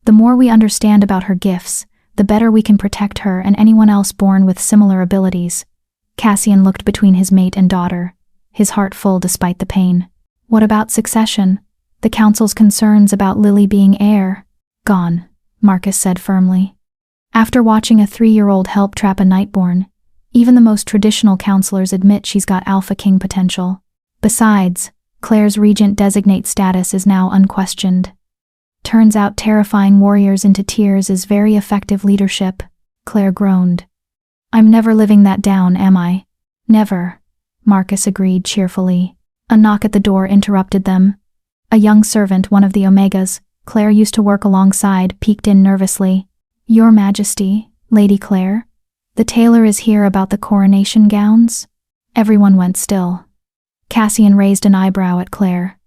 S1: The more we understand about her gifts, the better we can protect her and anyone else born with similar abilities. Cassian looked between his mate and daughter, his heart full despite the pain. What about succession? The council's concerns about Lily being heir? Gone, Marcus said firmly. After watching a 3-year-old help trap a Nightborn, even the most traditional counselors admit she's got Alpha King potential. Besides, Claire's regent designate status is now unquestioned. Turns out terrifying warriors into tears is very effective leadership, Claire groaned. I'm never living that down, am I? Never, Marcus agreed cheerfully. A knock at the door interrupted them. A young servant, one of the Omegas, Claire used to work alongside, peeked in nervously. Your Majesty, Lady Claire, the tailor is here about the coronation gowns? Everyone went still. Cassian raised an eyebrow at Claire.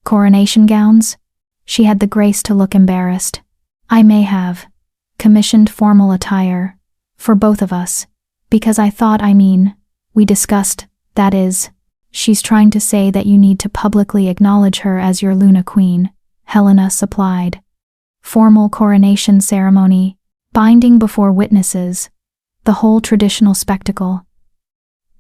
S1: Coronation gowns? She had the grace to look embarrassed. I may have commissioned formal attire for both of us, because we discussed, that is. She's trying to say that you need to publicly acknowledge her as your Luna Queen, Helena supplied. Formal coronation ceremony, binding before witnesses, the whole traditional spectacle.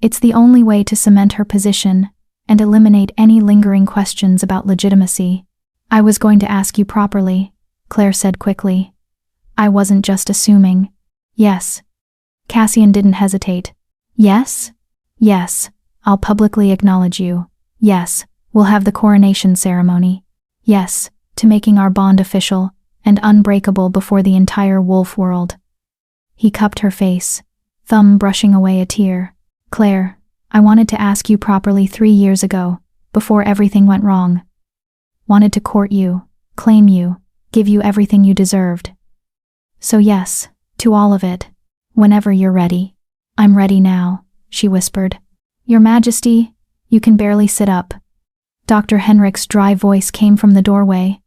S1: It's the only way to cement her position and eliminate any lingering questions about legitimacy. I was going to ask you properly, Claire said quickly. I wasn't just assuming. Yes. Cassian didn't hesitate. Yes? Yes, I'll publicly acknowledge you. Yes, we'll have the coronation ceremony. Yes, to making our bond official and unbreakable before the entire wolf world. He cupped her face, thumb brushing away a tear. Claire, I wanted to ask you properly 3 years ago, before everything went wrong. Wanted to court you, claim you, give you everything you deserved. So yes, to all of it, whenever you're ready. I'm ready now, she whispered. Your Majesty, you can barely sit up. Dr. Henrik's dry voice came from the doorway.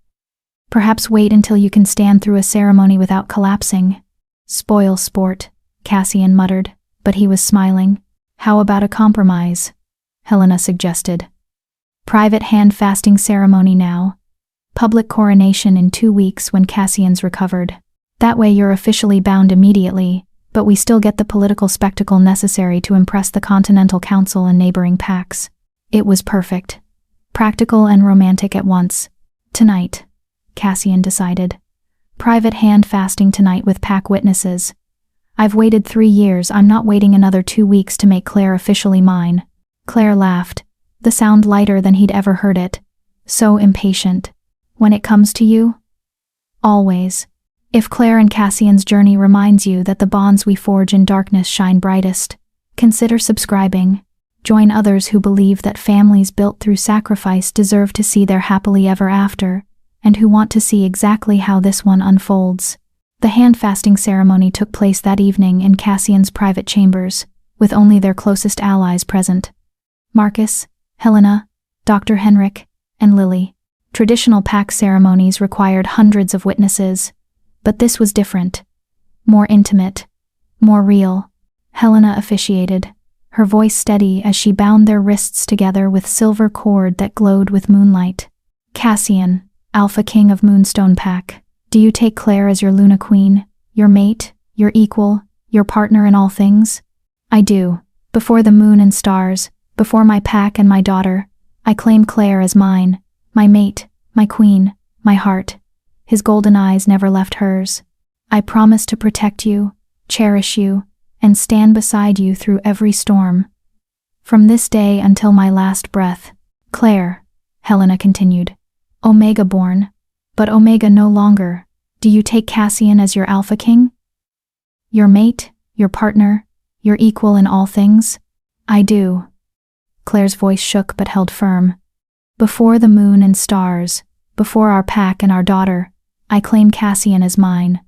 S1: Perhaps wait until you can stand through a ceremony without collapsing. Spoil sport, Cassian muttered, but he was smiling. How about a compromise? Helena suggested. Private hand-fasting ceremony now. Public coronation in 2 weeks when Cassian's recovered. That way you're officially bound immediately, but we still get the political spectacle necessary to impress the Continental Council and neighboring packs. It was perfect. Practical and romantic at once. Tonight, Cassian decided. Private hand-fasting tonight with pack witnesses. I've waited 3 years, I'm not waiting another 2 weeks to make Claire officially mine. Claire laughed, the sound lighter than he'd ever heard it. So impatient. When it comes to you? Always. If Claire and Cassian's journey reminds you that the bonds we forge in darkness shine brightest, consider subscribing. Join others who believe that families built through sacrifice deserve to see their happily ever after, and who want to see exactly how this one unfolds. The hand-fasting ceremony took place that evening in Cassian's private chambers, with only their closest allies present. Marcus, Helena, Dr. Henrik, and Lily. Traditional pack ceremonies required hundreds of witnesses, but this was different. More intimate, more real. Helena officiated, her voice steady as she bound their wrists together with silver cord that glowed with moonlight. Cassian, Alpha King of Moonstone Pack, do you take Claire as your Luna Queen, your mate, your equal, your partner in all things? I do, before the moon and stars, Before my pack and my daughter, I claim Claire as mine, my mate, my queen, my heart. His golden eyes never left hers. I promise to protect you, cherish you, and stand beside you through every storm. From this day until my last breath. Claire, Helena continued. Omega born, but Omega no longer. Do you take Cassian as your Alpha King? Your mate, your partner, your equal in all things? I do. Claire's voice shook but held firm. Before the moon and stars, before our pack and our daughter, I claim Cassian as mine.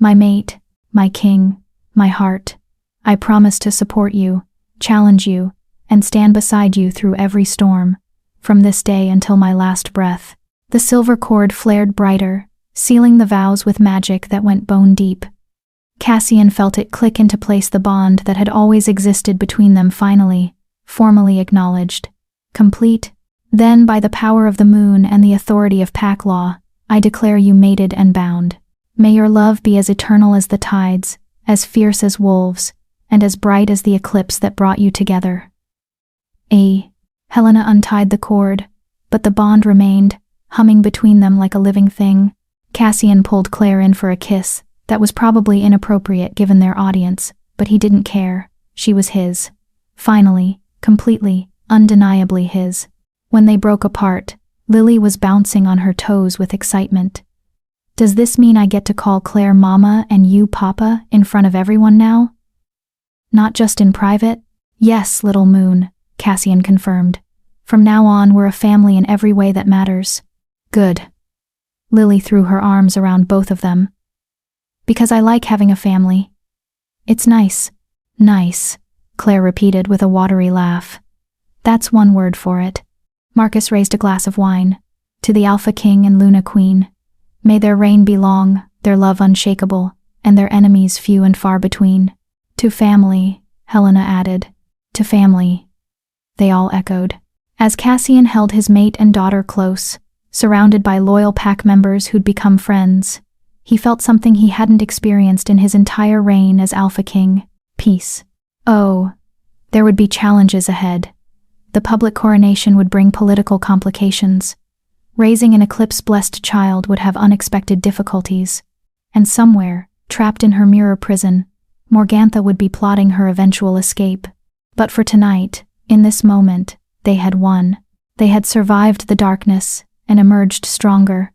S1: My mate, my king, my heart. I promise to support you, challenge you, and stand beside you through every storm, from this day until my last breath. The silver cord flared brighter, sealing the vows with magic that went bone deep. Cassian felt it click into place, the bond that had always existed between them finally, formally acknowledged. Complete. Then, by the power of the moon and the authority of pack law, I declare you mated and bound. May your love be as eternal as the tides, as fierce as wolves, and as bright as the eclipse that brought you together. Helena untied the cord, but the bond remained, humming between them like a living thing. Cassian pulled Claire in for a kiss that was probably inappropriate given their audience, but he didn't care. She was his. Finally, completely, undeniably his. When they broke apart, Lily was bouncing on her toes with excitement. Does this mean I get to call Claire Mama and you Papa in front of everyone now? Not just in private? Yes, little moon, Cassian confirmed. From now on, we're a family in every way that matters. Good. Lily threw her arms around both of them. Because I like having a family. It's nice. Nice, Claire repeated with a watery laugh. That's one word for it. Marcus raised a glass of wine. To the Alpha King and Luna Queen. May their reign be long, their love unshakable, and their enemies few and far between. To family, Helena added. To family. They all echoed. As Cassian held his mate and daughter close, surrounded by loyal pack members who'd become friends, he felt something he hadn't experienced in his entire reign as Alpha King: peace. Oh, there would be challenges ahead. The public coronation would bring political complications. Raising an eclipse-blessed child would have unexpected difficulties. And somewhere, trapped in her mirror prison, Morgantha would be plotting her eventual escape. But for tonight, in this moment, they had won. They had survived the darkness and emerged stronger.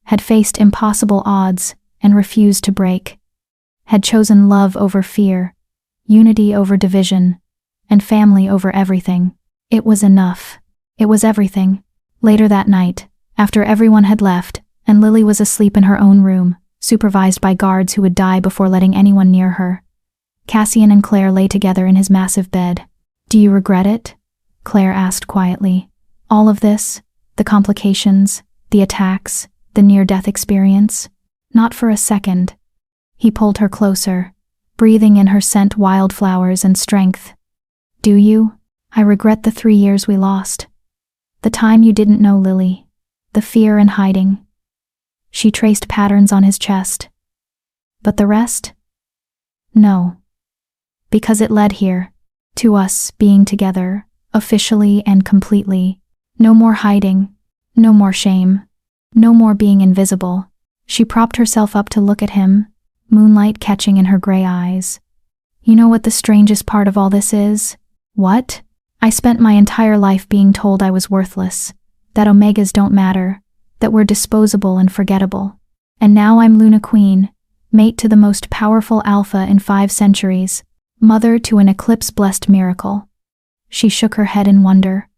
S1: Had faced impossible odds and refused to break. Had chosen love over fear, unity over division, and family over everything. It was enough. It was everything. Later that night, after everyone had left, and Lily was asleep in her own room, supervised by guards who would die before letting anyone near her, Cassian and Claire lay together in his massive bed. Do you regret it? Claire asked quietly. All of this? The complications, the attacks, the near-death experience? Not for a second. He pulled her closer, breathing in her scent wildflowers and strength. Do you? I regret the 3 years we lost. The time you didn't know Lily. The fear and hiding. She traced patterns on his chest. But the rest? No. Because it led here. To us being together, officially and completely. No more hiding. No more shame. No more being invisible. She propped herself up to look at him, moonlight catching in her gray eyes. You know what the strangest part of all this is? What? I spent my entire life being told I was worthless, that Omegas don't matter, that we're disposable and forgettable. And now I'm Luna Queen, mate to the most powerful Alpha in 5 centuries, mother to an eclipse-blessed miracle. She shook her head in wonder.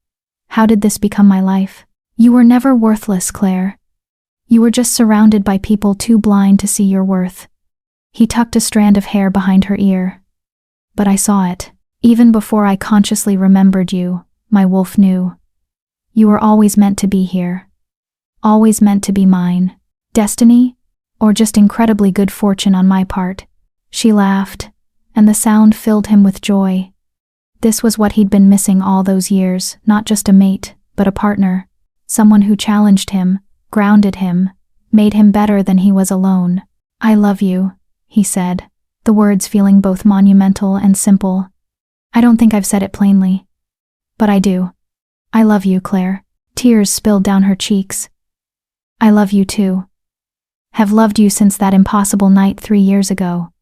S1: How did this become my life? You were never worthless, Claire. You were just surrounded by people too blind to see your worth. He tucked a strand of hair behind her ear. But I saw it. Even before I consciously remembered you, my wolf knew. You were always meant to be here. Always meant to be mine. Destiny? Or just incredibly good fortune on my part? She laughed, and the sound filled him with joy. This was what he'd been missing all those years, not just a mate, but a partner. Someone who challenged him, grounded him, made him better than he was alone. I love you, he said, the words feeling both monumental and simple. I don't think I've said it plainly. But I do. I love you, Claire. Tears spilled down her cheeks. I love you too. Have loved you since that impossible night 3 years ago.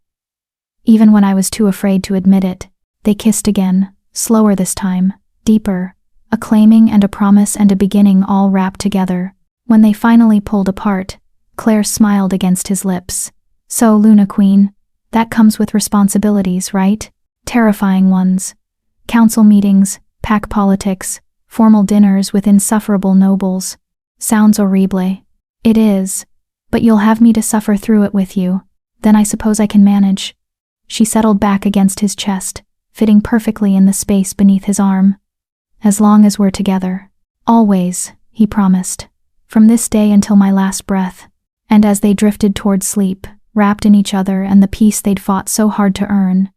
S1: Even when I was too afraid to admit it. They kissed again, slower this time, deeper, a claiming and a promise and a beginning all wrapped together. When they finally pulled apart, Claire smiled against his lips. So, Luna Queen, that comes with responsibilities, right? Terrifying ones. Council meetings, pack politics, formal dinners with insufferable nobles. Sounds horrible. It is. But you'll have me to suffer through it with you. Then I suppose I can manage. She settled back against his chest, fitting perfectly in the space beneath his arm. As long as we're together. Always, he promised. From this day until my last breath. And as they drifted toward sleep, wrapped in each other and the peace they'd fought so hard to earn,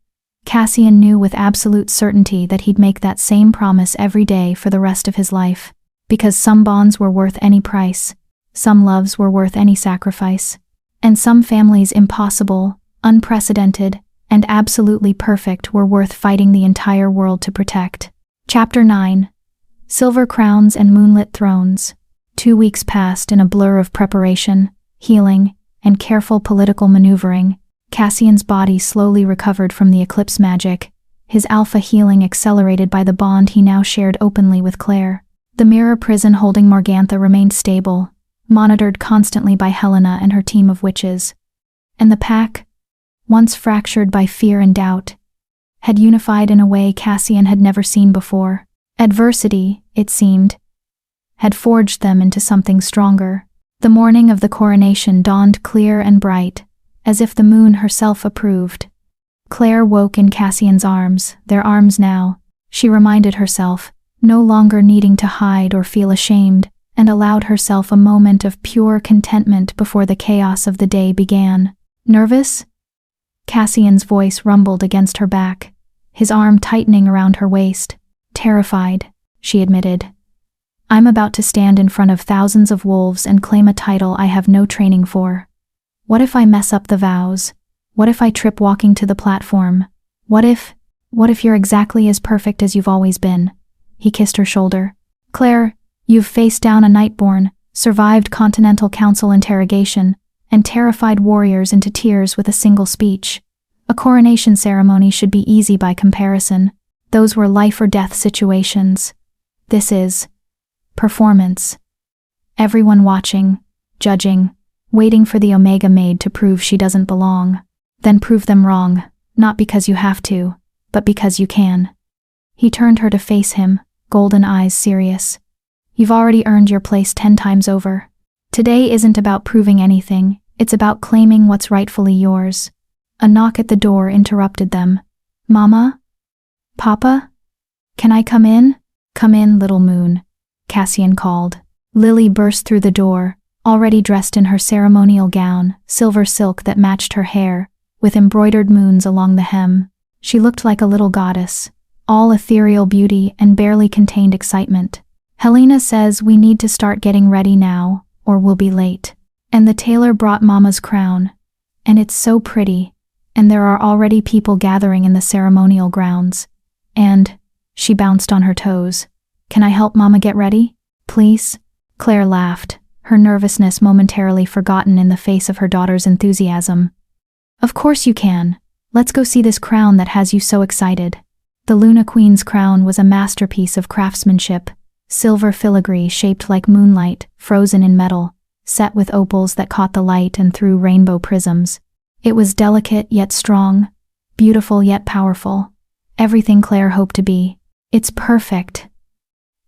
S1: Cassian knew with absolute certainty that he'd make that same promise every day for the rest of his life. Because some bonds were worth any price, some loves were worth any sacrifice, and some families impossible, unprecedented, and absolutely perfect were worth fighting the entire world to protect. Chapter 9. Silver Crowns and Moonlit Thrones. 2 weeks passed in a blur of preparation, healing, and careful political maneuvering. Cassian's body slowly recovered from the eclipse magic, his alpha healing accelerated by the bond he now shared openly with Claire. The mirror prison holding Morgantha remained stable, monitored constantly by Helena and her team of witches. And the pack, once fractured by fear and doubt, had unified in a way Cassian had never seen before. Adversity, it seemed, had forged them into something stronger. The morning of the coronation dawned clear and bright, as if the moon herself approved. Claire woke in Cassian's arms, their arms now, she reminded herself, no longer needing to hide or feel ashamed, and allowed herself a moment of pure contentment before the chaos of the day began. Nervous? Cassian's voice rumbled against her back, his arm tightening around her waist. Terrified, she admitted. I'm about to stand in front of thousands of wolves and claim a title I have no training for. What if I mess up the vows? What if I trip walking to the platform? What if you're exactly as perfect as you've always been? He kissed her shoulder. Claire, you've faced down a Nightborn, survived Continental Council interrogation, and terrified warriors into tears with a single speech. A coronation ceremony should be easy by comparison. Those were life or death situations. This is performance. Everyone watching, judging, waiting for the Omega Maid to prove she doesn't belong. Then prove them wrong, not because you have to, but because you can. He turned her to face him, golden eyes serious. You've already earned your place 10 times over. Today isn't about proving anything, it's about claiming what's rightfully yours. A knock at the door interrupted them. Mama? Papa? Can I come in? Come in, little moon, Cassian called. Lily burst through the door, already dressed in her ceremonial gown, silver silk that matched her hair, with embroidered moons along the hem. She looked like a little goddess, all ethereal beauty and barely contained excitement. Helena says we need to start getting ready now, or we'll be late. And the tailor brought Mama's crown. And it's so pretty, and there are already people gathering in the ceremonial grounds. And, she bounced on her toes. Can I help Mama get ready? Please? Claire laughed, her nervousness momentarily forgotten in the face of her daughter's enthusiasm. Of course you can. Let's go see this crown that has you so excited. The Luna Queen's crown was a masterpiece of craftsmanship, silver filigree shaped like moonlight, frozen in metal, set with opals that caught the light and threw rainbow prisms. It was delicate yet strong, beautiful yet powerful, everything Claire hoped to be. It's perfect,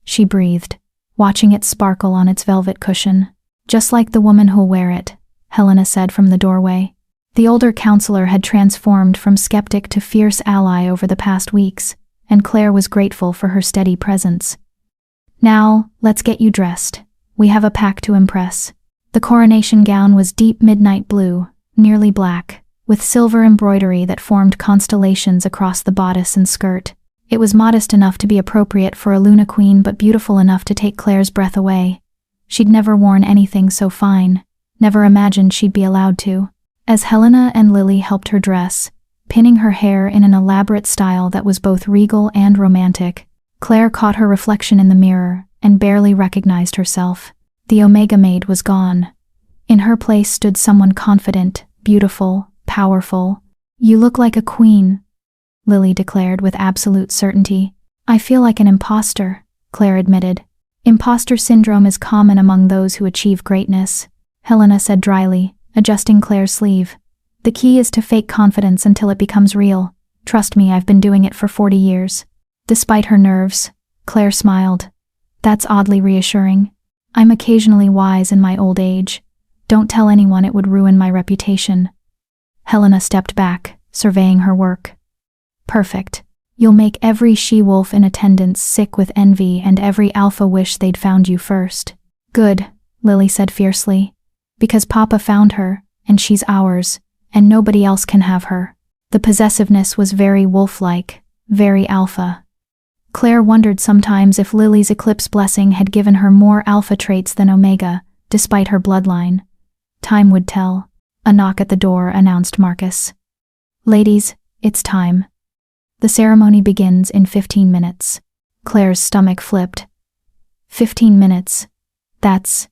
S1: she breathed, watching it sparkle on its velvet cushion. Just like the woman who'll wear it, Helena said from the doorway. The older counselor had transformed from skeptic to fierce ally over the past weeks, and Claire was grateful for her steady presence. Now, let's get you dressed. We have a pack to impress. The coronation gown was deep midnight blue, nearly black, with silver embroidery that formed constellations across the bodice and skirt. It was modest enough to be appropriate for a Luna Queen but beautiful enough to take Claire's breath away. She'd never worn anything so fine, never imagined she'd be allowed to. As Helena and Lily helped her dress, pinning her hair in an elaborate style that was both regal and romantic, Claire caught her reflection in the mirror and barely recognized herself. The Omega Maid was gone. In her place stood someone confident, beautiful, powerful. "You look like a queen," Lily declared with absolute certainty. "I feel like an imposter," Claire admitted. "Imposter syndrome is common among those who achieve greatness," Helena said dryly, adjusting Claire's sleeve. "The key is to fake confidence until it becomes real. Trust me, I've been doing it for 40 years. Despite her nerves, Claire smiled. "That's oddly reassuring. I'm occasionally wise in my old age. Don't tell anyone, it would ruin my reputation." Helena stepped back, surveying her work. "Perfect. You'll make every she-wolf in attendance sick with envy and every alpha wish they'd found you first." "Good," Lily said fiercely. "Because Papa found her, and she's ours, and nobody else can have her." The possessiveness was very wolf-like, very alpha. Claire wondered sometimes if Lily's eclipse blessing had given her more alpha traits than Omega, despite her bloodline. Time would tell. A knock at the door announced Marcus. "Ladies, it's time. The ceremony begins in 15 minutes. Claire's stomach flipped. 15 minutes. That's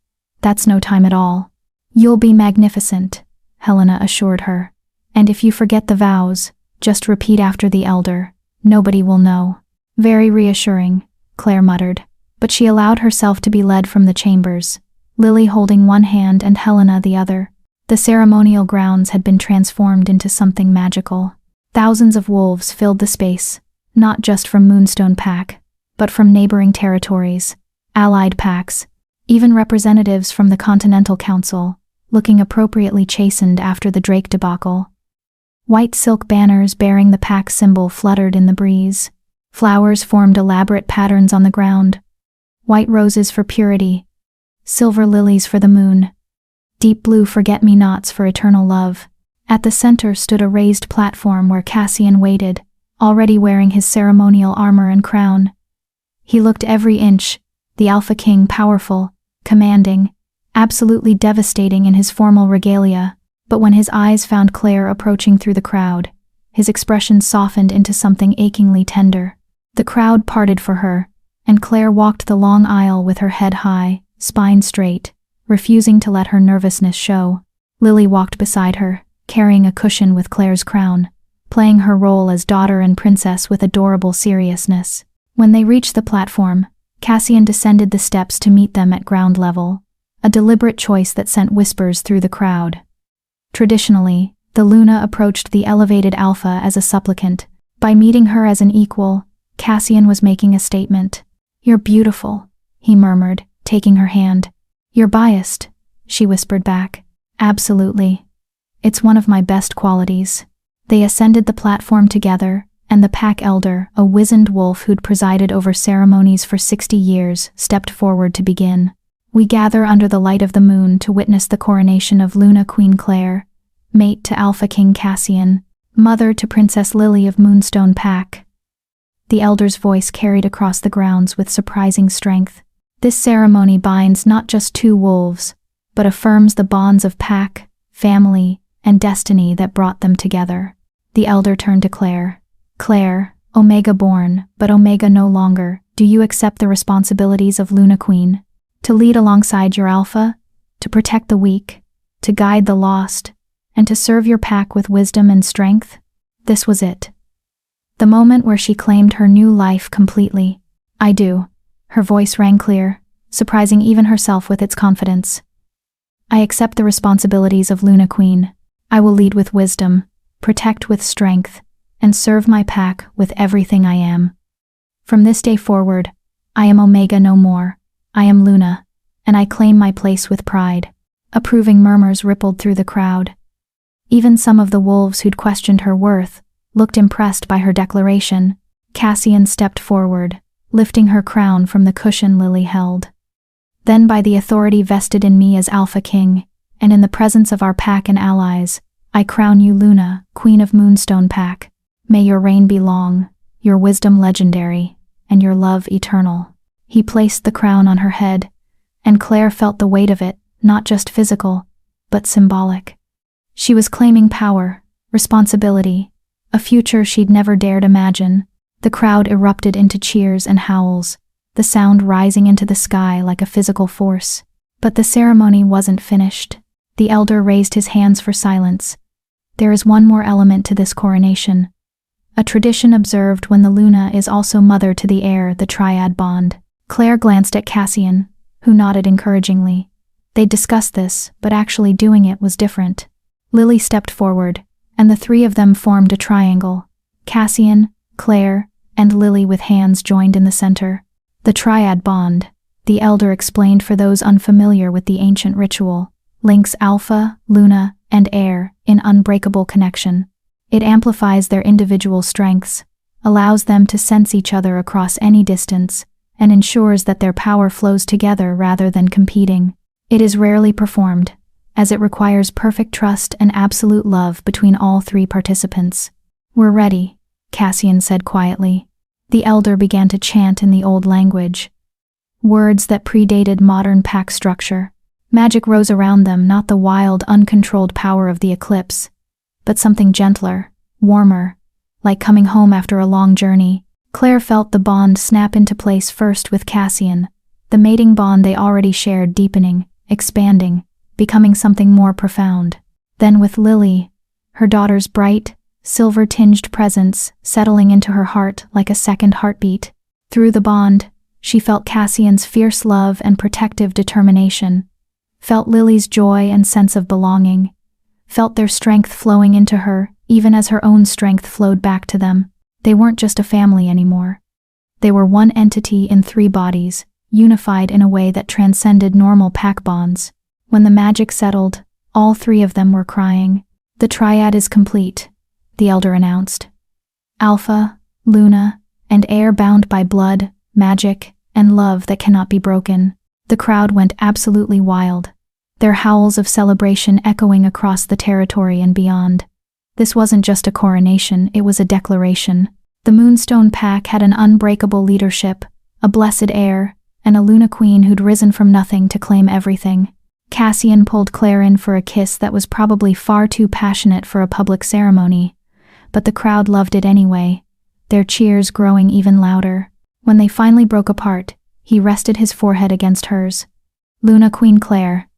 S1: no time at all. "You'll be magnificent," Helena assured her. "And if you forget the vows, just repeat after the elder. Nobody will know." "Very reassuring," Claire muttered, but she allowed herself to be led from the chambers, Lily holding one hand and Helena the other. The ceremonial grounds had been transformed into something magical. Thousands of wolves filled the space, not just from Moonstone Pack, but from neighboring territories, allied packs, even representatives from the Continental Council, looking appropriately chastened after the Drake debacle. White silk banners bearing the pack symbol fluttered in the breeze. Flowers formed elaborate patterns on the ground. White roses for purity, silver lilies for the moon, deep blue forget-me-nots for eternal love. At the center stood a raised platform where Cassian waited, already wearing his ceremonial armor and crown. He looked every inch, the Alpha King, powerful, commanding, absolutely devastating in his formal regalia, but when his eyes found Claire approaching through the crowd, his expression softened into something achingly tender. The crowd parted for her, and Claire walked the long aisle with her head high, spine straight, refusing to let her nervousness show. Lily walked beside her, carrying a cushion with Claire's crown, playing her role as daughter and princess with adorable seriousness. When they reached the platform, Cassian descended the steps to meet them at ground level, a deliberate choice that sent whispers through the crowd. Traditionally, the Luna approached the elevated Alpha as a supplicant. By meeting her as an equal, Cassian was making a statement. "You're beautiful," he murmured, taking her hand. "You're biased," she whispered back. "Absolutely. It's one of my best qualities." They ascended the platform together, and the pack elder, a wizened wolf who'd presided over ceremonies for 60 years, stepped forward to begin. "We gather under the light of the moon to witness the coronation of Luna Queen Claire, mate to Alpha King Cassian, mother to Princess Lily of Moonstone Pack." The elder's voice carried across the grounds with surprising strength. "This ceremony binds not just two wolves, but affirms the bonds of pack, family, and destiny that brought them together." The elder turned to Claire. "Claire, Omega born, but Omega no longer, do you accept the responsibilities of Luna Queen? To lead alongside your Alpha, to protect the weak, to guide the lost, and to serve your pack with wisdom and strength?" This was it. The moment where she claimed her new life completely. "I do." Her voice rang clear, surprising even herself with its confidence. "I accept the responsibilities of Luna Queen. I will lead with wisdom, protect with strength, and serve my pack with everything I am. From this day forward, I am Omega no more. I am Luna, and I claim my place with pride." Approving murmurs rippled through the crowd. Even some of the wolves who'd questioned her worth looked impressed by her declaration. Cassian stepped forward, lifting her crown from the cushion Lily held. "Then by the authority vested in me as Alpha King, and in the presence of our pack and allies, I crown you Luna, Queen of Moonstone Pack. May your reign be long, your wisdom legendary, and your love eternal." He placed the crown on her head, and Claire felt the weight of it, not just physical, but symbolic. She was claiming power, responsibility, a future she'd never dared imagine. The crowd erupted into cheers and howls, the sound rising into the sky like a physical force. But the ceremony wasn't finished. The elder raised his hands for silence. There is one more element to this coronation. A tradition observed when the Luna is also mother to the heir, the triad bond. Claire glanced at Cassian, who nodded encouragingly. They'd discussed this, but actually doing it was different. Lily stepped forward, and the three of them formed a triangle. Cassian, Claire, and Lily with hands joined in the center. The triad bond, the elder explained for those unfamiliar with the ancient ritual, links Alpha, Luna, and Air in unbreakable connection. It amplifies their individual strengths, allows them to sense each other across any distance, and ensures that their power flows together rather than competing. It is rarely performed, as it requires perfect trust and absolute love between all three participants. "We're ready," Cassian said quietly. The elder began to chant in the old language, words that predated modern pack structure. Magic rose around them, not the wild, uncontrolled power of the eclipse, but something gentler, warmer, like coming home after a long journey. Claire felt the bond snap into place first with Cassian, the mating bond they already shared deepening, expanding, becoming something more profound. Then with Lily, her daughter's bright, silver-tinged presence settling into her heart like a second heartbeat. Through the bond, she felt Cassian's fierce love and protective determination, felt Lily's joy and sense of belonging, felt their strength flowing into her, even as her own strength flowed back to them. They weren't just a family anymore. They were one entity in three bodies, unified in a way that transcended normal pack bonds. When the magic settled, all three of them were crying. "The triad is complete," the elder announced. "Alpha, Luna, and Air bound by blood, magic, and love that cannot be broken." The crowd went absolutely wild, their howls of celebration echoing across the territory and beyond. This wasn't just a coronation, it was a declaration. The Moonstone Pack had an unbreakable leadership, a blessed heir, and a Luna Queen who'd risen from nothing to claim everything. Cassian pulled Claire in for a kiss that was probably far too passionate for a public ceremony, but the crowd loved it anyway, their cheers growing even louder. When they finally broke apart, he rested his forehead against hers. "Luna Queen Claire.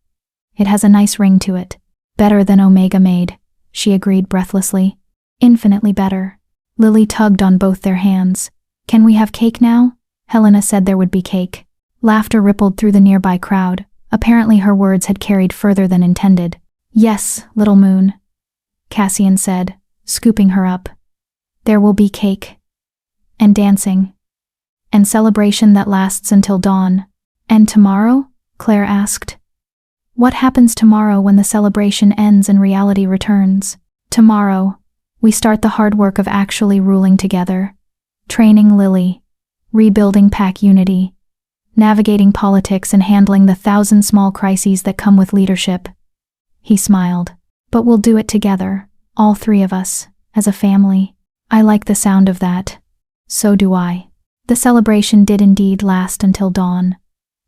S1: It has a nice ring to it. Better than Omega Maid," she agreed breathlessly. "Infinitely better." Lily tugged on both their hands. "Can we have cake now?" Helena said there would be cake. Laughter rippled through the nearby crowd. Apparently her words had carried further than intended. "Yes, little moon," Cassian said, scooping her up. "There will be cake. And dancing. And celebration that lasts until dawn." "And tomorrow?" Claire asked. "What happens tomorrow when the celebration ends and reality returns?" "Tomorrow, we start the hard work of actually ruling together. Training Lily. Rebuilding pack unity. Navigating politics and handling the 1,000 small crises that come with leadership." He smiled. "But we'll do it together, all three of us, as a family." "I like the sound of that." "So do I." The celebration did indeed last until dawn.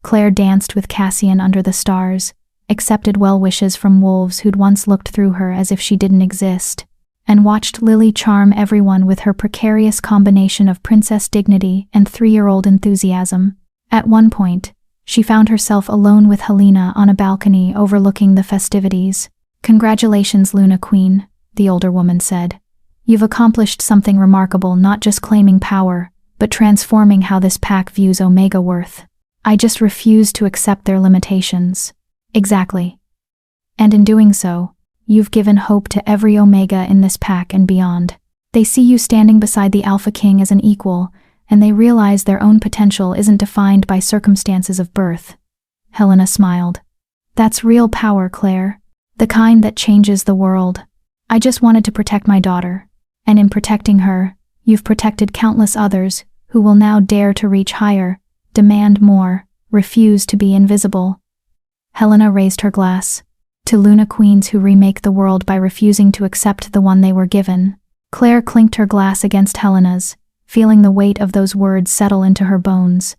S1: Claire danced with Cassian under the stars, accepted well wishes from wolves who'd once looked through her as if she didn't exist, and watched Lily charm everyone with her precarious combination of princess dignity and 3-year-old enthusiasm. At one point, she found herself alone with Helena on a balcony overlooking the festivities. "Congratulations, Luna Queen," the older woman said. "You've accomplished something remarkable, not just claiming power, but transforming how this pack views Omega worth. I just refuse to accept their limitations." "Exactly. And in doing so, you've given hope to every Omega in this pack and beyond. They see you standing beside the Alpha King as an equal, and they realize their own potential isn't defined by circumstances of birth." Helena smiled. "That's real power, Claire. The kind that changes the world. I just wanted to protect my daughter, and in protecting her, you've protected countless others who will now dare to reach higher, demand more, refuse to be invisible." Helena raised her glass. "To Luna Queens who remake the world by refusing to accept the one they were given." Claire clinked her glass against Helena's, feeling the weight of those words settle into her bones.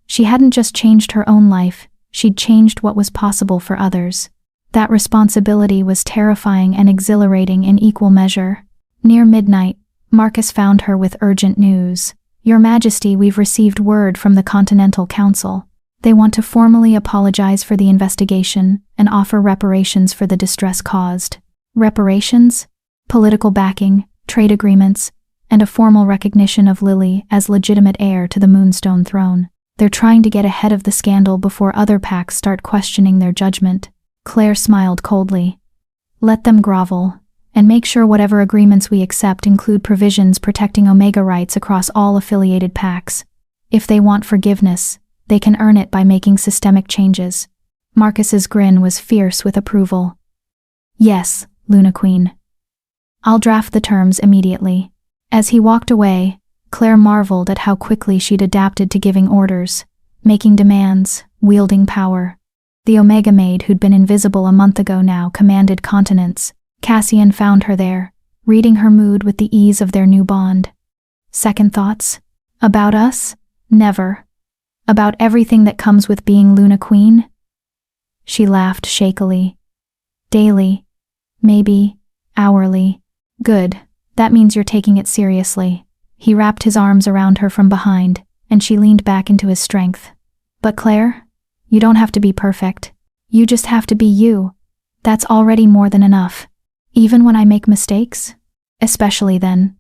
S1: She hadn't just changed her own life, she'd changed what was possible for others. That responsibility was terrifying and exhilarating in equal measure. Near midnight, Marcus found her with urgent news. Your Majesty, we've received word from the Continental Council. They want to formally apologize for the investigation and offer reparations for the distress caused. Reparations? Political backing, trade agreements, and a formal recognition of Lily as legitimate heir to the Moonstone throne. They're trying to get ahead of the scandal before other packs start questioning their judgment. Claire smiled coldly. Let them grovel, and make sure whatever agreements we accept include provisions protecting Omega rights across all affiliated packs. If they want forgiveness, they can earn it by making systemic changes. Marcus's grin was fierce with approval. Yes, Luna Queen. I'll draft the terms immediately. As he walked away, Claire marveled at how quickly she'd adapted to giving orders, making demands, wielding power. The Omega Maid who'd been invisible a month ago now commanded continents. Cassian found her there, reading her mood with the ease of their new bond. Second thoughts? About us? Never. About everything that comes with being Luna Queen? She laughed shakily. Daily. Maybe. Hourly. Good. That means you're taking it seriously. He wrapped his arms around her from behind, and she leaned back into his strength. But Claire, you don't have to be perfect. You just have to be you. That's already more than enough. Even when I make mistakes? Especially then.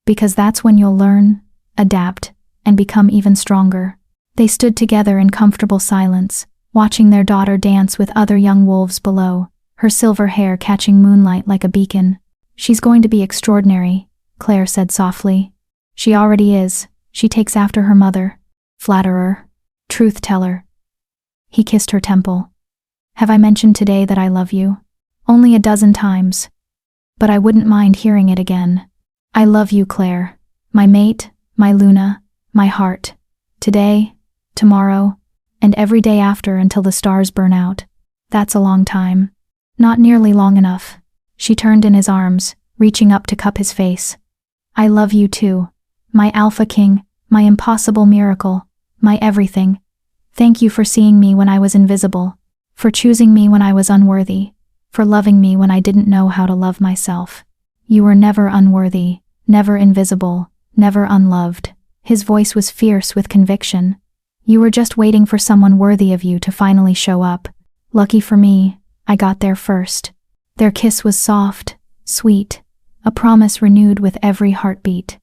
S1: Because that's when you'll learn, adapt, and become even stronger. They stood together in comfortable silence, watching their daughter dance with other young wolves below, her silver hair catching moonlight like a beacon. She's going to be extraordinary, Claire said softly. She already is. She takes after her mother. Flatterer. Truth-teller. He kissed her temple. Have I mentioned today that I love you? Only a dozen times. But I wouldn't mind hearing it again. I love you, Claire. My mate, my Luna, my heart. Today, tomorrow, and every day after until the stars burn out. That's a long time. Not nearly long enough. She turned in his arms, reaching up to cup his face. I love you too. My Alpha King, my impossible miracle, my everything. Thank you for seeing me when I was invisible, for choosing me when I was unworthy, for loving me when I didn't know how to love myself. You were never unworthy, never invisible, never unloved. His voice was fierce with conviction. You were just waiting for someone worthy of you to finally show up. Lucky for me, I got there first. Their kiss was soft, sweet, a promise renewed with every heartbeat.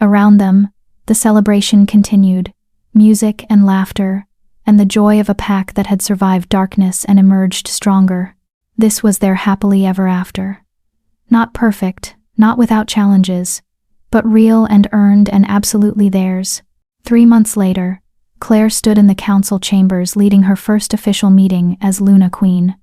S1: Around them, the celebration continued, music and laughter, and the joy of a pack that had survived darkness and emerged stronger. This was their happily ever after. Not perfect, not without challenges, but real and earned and absolutely theirs. 3 months later, Claire stood in the council chambers leading her first official meeting as Luna Queen.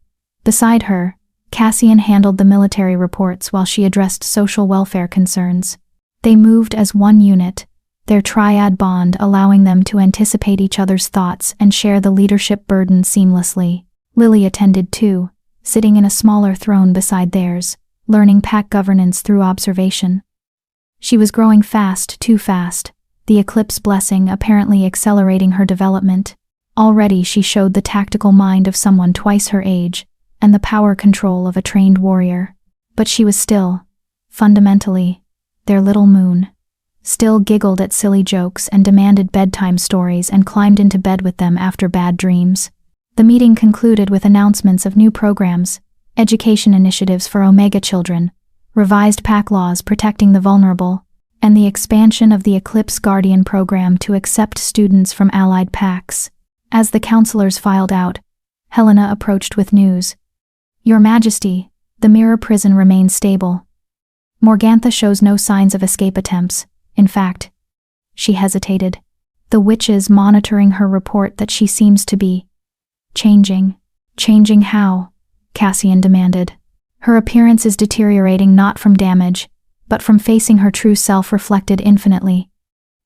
S1: Beside her, Cassian handled the military reports while she addressed social welfare concerns. They moved as one unit, their triad bond allowing them to anticipate each other's thoughts and share the leadership burden seamlessly. Lily attended too, sitting in a smaller throne beside theirs, learning pack governance through observation. She was growing fast, too fast, the eclipse blessing apparently accelerating her development. Already she showed the tactical mind of someone twice her age, and the power control of a trained warrior. But she was still, fundamentally, their little moon. Still giggled at silly jokes and demanded bedtime stories and climbed into bed with them after bad dreams. The meeting concluded with announcements of new programs, education initiatives for Omega children, revised pack laws protecting the vulnerable, and the expansion of the Eclipse Guardian program to accept students from allied packs. As the counselors filed out, Helena approached with news. Your Majesty, the mirror prison remains stable. Morgantha shows no signs of escape attempts. In fact, she hesitated. The witches monitoring her report that she seems to be changing. Changing how? Cassian demanded. Her appearance is deteriorating not from damage, but from facing her true self reflected infinitely.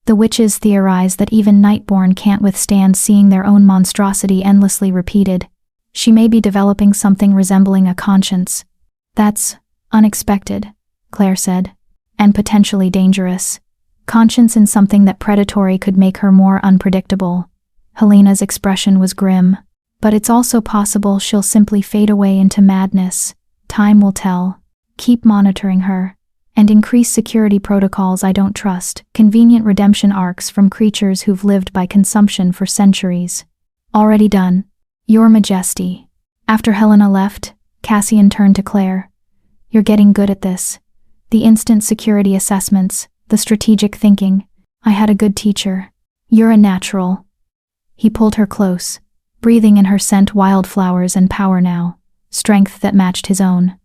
S1: The witches theorize that even Nightborn can't withstand seeing their own monstrosity endlessly repeated. She may be developing something resembling a conscience. That's unexpected, Claire said, and potentially dangerous. Conscience in something that predatory could make her more unpredictable. Helena's expression was grim. But it's also possible she'll simply fade away into madness. Time will tell. Keep monitoring her, and increase security protocols I don't trust, convenient redemption arcs from creatures who've lived by consumption for centuries. Already done. Your Majesty. After Helena left, Cassian turned to Claire. You're getting good at this. The instant security assessments, the strategic thinking. I had a good teacher. You're a natural. He pulled her close, breathing in her scent wildflowers and power now, strength that matched his own.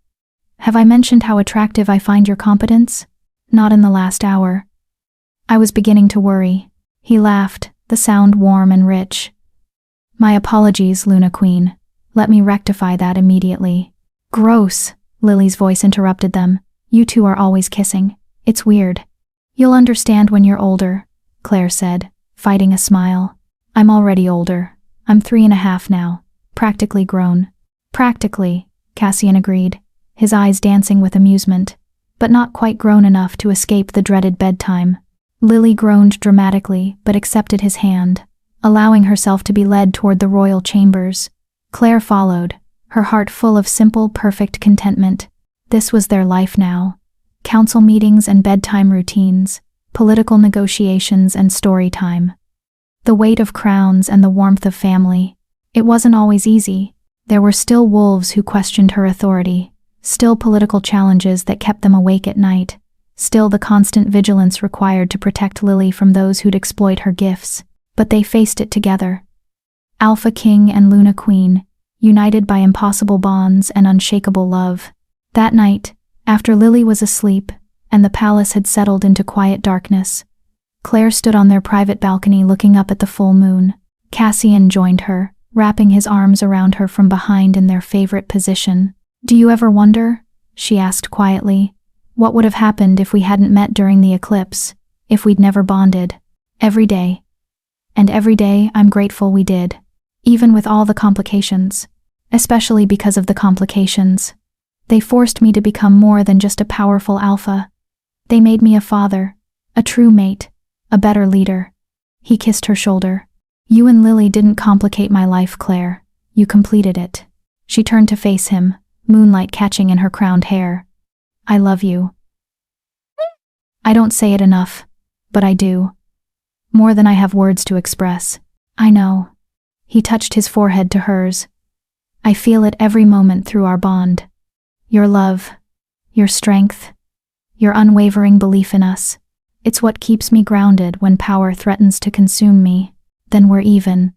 S1: Have I mentioned how attractive I find your competence? Not in the last hour. I was beginning to worry. He laughed, the sound warm and rich. My apologies, Luna Queen. Let me rectify that immediately. Gross, Lily's voice interrupted them. You two are always kissing. It's weird. You'll understand when you're older, Claire said, fighting a smile. I'm already older. I'm 3.5 now. Practically grown. Practically, Cassian agreed, his eyes dancing with amusement, but not quite grown enough to escape the dreaded bedtime. Lily groaned dramatically but accepted his hand, allowing herself to be led toward the royal chambers. Claire followed, her heart full of simple, perfect contentment. This was their life now. Council meetings and bedtime routines, political negotiations and story time. The weight of crowns and the warmth of family. It wasn't always easy. There were still wolves who questioned her authority, still political challenges that kept them awake at night, still the constant vigilance required to protect Lily from those who'd exploit her gifts. But they faced it together. Alpha King and Luna Queen, united by impossible bonds and unshakable love. That night, after Lily was asleep and the palace had settled into quiet darkness, Claire stood on their private balcony looking up at the full moon. Cassian joined her, wrapping his arms around her from behind in their favorite position. Do you ever wonder, she asked quietly, what would have happened if we hadn't met during the eclipse, if we'd never bonded? Every day. And every day I'm grateful we did, even with all the complications, especially because of the complications. They forced me to become more than just a powerful alpha. They made me a father, a true mate, a better leader. He kissed her shoulder. You and Lily didn't complicate my life, Claire. You completed it. She turned to face him, moonlight catching in her crowned hair. I love you. I don't say it enough, but I do. More than I have words to express. I know. He touched his forehead to hers. I feel it every moment through our bond. Your love, your strength, your unwavering belief in us. It's what keeps me grounded when power threatens to consume me. Then we're even.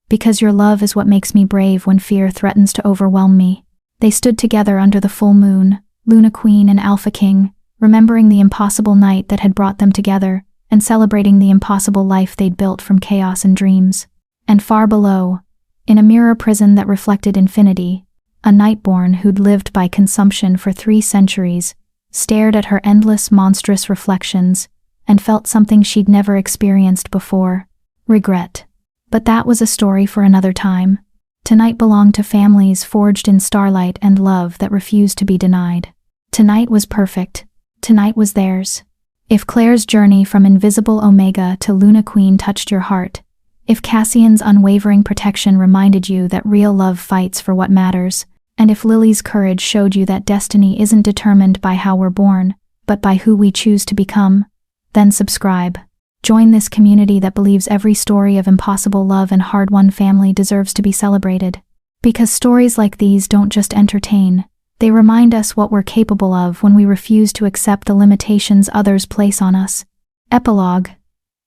S1: Because your love is what makes me brave when fear threatens to overwhelm me. They stood together under the full moon, Luna Queen and Alpha King, remembering the impossible night that had brought them together, and celebrating the impossible life they'd built from chaos and dreams. And far below, in a mirror prison that reflected infinity, a Nightborn who'd lived by consumption for 3 centuries, stared at her endless, monstrous reflections, and felt something she'd never experienced before. Regret. But that was a story for another time. Tonight belonged to families forged in starlight and love that refused to be denied. Tonight was perfect. Tonight was theirs. If Claire's journey from invisible Omega to Luna Queen touched your heart, if Cassian's unwavering protection reminded you that real love fights for what matters, and if Lily's courage showed you that destiny isn't determined by how we're born, but by who we choose to become, then subscribe. Join this community that believes every story of impossible love and hard-won family deserves to be celebrated. Because stories like these don't just entertain, they remind us what we're capable of when we refuse to accept the limitations others place on us. Epilogue.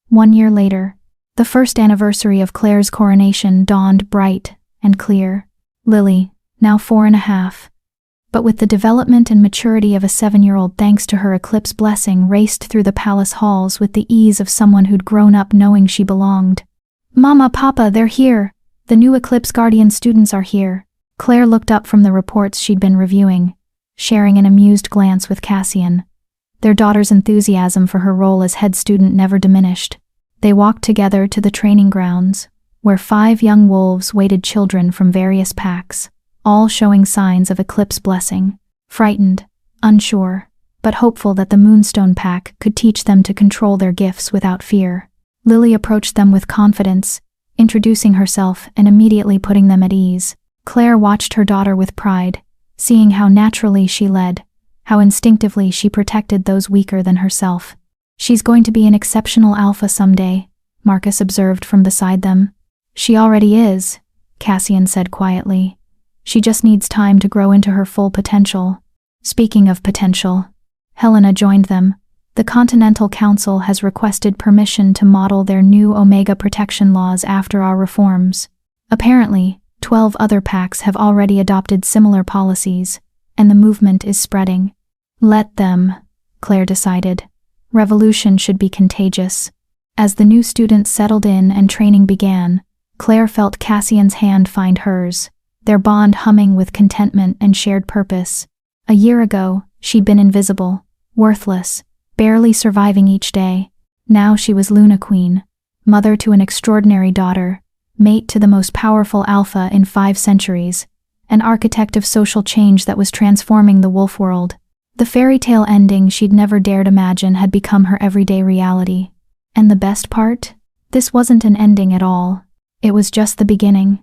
S1: 1 year later, the first anniversary of Claire's coronation dawned bright and clear. Lily, now 4.5, but with the development and maturity of a 7-year-old thanks to her eclipse blessing, raced through the palace halls with the ease of someone who'd grown up knowing she belonged. Mama, Papa, they're here. The new Eclipse Guardian students are here. Claire looked up from the reports she'd been reviewing, sharing an amused glance with Cassian. Their daughter's enthusiasm for her role as head student never diminished. They walked together to the training grounds, where 5 young wolves waited children from various packs, all showing signs of eclipse blessing, frightened, unsure, but hopeful that the Moonstone Pack could teach them to control their gifts without fear. Lily approached them with confidence, introducing herself and immediately putting them at ease. Claire watched her daughter with pride, seeing how naturally she led, how instinctively she protected those weaker than herself. "She's going to be an exceptional alpha someday," Marcus observed from beside them. "She already is," Cassian said quietly. "She just needs time to grow into her full potential." Speaking of potential, Helena joined them. "The Continental Council has requested permission to model their new Omega protection laws after our reforms. Apparently, 12 other packs have already adopted similar policies, and the movement is spreading." "Let them," Claire decided. "Revolution should be contagious." As the new students settled in and training began, Claire felt Cassian's hand find hers, their bond humming with contentment and shared purpose. A year ago, she'd been invisible, worthless, barely surviving each day. Now she was Luna Queen, mother to an extraordinary daughter, mate to the most powerful alpha in 5 centuries, an architect of social change that was transforming the wolf world. The fairy tale ending she'd never dared imagine had become her everyday reality. And the best part? This wasn't an ending at all. It was just the beginning.